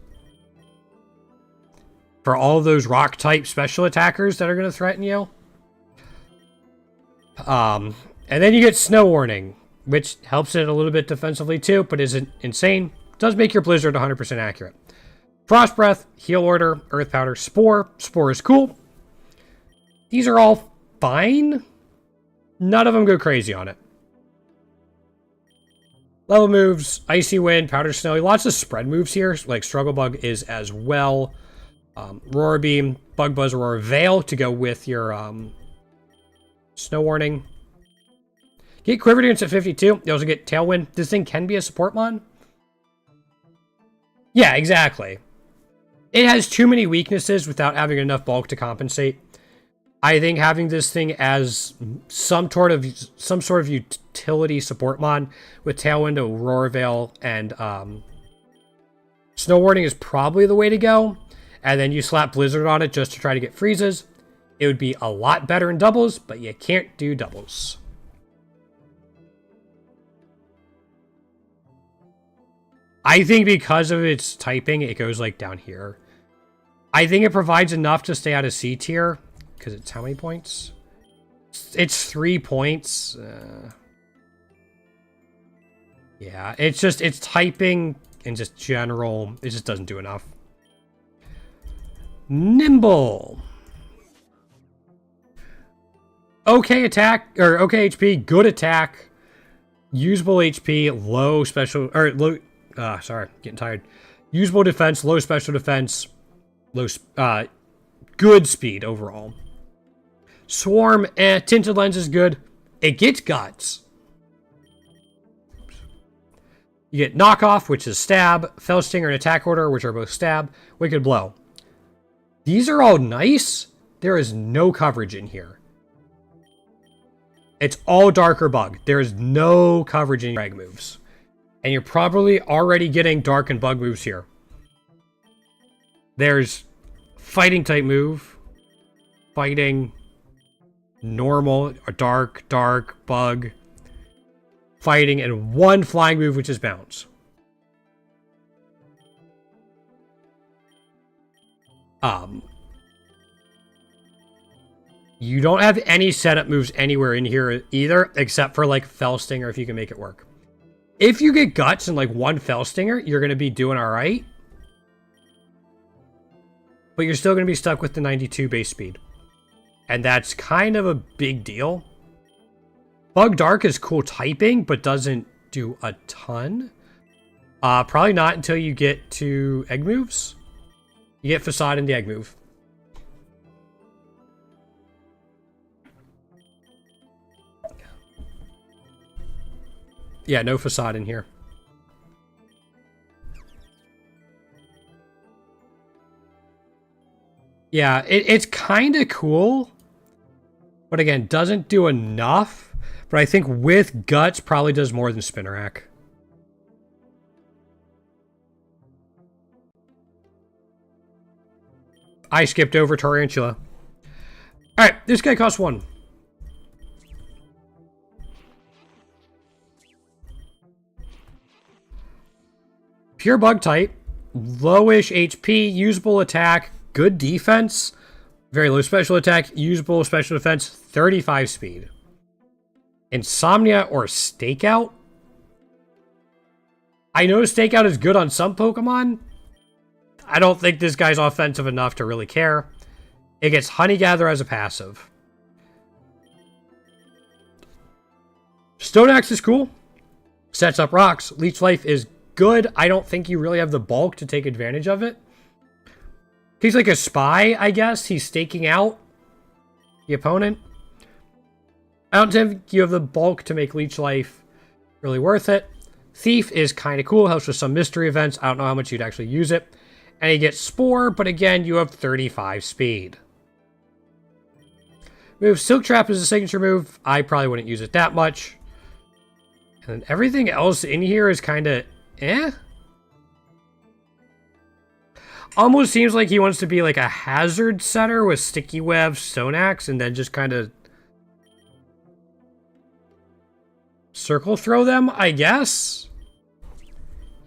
For all of those rock type special attackers that are going to threaten you. And then you get Snow Warning, which helps it a little bit defensively too, but isn't insane. Does make your Blizzard 100% accurate. Frost Breath, Heal Order, Earth Powder, Spore. Spore is cool. These are all fine. None of them go crazy on it. Level moves, Icy Wind, Powder Snow. Lots of spread moves here, like Struggle Bug is as well. Roar Beam, Bug Buzz, Aurora Veil to go with your Snow Warning. Get Quiver Dance at 52. You also get Tailwind. This thing can be a support mon. Yeah, exactly. It has too many weaknesses without having enough bulk to compensate. I think having this thing as some sort of utility support mon with Tailwind, Aurora Veil, and Snow Warning is probably the way to go. And then you slap Blizzard on it just to try to get freezes. It would be a lot better in doubles, but you can't do doubles. I think because of its typing, it goes like down here. I think it provides enough to stay out of C tier. Because it's how many points? It's 3 points. Yeah, it's typing and just general. It just doesn't do enough. Nimble. Okay attack, or okay HP, good attack. Usable HP, low special, or low, sorry, getting tired. Usable defense, low special defense, low, good speed overall. Swarm, Tinted Lens is good. It gets guts. You get Knockoff, which is stab, Fell Stinger and Attack Order, which are both stab, Wicked Blow. These are all nice. There is no coverage in here. It's all Darker Bug. There is no coverage in drag moves. And you're probably already getting Dark and Bug moves here. There's Fighting type move. Fighting. Normal, dark, bug, fighting, and one flying move, which is bounce. You don't have any setup moves anywhere in here either, except for like Fell Stinger if you can make it work. If you get Guts and like one Fell Stinger, you're going to be doing all right. But you're still going to be stuck with the 92 base speed. And that's kind of a big deal. Bug Dark is cool typing, but doesn't do a ton. Probably not until you get to egg moves. You get Facade in the egg move. Yeah, no Facade in here. Yeah, it's kind of cool. But again, doesn't do enough. But I think with Guts, probably does more than Spinnerack. I skipped over Tarantula. Alright, this guy costs 1. Pure Bug type. Lowish HP, usable attack, good defense, very low special attack, usable special defense, 35 speed. Insomnia or Stakeout? I know Stakeout is good on some Pokemon. I don't think this guy's offensive enough to really care. It gets Honey Gather as a passive. Stone Axe is cool. Sets up rocks. Leech Life is good. I don't think you really have the bulk to take advantage of it. He's like a spy, I guess. He's staking out the opponent. I don't think you have the bulk to make Leech Life really worth it. Thief is kind of cool. Helps with some mystery events. I don't know how much you'd actually use it. And you get Spore, but again, you have 35 speed. Move Silk Trap is a signature move. I probably wouldn't use it that much. And everything else in here is kind of eh. Almost seems like he wants to be like a hazard setter with Sticky Web, Stone Axe, and then just kind of circle throw them, I guess.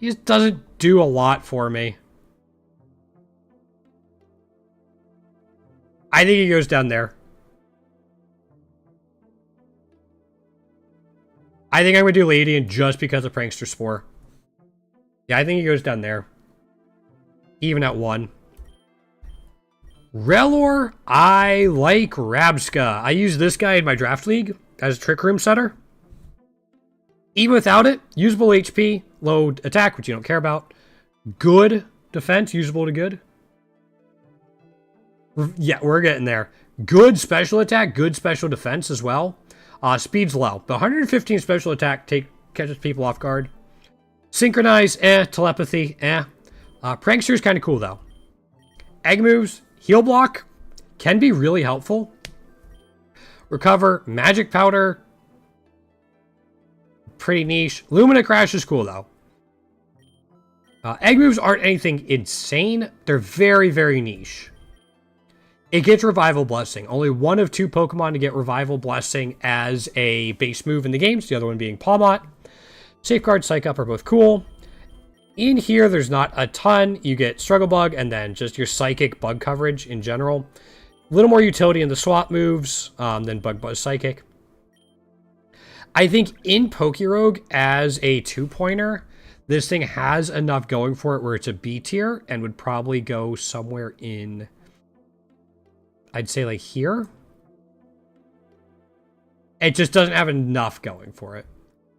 He just doesn't do a lot for me. I think he goes down there. I think I'm going to do Ladian just because of Prankster Spore. Yeah, I think he goes down there. Even at 1. Rellor, I like Rabska. I use this guy in my draft league as a Trick Room setter. Even without it, usable HP, low attack, which you don't care about. Good defense, usable to good. Yeah, we're getting there. Good special attack, good special defense as well. Speed's low. The 115 special attack catches people off guard. Synchronize, Telepathy, Prankster's kind of cool, though. Egg moves, Heal Block, can be really helpful. Recover, Magic Powder, pretty niche. Lumina Crash is cool, though. Egg moves aren't anything insane. They're very, very niche. It gets Revival Blessing. Only one of 2 Pokemon to get Revival Blessing as a base move in the games, the other one being Pawmot. Safeguard, Psych Up are both cool. In here, there's not a ton. You get Struggle Bug and then just your Psychic bug coverage in general. A little more utility in the swap moves than Bug Buzz Psychic. I think in Pokerogue, as a 2-pointer, this thing has enough going for it where it's a B tier and would probably go somewhere in, I'd say like here. It just doesn't have enough going for it.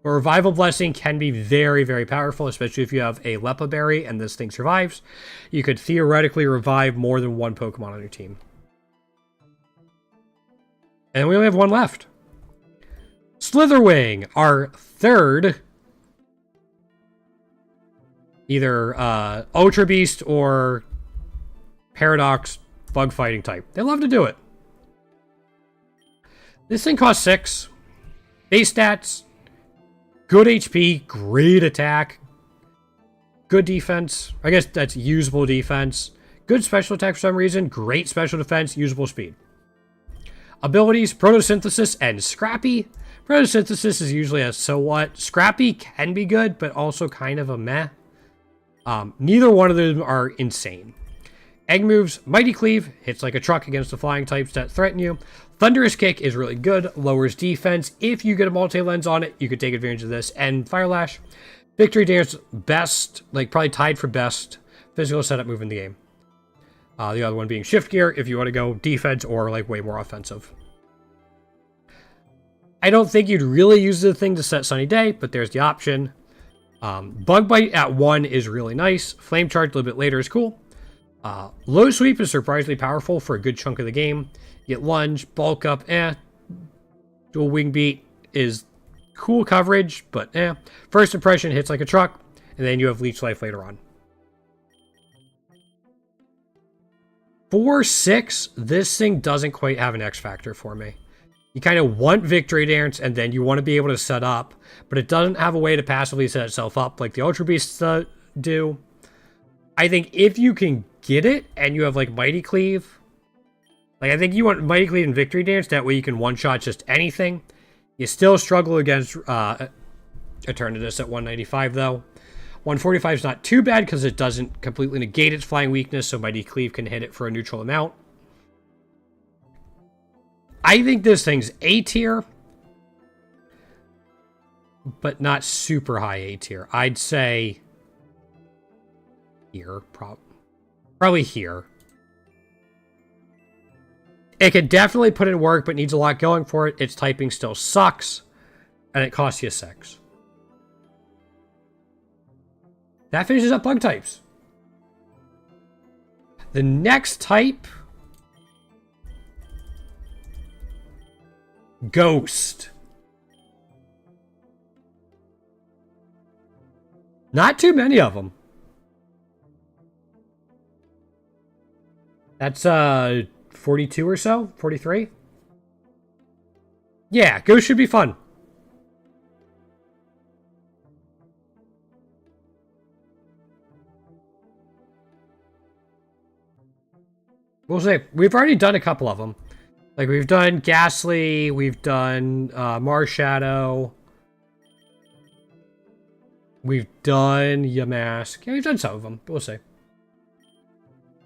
But Revival Blessing can be very, very powerful, especially if you have a Lepa Berry and this thing survives. You could theoretically revive more than 1 Pokemon on your team. And we only have 1 left. Slitherwing, our 3rd. Either Ultra Beast or Paradox bug fighting type. They love to do it. This thing costs 6. Base stats. Good HP, great attack, good defense. I guess that's usable defense. Good special attack for some reason, great special defense, usable speed. Abilities, Photosynthesis and Scrappy. Photosynthesis is usually a so what. Scrappy can be good, but also kind of a meh. Neither one of them are insane. Egg moves, Mighty Cleave, hits like a truck against the flying types that threaten you. Thunderous Kick is really good, lowers defense. If you get a multi-lens on it, you could take advantage of this. And Fire Lash, Victory Dance, best, like probably tied for best physical setup move in the game. The other one being Shift Gear, if you want to go defense or like way more offensive. I don't think you'd really use the thing to set Sunny Day, but there's the option. Bug Bite at 1 is really nice. Flame Charge a little bit later is cool. Low Sweep is surprisingly powerful for a good chunk of the game. You get Lunge, Bulk Up, Dual Wing Beat is cool coverage, but First Impression hits like a truck, and then you have Leech Life later on. 4-6, this thing doesn't quite have an X factor for me. You kind of want Victory Dance, and then you want to be able to set up, but it doesn't have a way to passively set itself up like the Ultra Beasts do. I think if you can get it, and you have like Mighty Cleave, like I think you want Mighty Cleave and Victory Dance, that way you can one-shot just anything. You still struggle against Eternatus at 195 though. 145 is not too bad because it doesn't completely negate its flying weakness, so Mighty Cleave can hit it for a neutral amount. I think this thing's A tier, but not super high A tier. I'd say here, probably here. It could definitely put in work, but needs a lot going for it. Its typing still sucks, and it costs you 6. That finishes up bug types. The next type... Ghost. Not too many of them. That's 42 or so? 43? Yeah, Ghost should be fun. We'll see. We've already done a couple of them. Like, we've done Ghastly, we've done Marshadow, we've done Yamask. Yeah, we've done some of them. We'll see.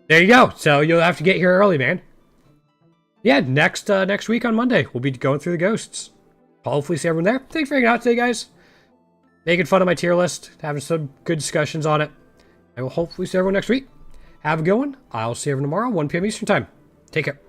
There you go. So you'll have to get here early, man. Yeah, next week on Monday, we'll be going through the ghosts. Hopefully see everyone there. Thanks for hanging out today, guys. Making fun of my tier list, having some good discussions on it. I will hopefully see everyone next week. Have a good one. I'll see everyone tomorrow, 1 p.m. Eastern Time. Take care.